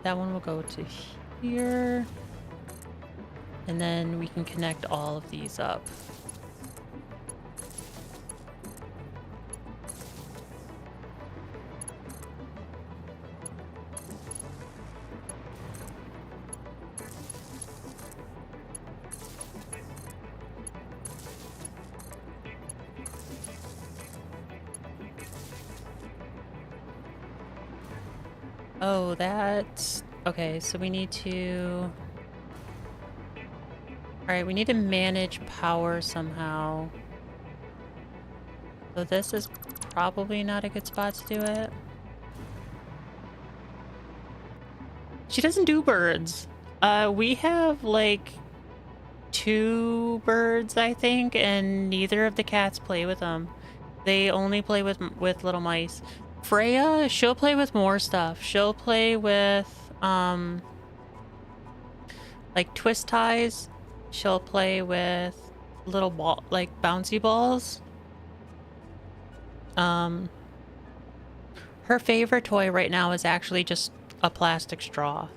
That one will go to here. And then we can connect all of these up. Oh, that's... Okay, so we need to... Alright, we need to manage power somehow. So this is probably not a good spot to do it. She doesn't do birds. We have, like, 2 birds, I think, and neither of the cats play with them. They only play with little mice. Freya, she'll play with more stuff. She'll play with, like twist ties. She'll play with little ball, like bouncy balls. Her favorite toy right now is actually just a plastic straw.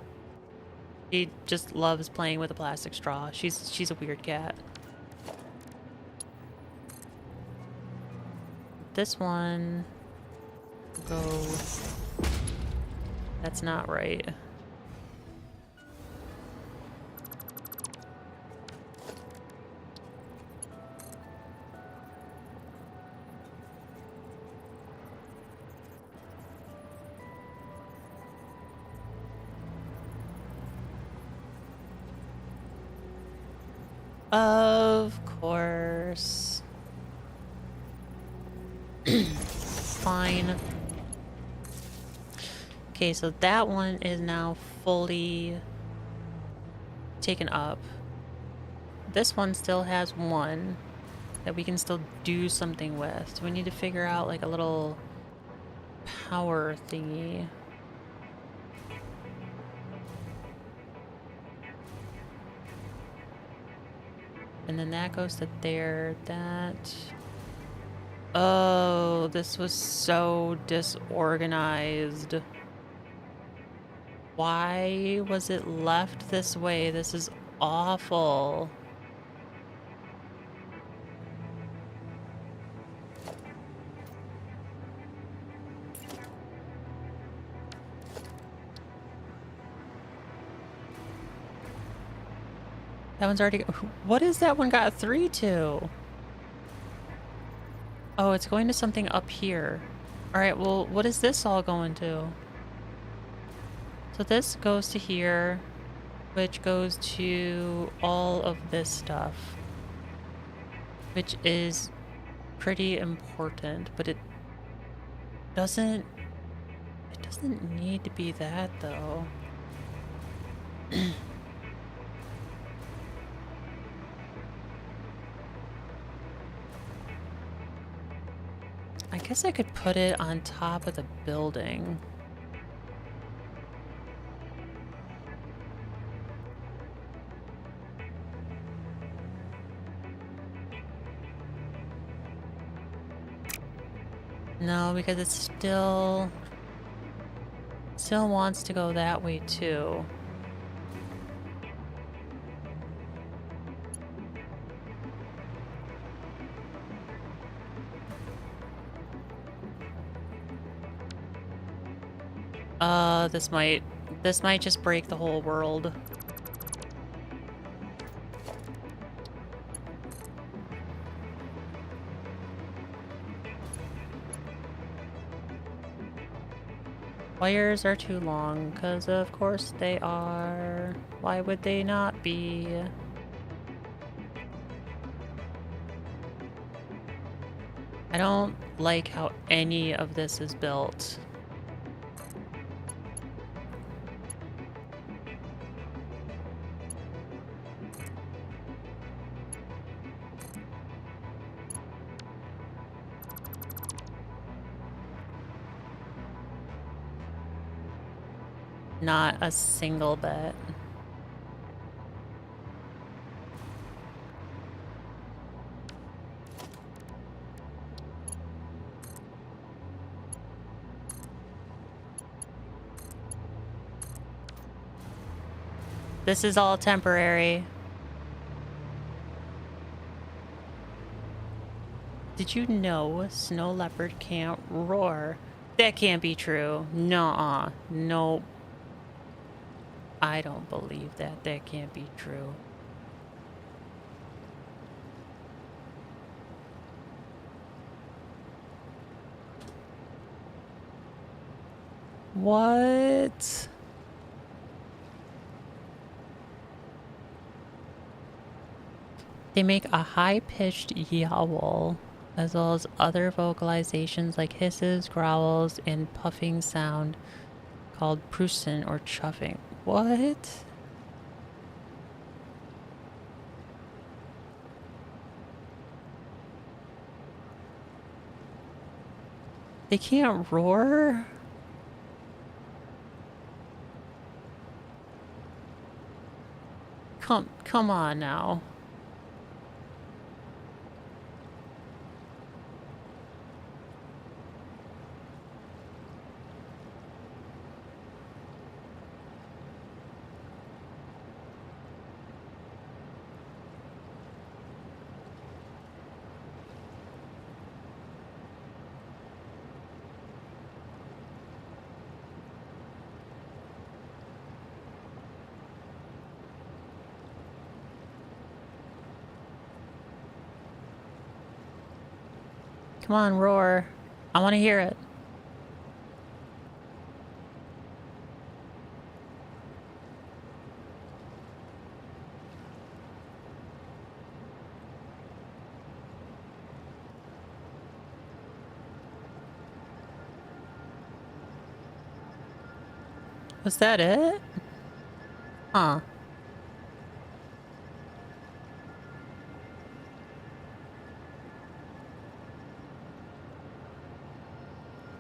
She just loves playing with a plastic straw. She's a weird cat. This one will go... That's not right. Of course. Fine. Okay, so that one is now fully taken up. This one still has one that we can still do something with. So we need to figure out like a little power thingy. And then that goes to there. That... Oh, this was so disorganized. Why was it left this way? This is awful. That one's already... What is that one got 3 to? Oh, it's going to something up here. Alright, well, what is this all going to? So this goes to here, which goes to all of this stuff. Which is pretty important, but it doesn't need to be that, though. I guess I could put it on top of the building. No, because it still wants to go that way too. This might just break the whole world. Wires are too long, because of course they are. Why would they not be? I don't like how any of this is built. Not a single bit. This is all temporary. Did you know snow leopard can't roar? That can't be true. Nuh-uh. Nope. I don't believe that. That can't be true. What? They make a high-pitched yowl, as well as other vocalizations like hisses, growls, and puffing sound called prusen or chuffing. What? They can't roar? Come on now. Come on, roar. I want to hear it. Was that it? Huh.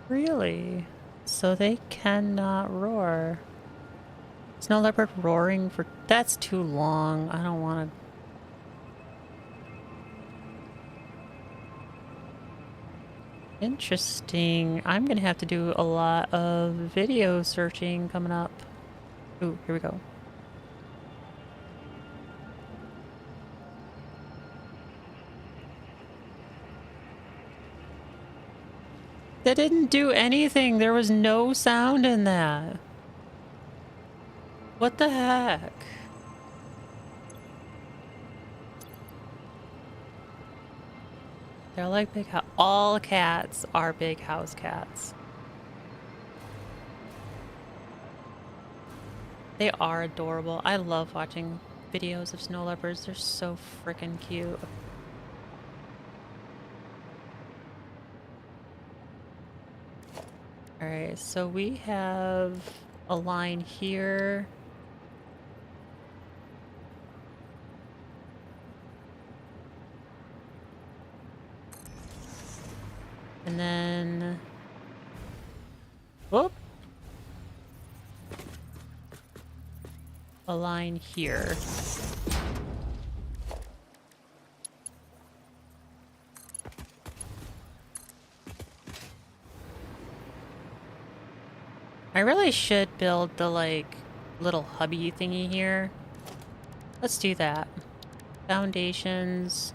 Really? So they cannot roar. Snow leopard roaring for... That's too long. I don't want to... Interesting. I'm gonna have to do a lot of video searching coming up. Ooh, here we go. That didn't do anything. There was no sound in that. What the heck? They're like big house. All cats are big house cats. They are adorable. I love watching videos of snow leopards. They're so freaking cute. Alright, so we have a line here. And then... Whoop! A line here. I really should build the, like, little hubby thingy here. Let's do that. Foundations.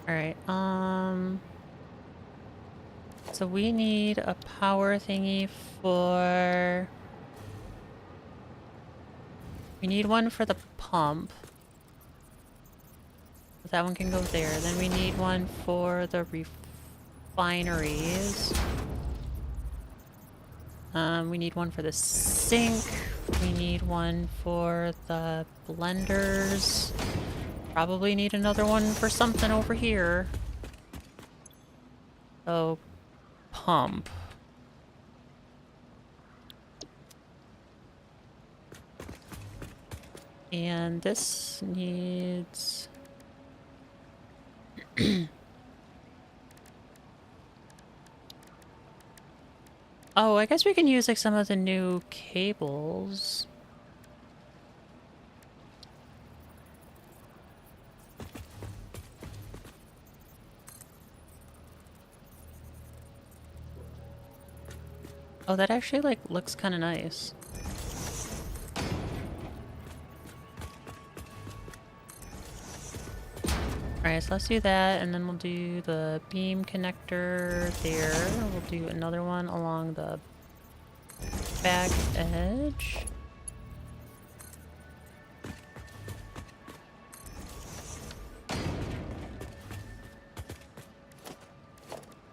Alright, so we need a power thingy for... We need one for the pump. That one can go there. Then we need one for the refineries. We need one for the sink. We need one for the blenders. Probably need another one for something over here. So, pump. And this needs... Oh, I guess we can use like some of the new cables. Oh, that actually like looks kind of nice. Alright, so let's do that, and then we'll do the beam connector there. We'll do another one along the back edge.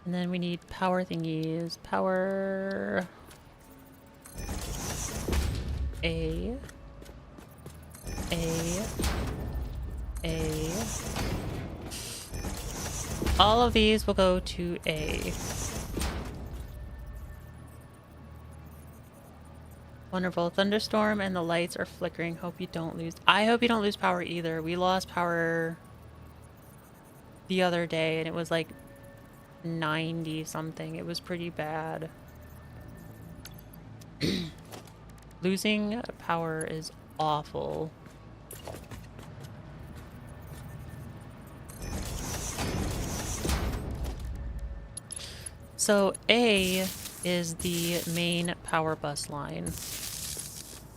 And then we need power thingies. Power... A... All of these will go to A. Wonderful. Thunderstorm and the lights are flickering. Hope you don't lose... I hope you don't lose power either. We lost power the other day and it was like 90 something. It was pretty bad. Losing power is awful. So A is the main power bus line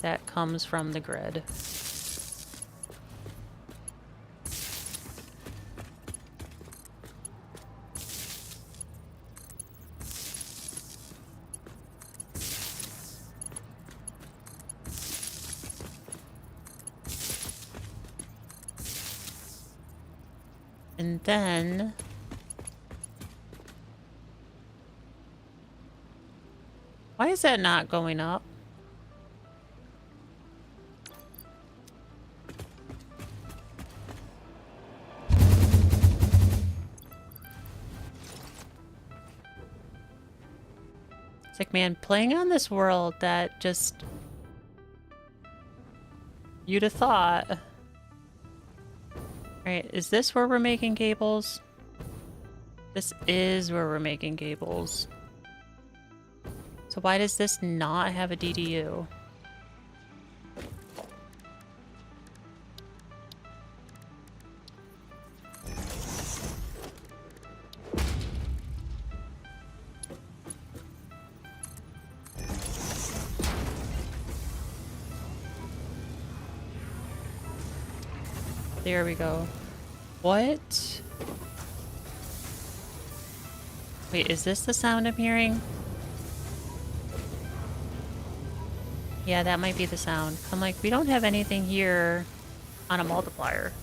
that comes from the grid. And then why is that not going up? It's like, man, playing on this world that just... You'd have thought. Alright, is this where we're making cables? This is where we're making cables. So why does this not have a DDU? There we go. What? Wait, is this the sound I'm hearing? Yeah, that might be the sound. I'm like, we don't have anything here on a multiplier.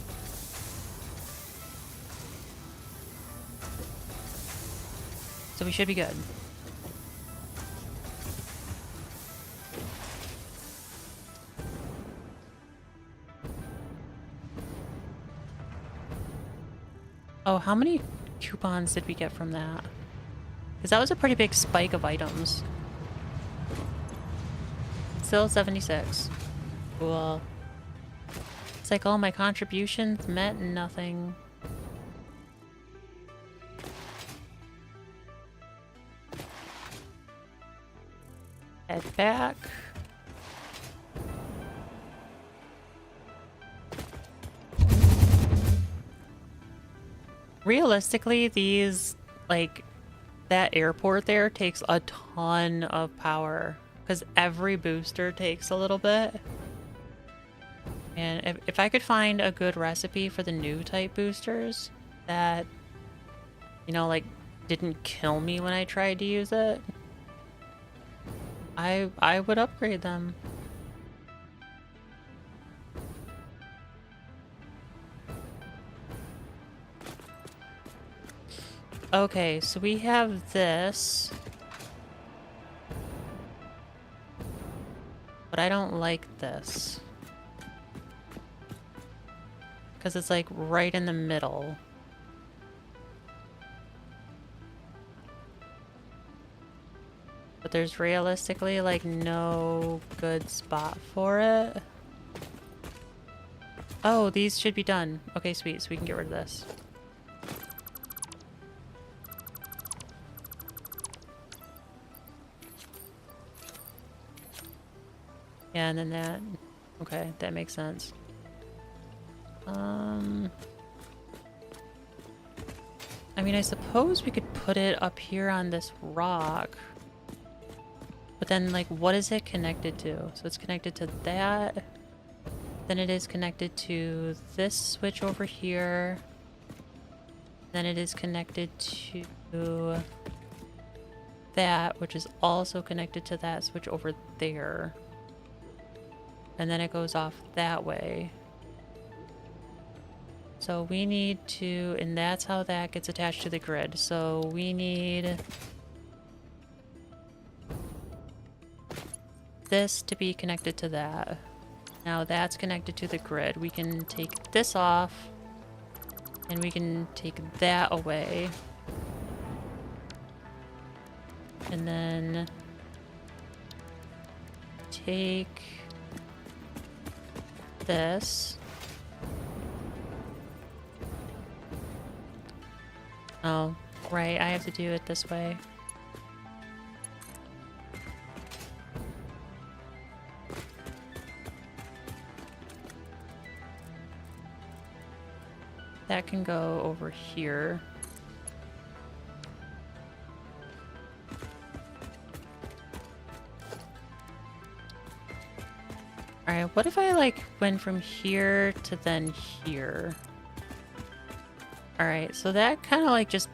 So we should be good. Oh, how many coupons did we get from that? Because that was a pretty big spike of items. Still 76. Cool. It's like all my contributions meant nothing. Head back. realistically, these, like, that airport there takes a ton of power because every booster takes a little bit. And if I could find a good recipe for the new type boosters that, you know, like, didn't kill me when I tried to use it, I would upgrade them. Okay, so we have this. But I don't like this. Because it's like right in the middle. But there's realistically like no good spot for it. Oh, these should be done. Okay, sweet. So we can get rid of this. Yeah, and then that. Okay, that makes sense. I mean, I suppose we could put it up here on this rock. But then, like, what is it connected to? So it's connected to that. Then it is connected to this switch over here. Then it is connected to that, which is also connected to that switch over there. And then it goes off that way. So we need to, and that's how that gets attached to the grid. So we need this to be connected to that. Now that's connected to the grid. We can take this off and we can take that away. And then take this. Oh, right, I have to do it this way. That can go over here. Alright, what if I like went from here to then here? Alright, so that kind of like just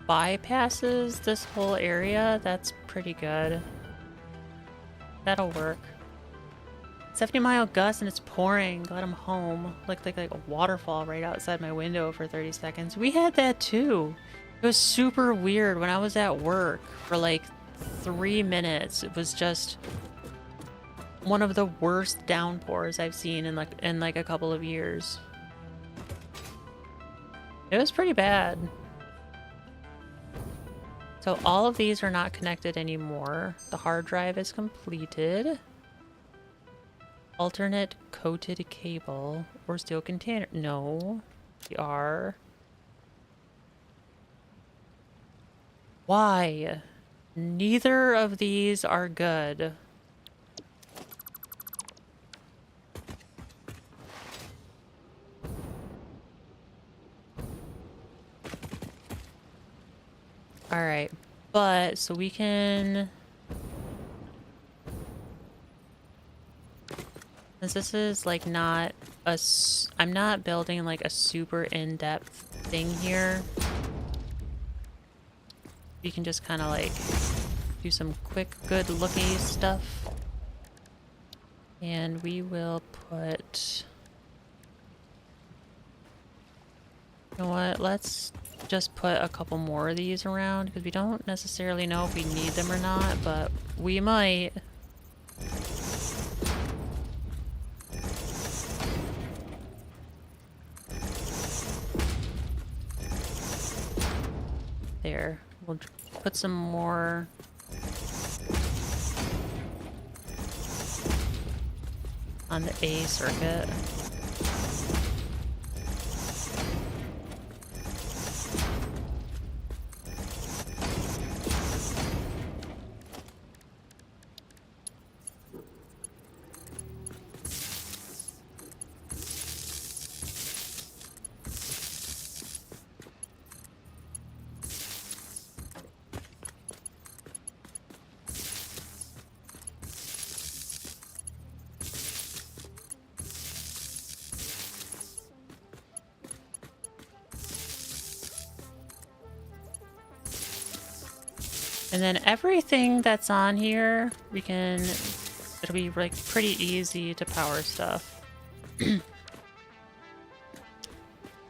bypasses this whole area. That's pretty good. That'll work. 70-mile gust and it's pouring. Glad I'm home. Looked like a waterfall right outside my window for 30 seconds. We had that too. It was super weird when I was at work for like 3 minutes. It was just one of the worst downpours I've seen in like a couple of years. It was pretty bad. So all of these are not connected anymore. The hard drive is completed. Alternate coated cable or steel container. No, we are. Why? Neither of these are good. Alright, but so we can... Since this is like not a... I'm not building like a super in-depth thing here. We can just kind of like do some quick, good looky stuff. And we will put... You know what? Let's just put a couple more of these around because we don't necessarily know if we need them or not, but we might. There. We'll put some more on the A circuit. And then everything that's on here, we can, it'll be like pretty easy to power stuff.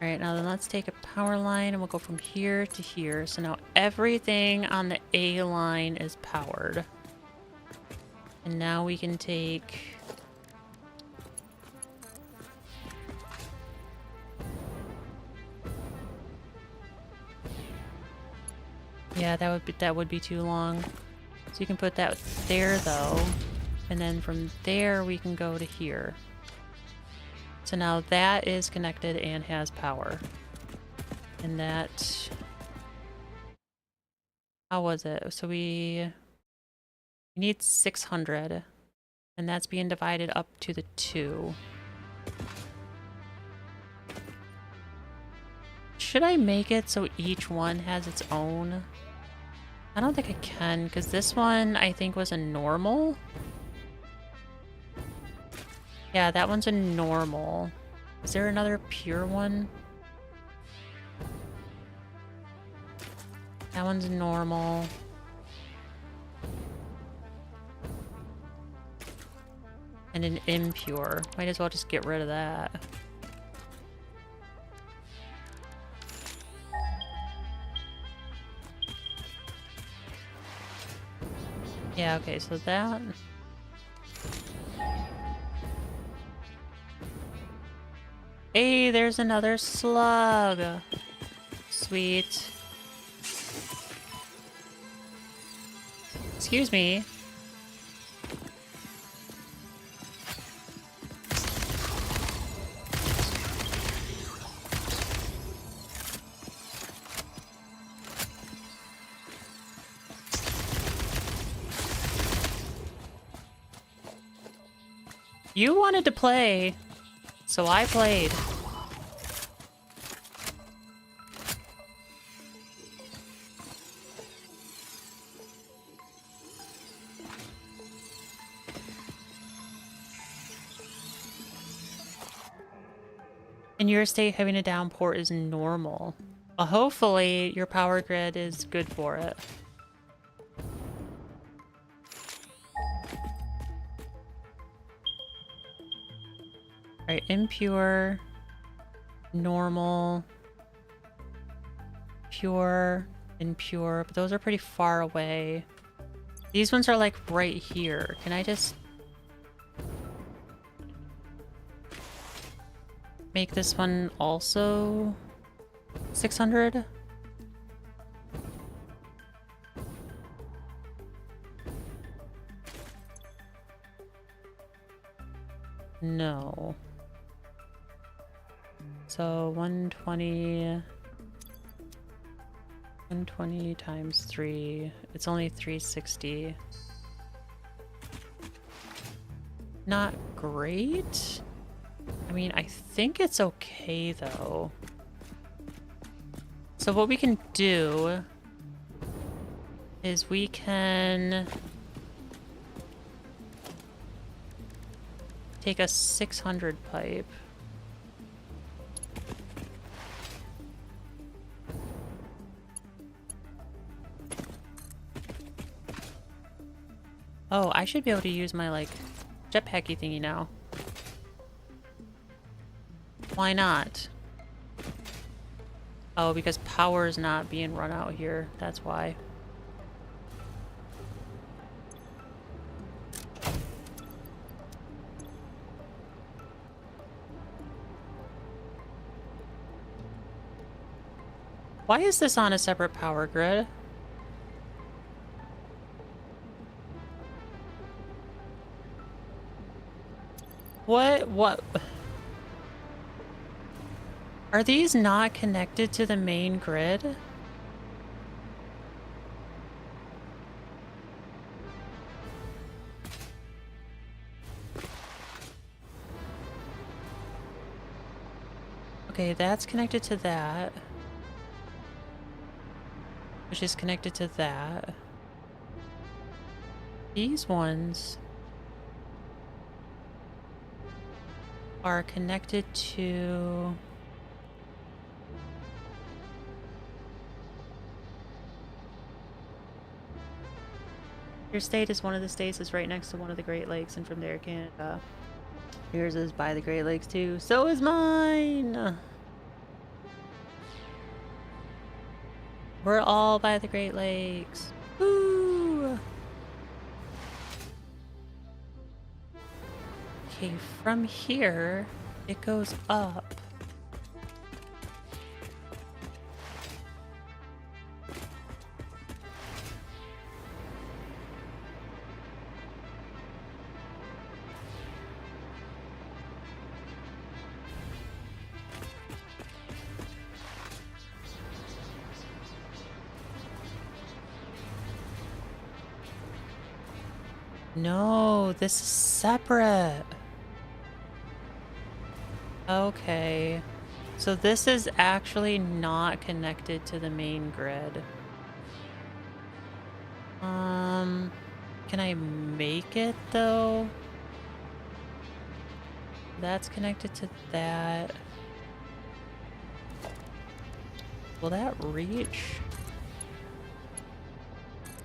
Alright, now then let's take a power line and we'll go from here to here. So now everything on the A line is powered. And now we can take... Yeah, that would be too long. So you can put that there though. And then from there we can go to here. So now that is connected and has power. And that... How was it? So we need 600. And that's being divided up to the 2. Should I make it so each one has its own? I don't think I can, because this one I think was a normal. Yeah, that one's a normal. Is there another pure one? That one's normal. And an impure. Might as well just get rid of that. Yeah, okay, so that... Hey, there's another slug! Sweet. Excuse me. You wanted to play, so I played. In your state, having a downpour is normal. Well, hopefully your power grid is good for it. Alright, impure, normal, pure, impure, but those are pretty far away. These ones are like right here. Can I just make this one also 600? No. So 120 times 3. It's only 360. Not great. I mean, I think it's okay though. So what we can do is we can take a 600 pipe. Oh, I should be able to use my, like, jetpacky thingy now. Why not? Oh, because power is not being run out here. That's why. Why is this on a separate power grid? What? Are these not connected to the main grid? Okay, that's connected to that. Which is connected to that. These ones are connected to... Your state is one of the states that's right next to one of the Great Lakes, and from there, Canada. Yours is by the Great Lakes too. So is mine. We're all by the Great Lakes. Woo! Okay, from here, it goes up. No, this is separate. Okay. So this is actually not connected to the main grid. Can I make it though? That's connected to that. Will that reach?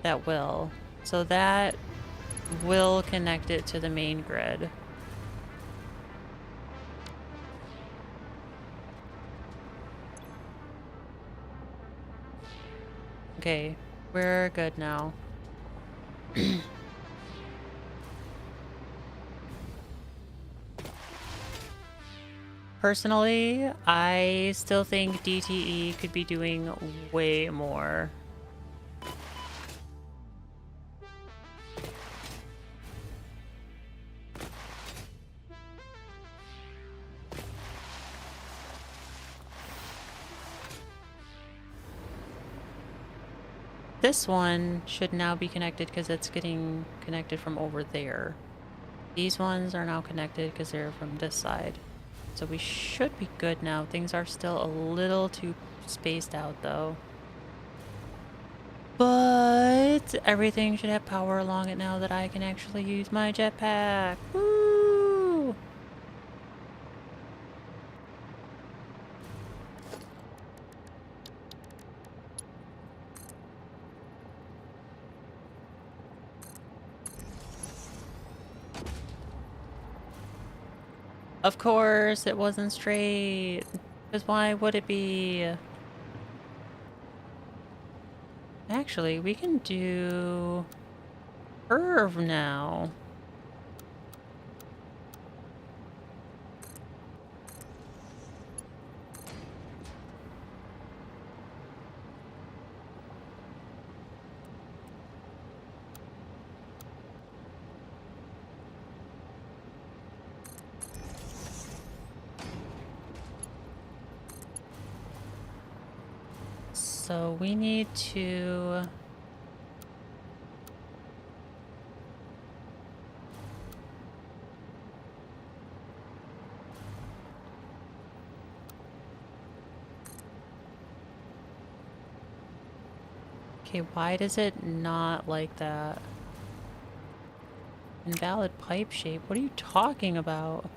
That will. So that will connect it to the main grid. Okay, we're good now. Personally, I still think DTE could be doing way more. This one should now be connected because it's getting connected from over there. These ones are now connected because they're from this side. So we should be good now. Things are still a little too spaced out though. But everything should have power along it now that I can actually use my jetpack. Woo! Of course, it wasn't straight. Because why would it be? Actually, we can do curve now. So we need to... Okay, why does it not like that? Invalid pipe shape? What are you talking about?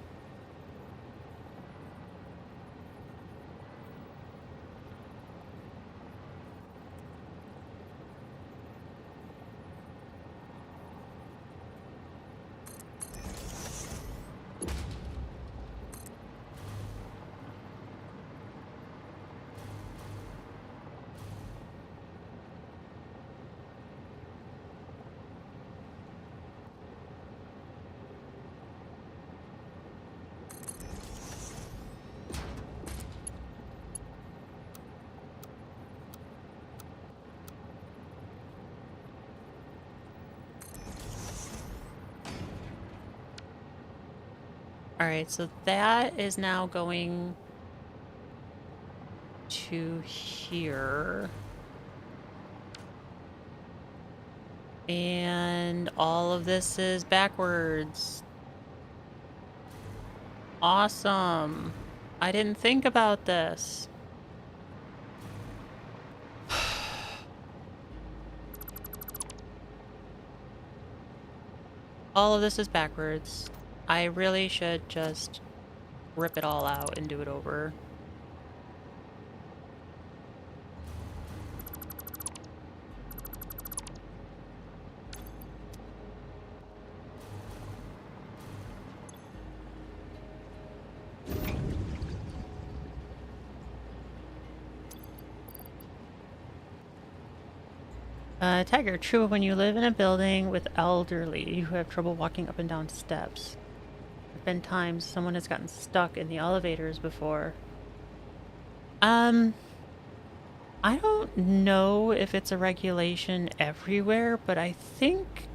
Alright, so that is now going to here. And all of this is backwards. Awesome. I didn't think about this. All of this is backwards. I really should just rip it all out and do it over. Tiger, true, when you live in a building with elderly who have trouble walking up and down steps. There have been times someone has gotten stuck in the elevators before. I don't know if it's a regulation everywhere, but I think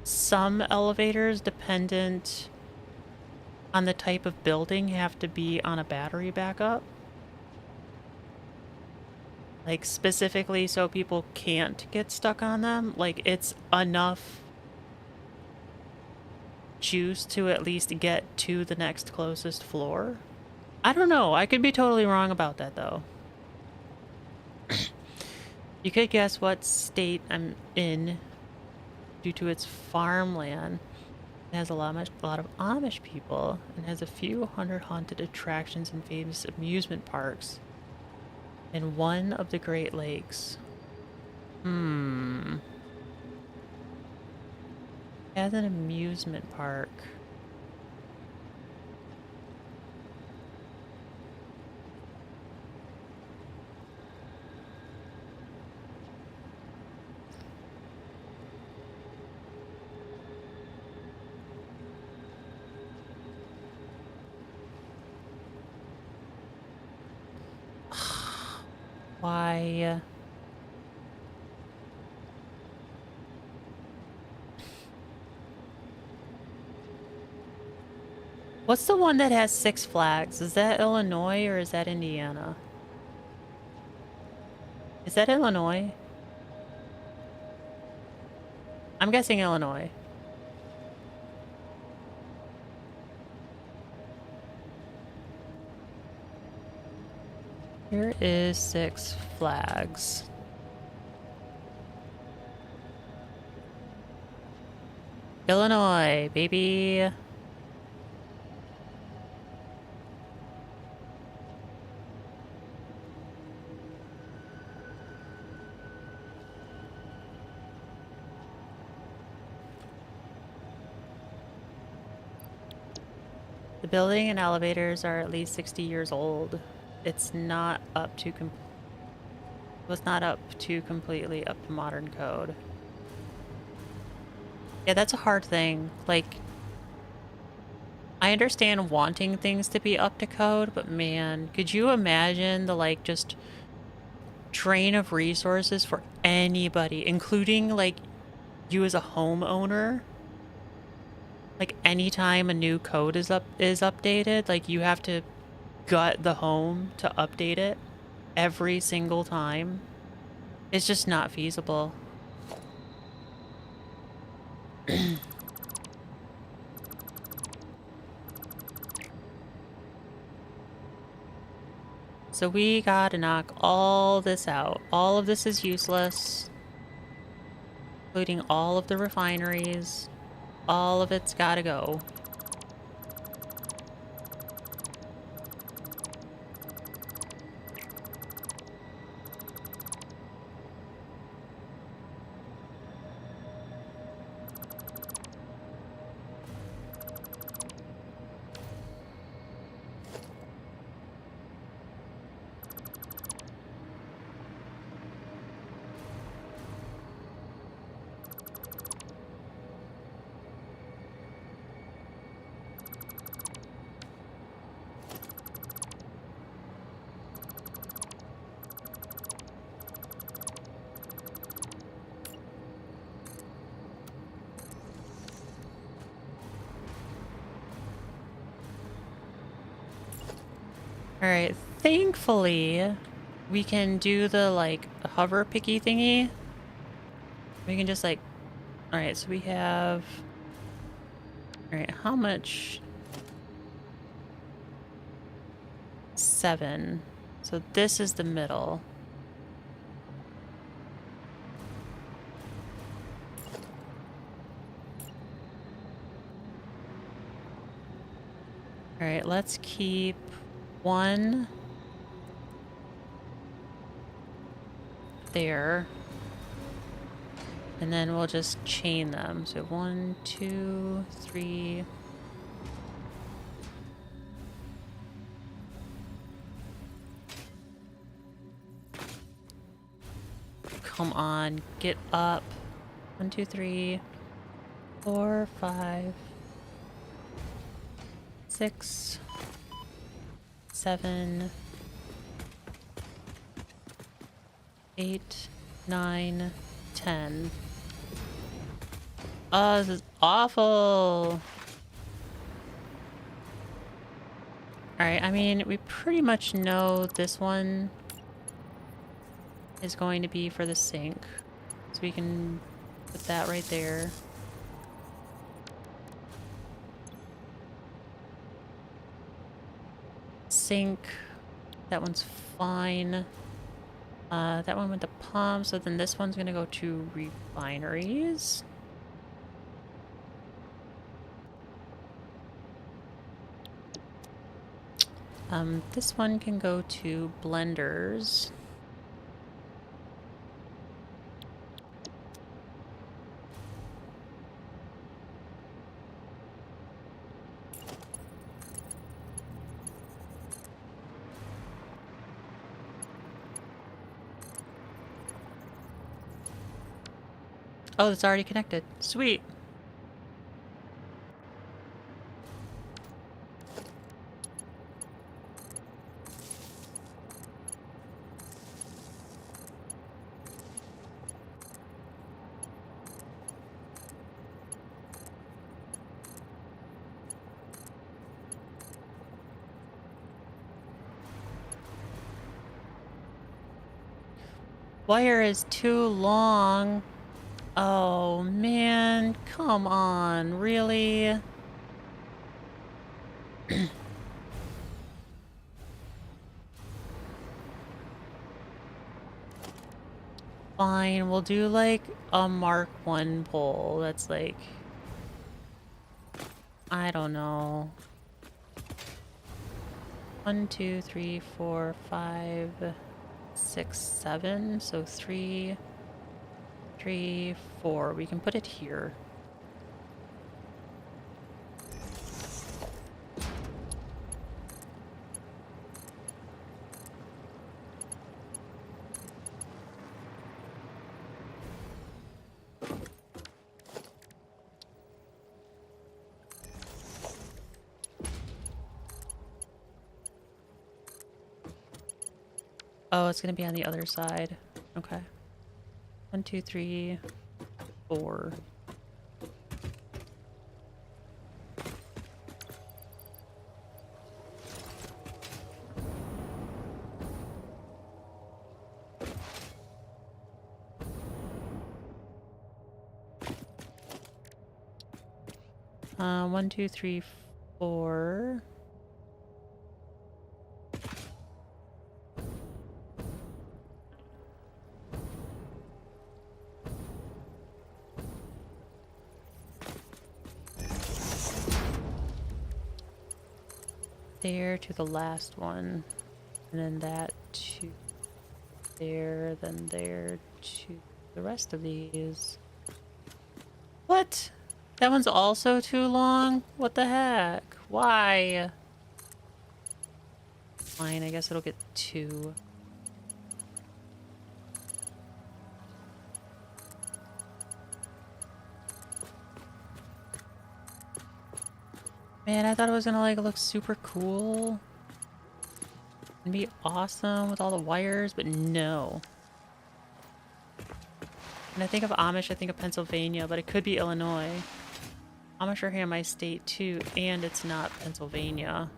some elevators, dependent on the type of building, have to be on a battery backup. Like, specifically so people can't get stuck on them. Like, it's enough juice to at least get to the next closest floor. I don't know. I could be totally wrong about that, though. You could guess what state I'm in due to its farmland. It has a lot of Amish people and has a few hundred haunted attractions and famous amusement parks in one of the Great Lakes. Has an amusement park. Why? What's the one that has Six Flags? Is that Illinois or is that Indiana? Is that Illinois? I'm guessing Illinois. Here is Six Flags. Illinois, baby. The building and elevators are at least 60 years old. It's not up to was not up to completely up to modern code. Yeah, that's a hard thing. Like, I understand wanting things to be up to code, but man, could you imagine the, like, just drain of resources for anybody, including, like, you as a homeowner? Like, anytime a new code is updated, like, you have to gut the home to update it every single time. It's just not feasible. So we gotta knock all this out. All of this is useless, including all of the refineries. All of it's gotta go. Alright, thankfully, we can do the, like, hover picky thingy. We can just, like... Alright, so we have... Alright, how much? 7. So this is the middle. Alright, let's keep 1 there. And then we'll just chain them. So 1, 2, 3. Come on, get up. 1, 2, 3, 4, 5, 6, 7, 8, 9, 10. Oh, this is awful. Alright, I mean, we pretty much know this one is going to be for the sink. So we can put that right there. Sink. That one's fine. That one went to pump, so then this one's gonna go to refineries. This one can go to blenders. Oh, it's already connected. Sweet. Wire is too long. Oh, man. Come on. Really? Fine. We'll do, like, a Mark 1 pole. That's, like... I don't know. 1, 2, 3, 4, 5, 6, 7. So 3, 3, 4. We can put it here. Oh, it's gonna be on the other side. Okay. 1, 2, 3, 4. One, two, three, 4. There to the last one. And then that to there, then there to the rest of these. What? That one's also too long? What the heck? Why? Fine, I guess it'll get 2. Man, I thought it was gonna like look super cool and be awesome with all the wires, but no. When I think of Amish, I think of Pennsylvania, but it could be Illinois. Amish are here in my state too, and it's not Pennsylvania.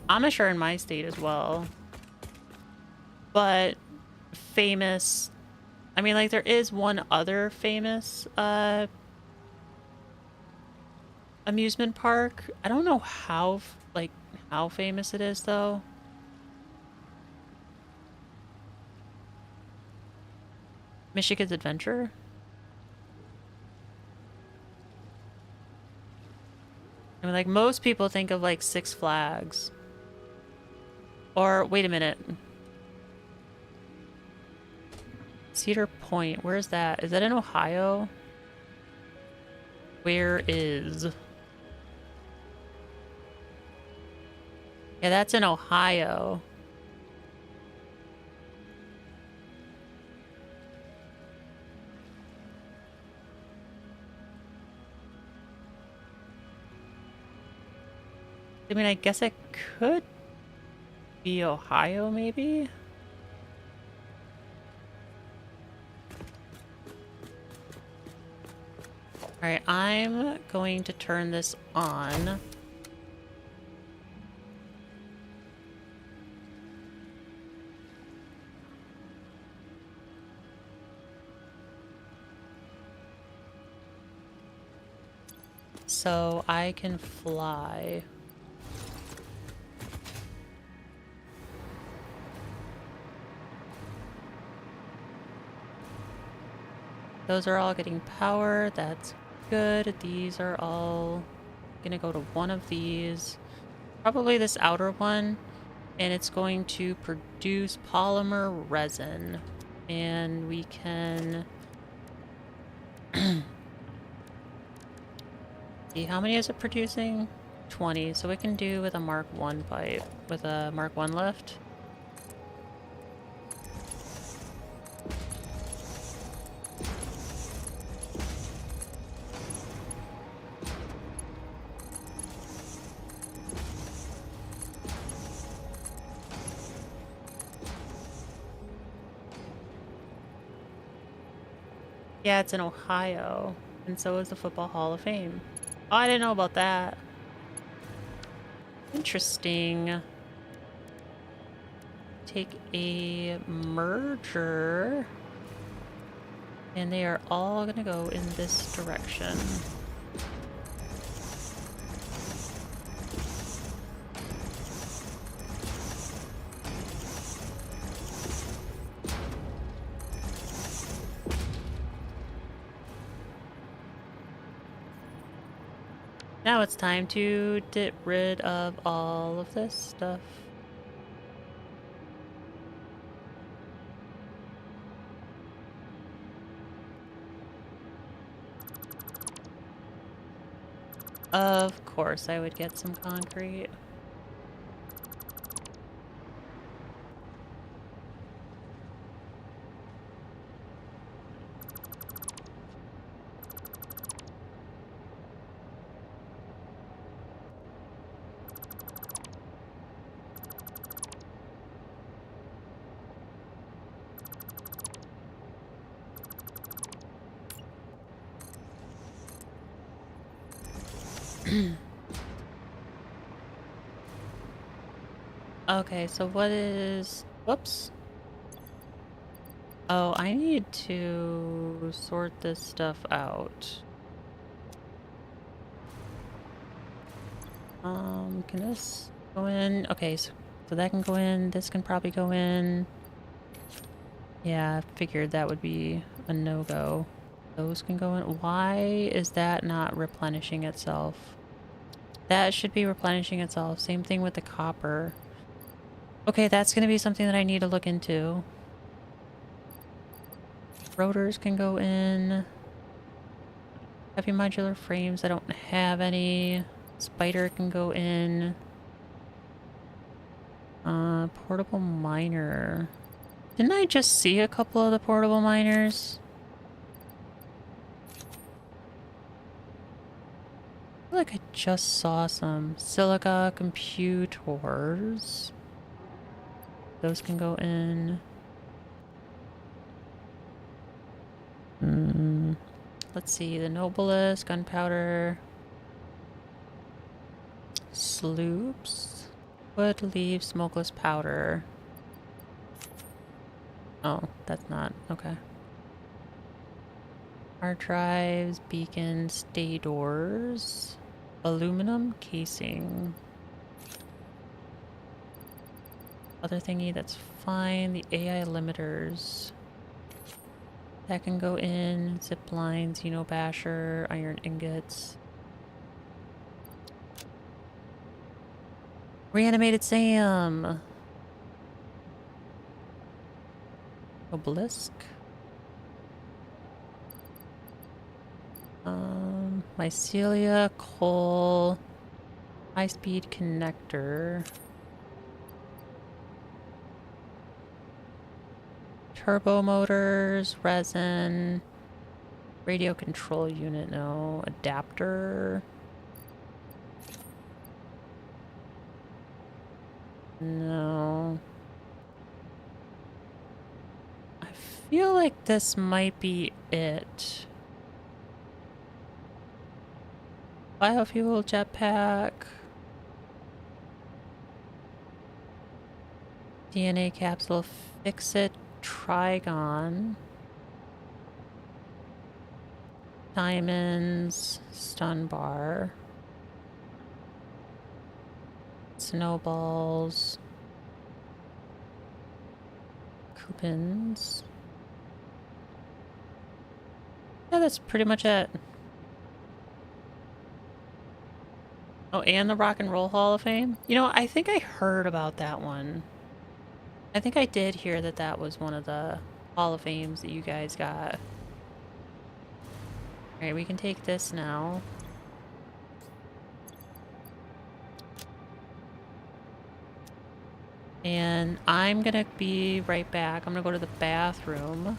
Amish are in my state as well. But famous... I mean, like, there is one other famous amusement park. I don't know how, like, how famous it is, though. Michigan's Adventure? I mean, like, most people think of, like, Six Flags. Or, wait a minute. Cedar Point, where is that? Is that in Ohio? Where is... Yeah, that's in Ohio. I mean, I guess it could be Ohio, maybe? Alright, I'm going to turn this on. So I can fly. Those are all getting power. That's good. These are all gonna go to one of these. Probably this outer one. And it's going to produce polymer resin. And we can... see, how many is it producing? 20. So we can do with a Mark 1 pipe. With a Mark 1 lift. Yeah, it's in Ohio. And so is the Football Hall of Fame. Oh, I didn't know about that. Interesting. Take a merger. And they are all gonna go in this direction. Now it's time to get rid of all of this stuff. Of course, I would get some concrete. Okay, so what is... whoops. Oh, I need to sort this stuff out. Can this go in? Okay, so that can go in. This can probably go in. Yeah, I figured that would be a no-go. Those can go in. Why is that not replenishing itself? That should be replenishing itself. Same thing with the copper. Okay, that's going to be something that I need to look into. Rotors can go in. Heavy modular frames, I don't have any. Spider can go in. Portable miner. Didn't I just see a couple of the portable miners? I feel like I just saw some. Silica computers. Those can go in. Let's see, the Noblest, gunpowder, sloops, wood, leaf, smokeless powder. Oh, that's not, okay. Hard drives, beacons, stay doors, aluminum casing. Other thingy, that's fine. The AI limiters. That can go in. Zip lines, basher, iron ingots. Reanimated Sam! Obelisk. Mycelia, coal, high-speed connector. Turbo motors, resin, radio control unit, no, adapter. No. I feel like this might be it. Biofuel jetpack. DNA capsule, fix it, Trigon. Diamonds, stun bar. Snowballs. Coupons. Yeah, that's pretty much it. Oh, and the Rock and Roll Hall of Fame? You know, I think I heard about that one. I think I did hear that that was one of the Hall of Fames that you guys got. Alright, we can take this now. And I'm gonna be right back. I'm gonna go to the bathroom.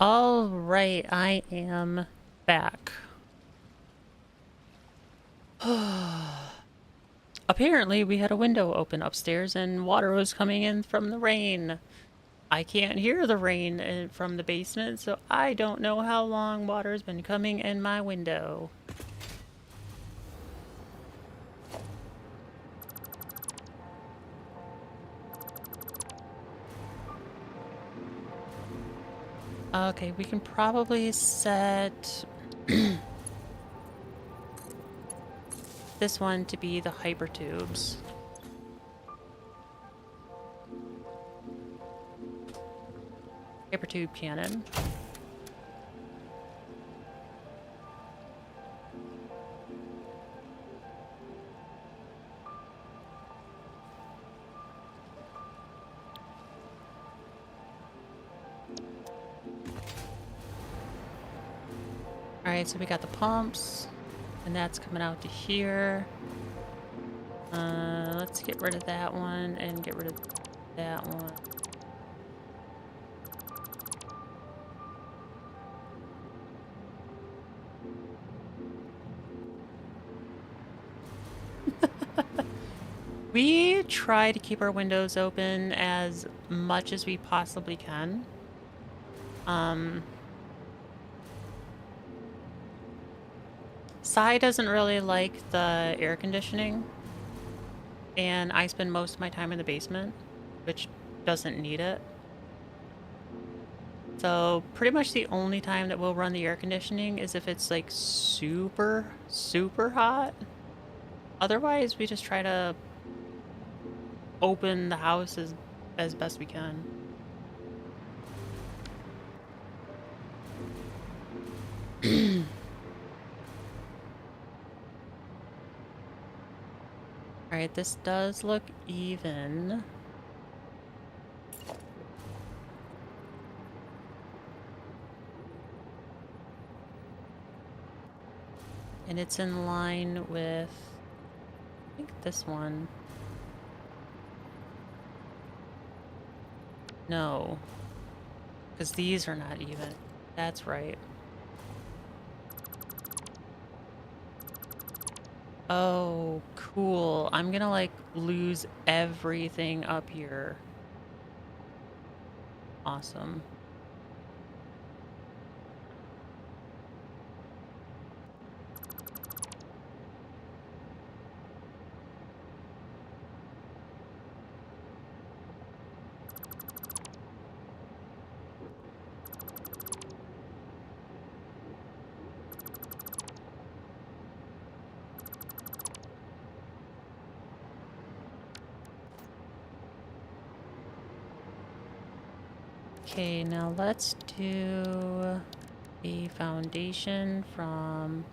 All right, I am back. Apparently, we had a window open upstairs and water was coming in from the rain. I can't hear the rain from the basement, so I don't know how long water's been coming in my window. Okay, we can probably set this one to be the hypertubes. Hypertube cannon. Alright, so we got the pumps, and that's coming out to here. Let's get rid of that one and get rid of that one. We try to keep our windows open as much as we possibly can. Sai doesn't really like the air conditioning, and I spend most of my time in the basement, which doesn't need it. So pretty much the only time that we'll run the air conditioning is if it's like super, super hot. Otherwise, we just try to open the house as best we can. Alright, this does look even. And it's in line with, I think, this one. No. Because these are not even. That's right. Oh, cool. I'm gonna, like, lose everything up here. Awesome. Okay, now let's do a foundation from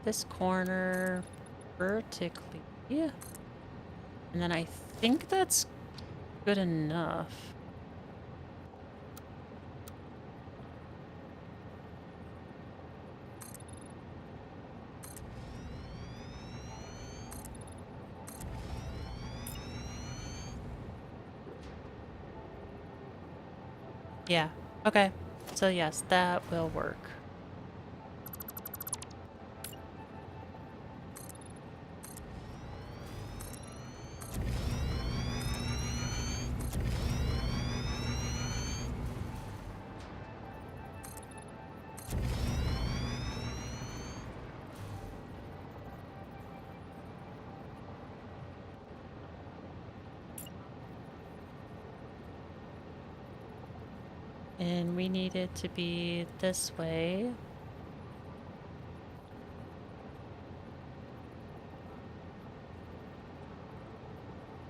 this corner vertically. Yeah. And then I think that's good enough. Yeah, okay. So yes, that will work. And we need it to be this way.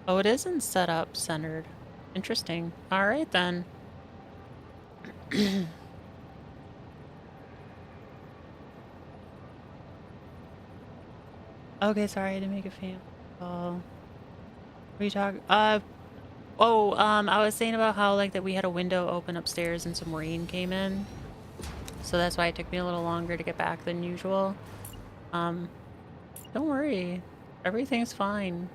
Oh, it isn't set up centered. Interesting. All right, then. Okay, sorry, I didn't make a fan call. What are you talking? I was saying about how, like, that we had a window open upstairs and some rain came in. So that's why it took me a little longer to get back than usual. Don't worry. Everything's fine.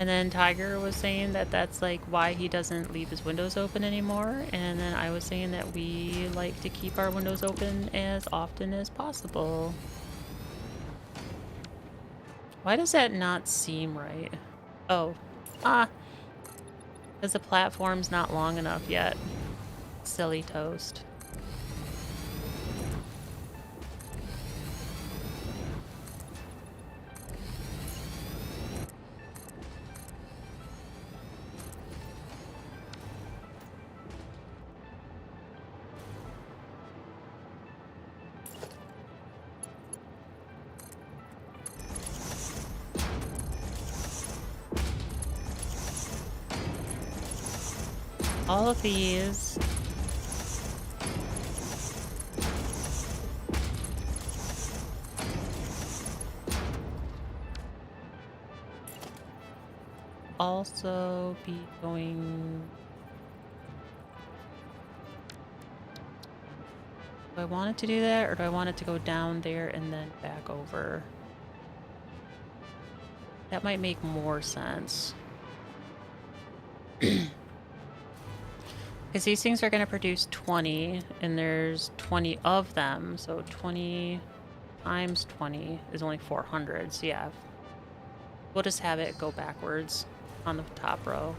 And then Tiger was saying that that's like why he doesn't leave his windows open anymore. And then I was saying that we like to keep our windows open as often as possible. Why does that not seem right? Oh, because the platform's not long enough yet. Silly toast. All of these. Also be going... Do I want it to do that, or do I want it to go down there and then back over? That might make more sense. Because these things are going to produce 20, and there's 20 of them, so 20 times 20 is only 400, so yeah. We'll just have it go backwards on the top row.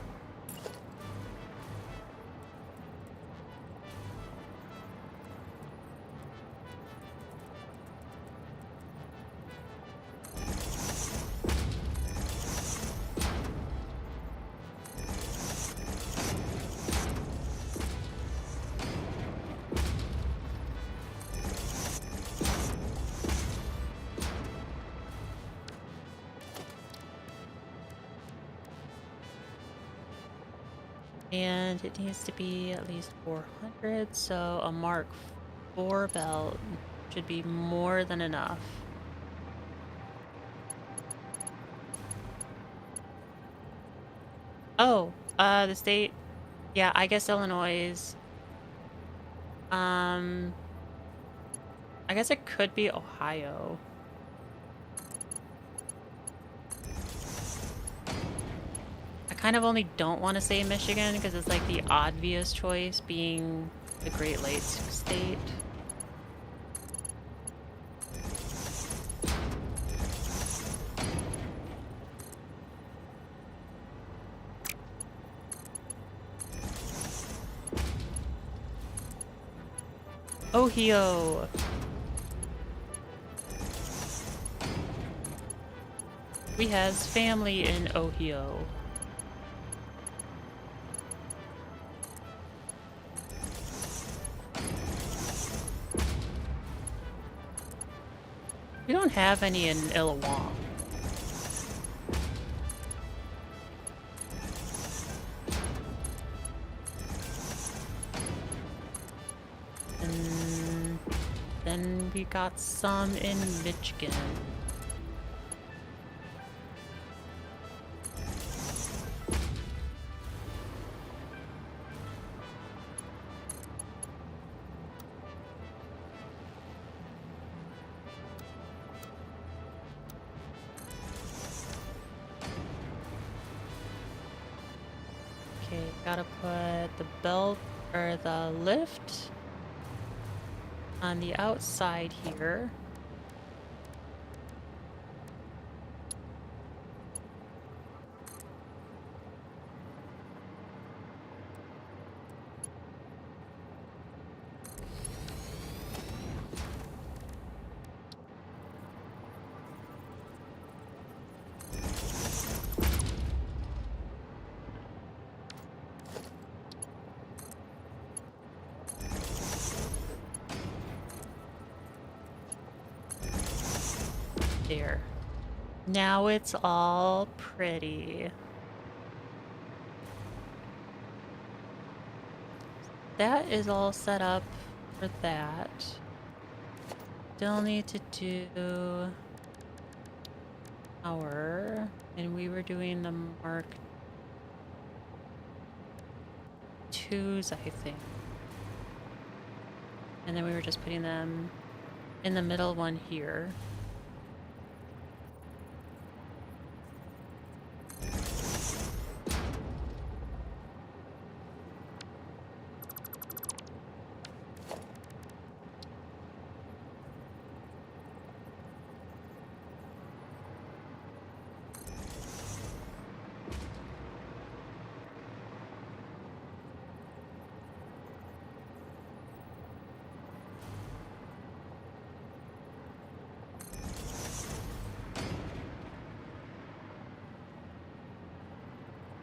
And it needs to be at least 400, so a Mark 4 belt should be more than enough. Oh, the state... Yeah, I guess Illinois. I guess it could be Ohio. I kind of only don't want to say Michigan because it's like the obvious choice being the Great Lakes state. Ohio. We has family in Ohio. We don't have any in Illinois. And then we got some in Michigan. Okay, gotta put the belt or the lift on the outside here. There. Now it's all pretty. That is all set up for that. Still need to do our, and we were doing the Mark IIs, I think. And then we were just putting them in the middle one here.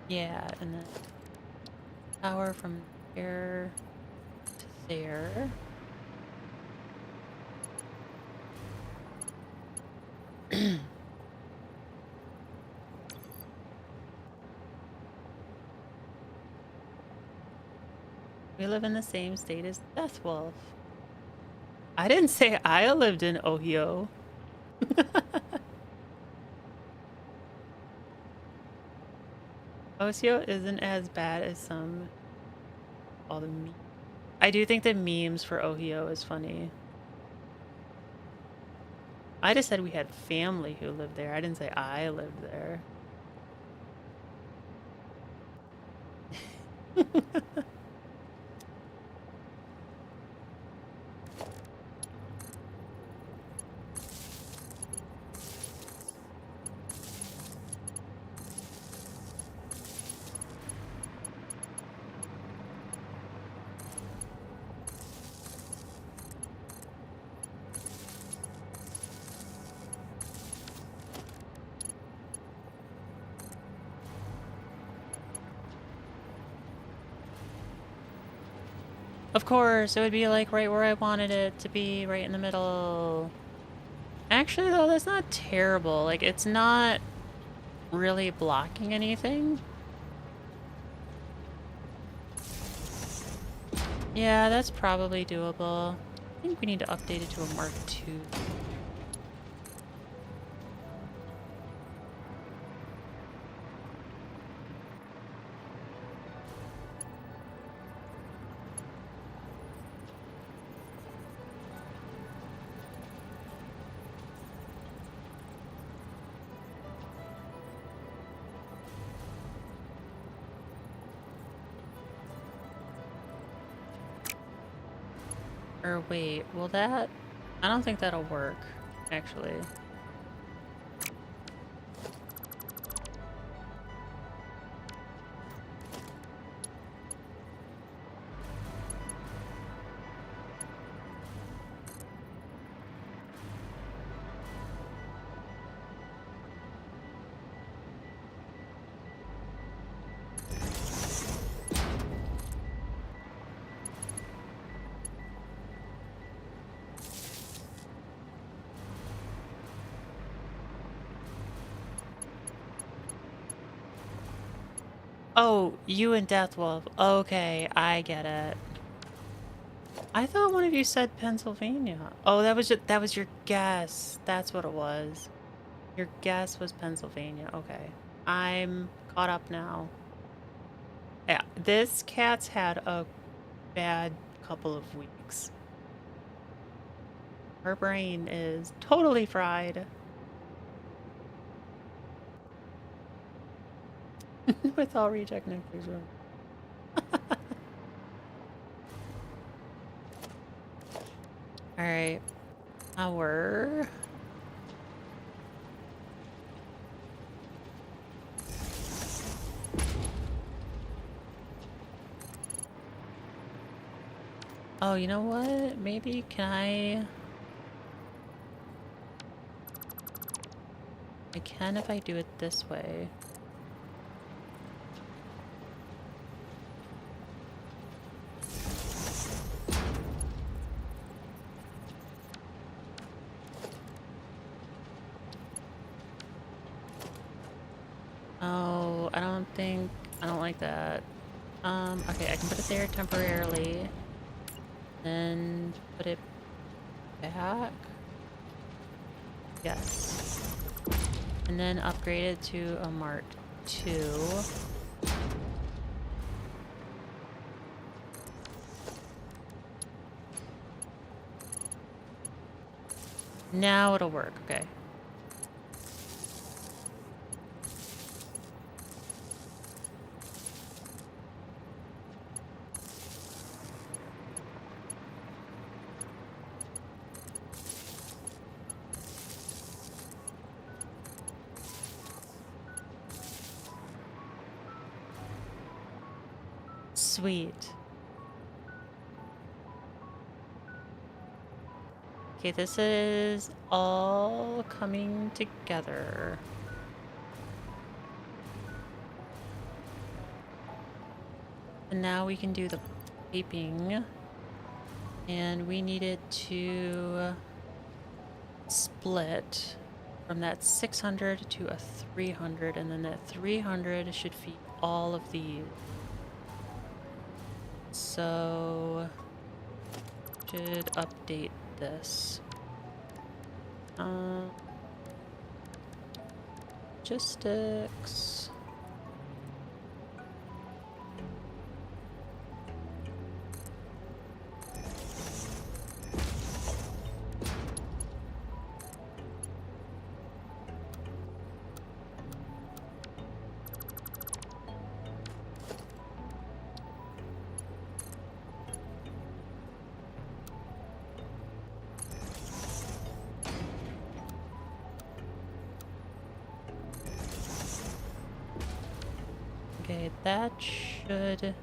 Yeah, and then power from there to there. We live in the same state as Deathwolf. I didn't say I lived in Ohio. Ohio isn't as bad as some all the memes. I do think the memes for Ohio is funny. I just said we had family who lived there. I didn't say I lived there. Of course, it would be like right where I wanted it to be, right in the middle. Actually, though, that's not terrible. Like, it's not really blocking anything. Yeah, that's probably doable. I think we need to update it to a Mark II. Or wait, will that? I don't think that'll work, actually. Oh, you and Deathwolf. Okay, I get it. I thought one of you said Pennsylvania. Oh, that was your guess. That's what it was. Your guess was Pennsylvania. Okay. I'm caught up now. Yeah, this cat's had a bad couple of weeks. Her brain is totally fried. With all reject nectar's room. Alright. Our oh, you know what? Maybe I can if I do it this way. Oh, I don't like that. Okay, I can put it there temporarily. Then put it back. Yes. And then upgrade it to a Mark II. Now it'll work, okay. Sweet. Okay, this is all coming together. And now we can do the piping. And we needed to split from that 600 to a 300, and then that 300 should feed all of these. So should update this. Logistics. Okay, that should...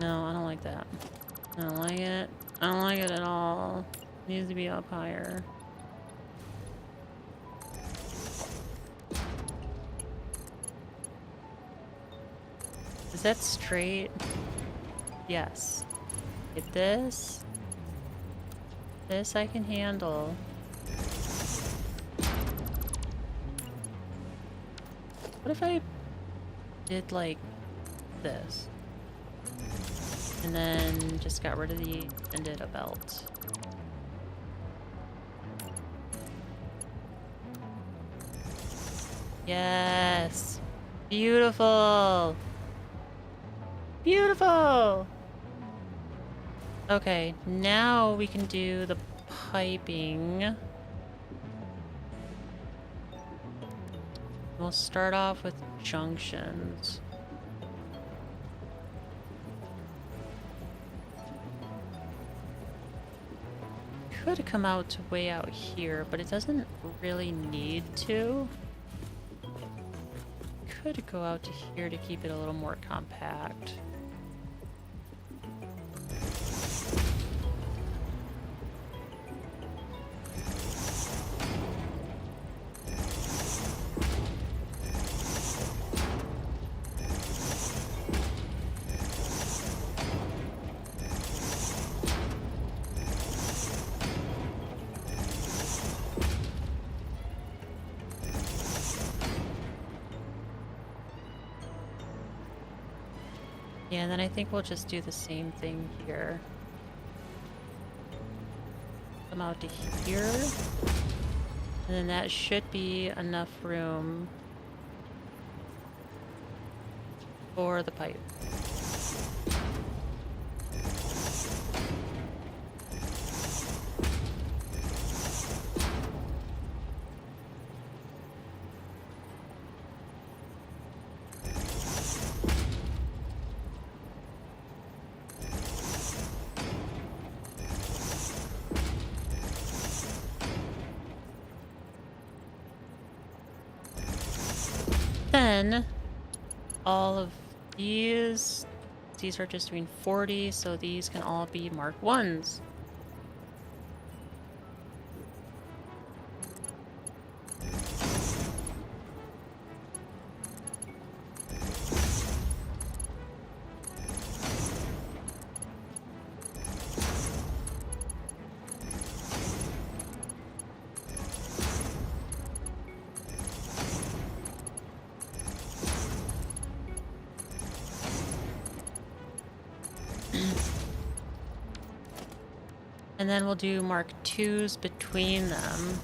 No, I don't like that. I don't like it. I don't like it at all. It needs to be up higher. Is that straight? Yes. Okay, this I can handle. What if I did like this? And then just got rid of the and did a belt. Yes. Beautiful. Beautiful. Okay, now we can do the piping. We'll start off with junctions. Could come out to way out here, but it doesn't really need to. Could go out to here to keep it a little more compact. Yeah, and then I think we'll just do the same thing here. Come out to here. And then that should be enough room for the pipe. Then all of these are just doing 40, so these can all be Mark 1s. And then we'll do Mark 2s between them.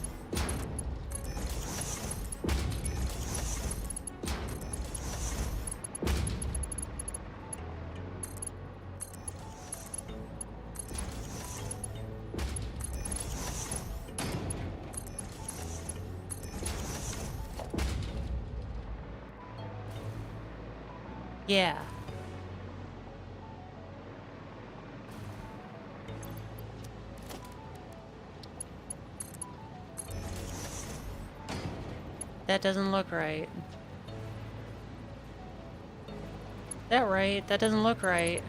Yeah. That doesn't look right. That right? That doesn't look right.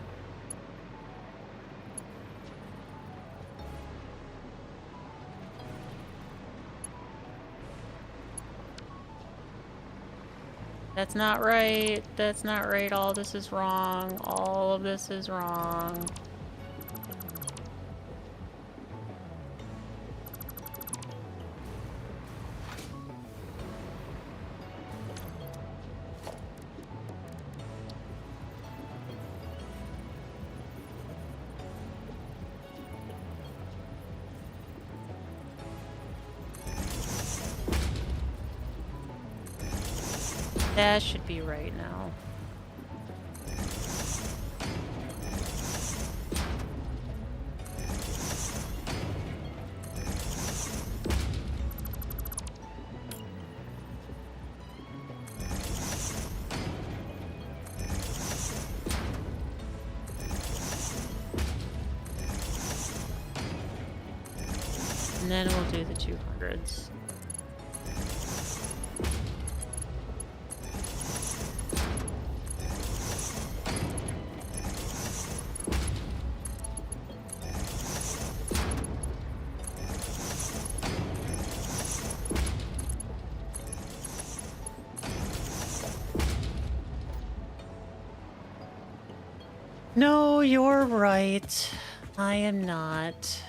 That's not right. That's not right. All this is wrong. All of this is wrong. That should be right now. And then we'll do the 200s. No, you're right. I am not.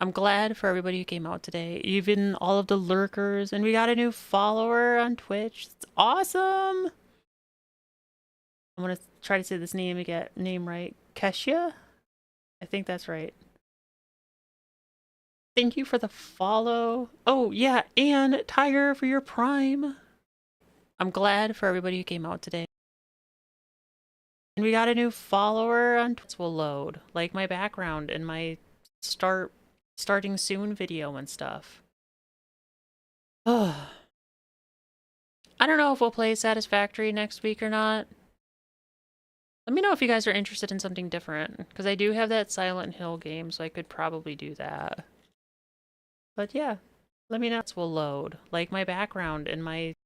I'm glad for everybody who came out today, even all of the lurkers, and we got a new follower on Twitch. It's awesome. I'm gonna try to say this name right. Kesha? I think that's right. Thank you for the follow. Oh, yeah, and Tiger for your Prime. I'm glad for everybody who came out today. And we got a new follower on Twitch. Will load, like my background and my starting soon video and stuff. I don't know if we'll play Satisfactory next week or not. Let me know if you guys are interested in something different, because I do have that Silent Hill game, so I could probably do that. But yeah, let me know. Will load, like my background and my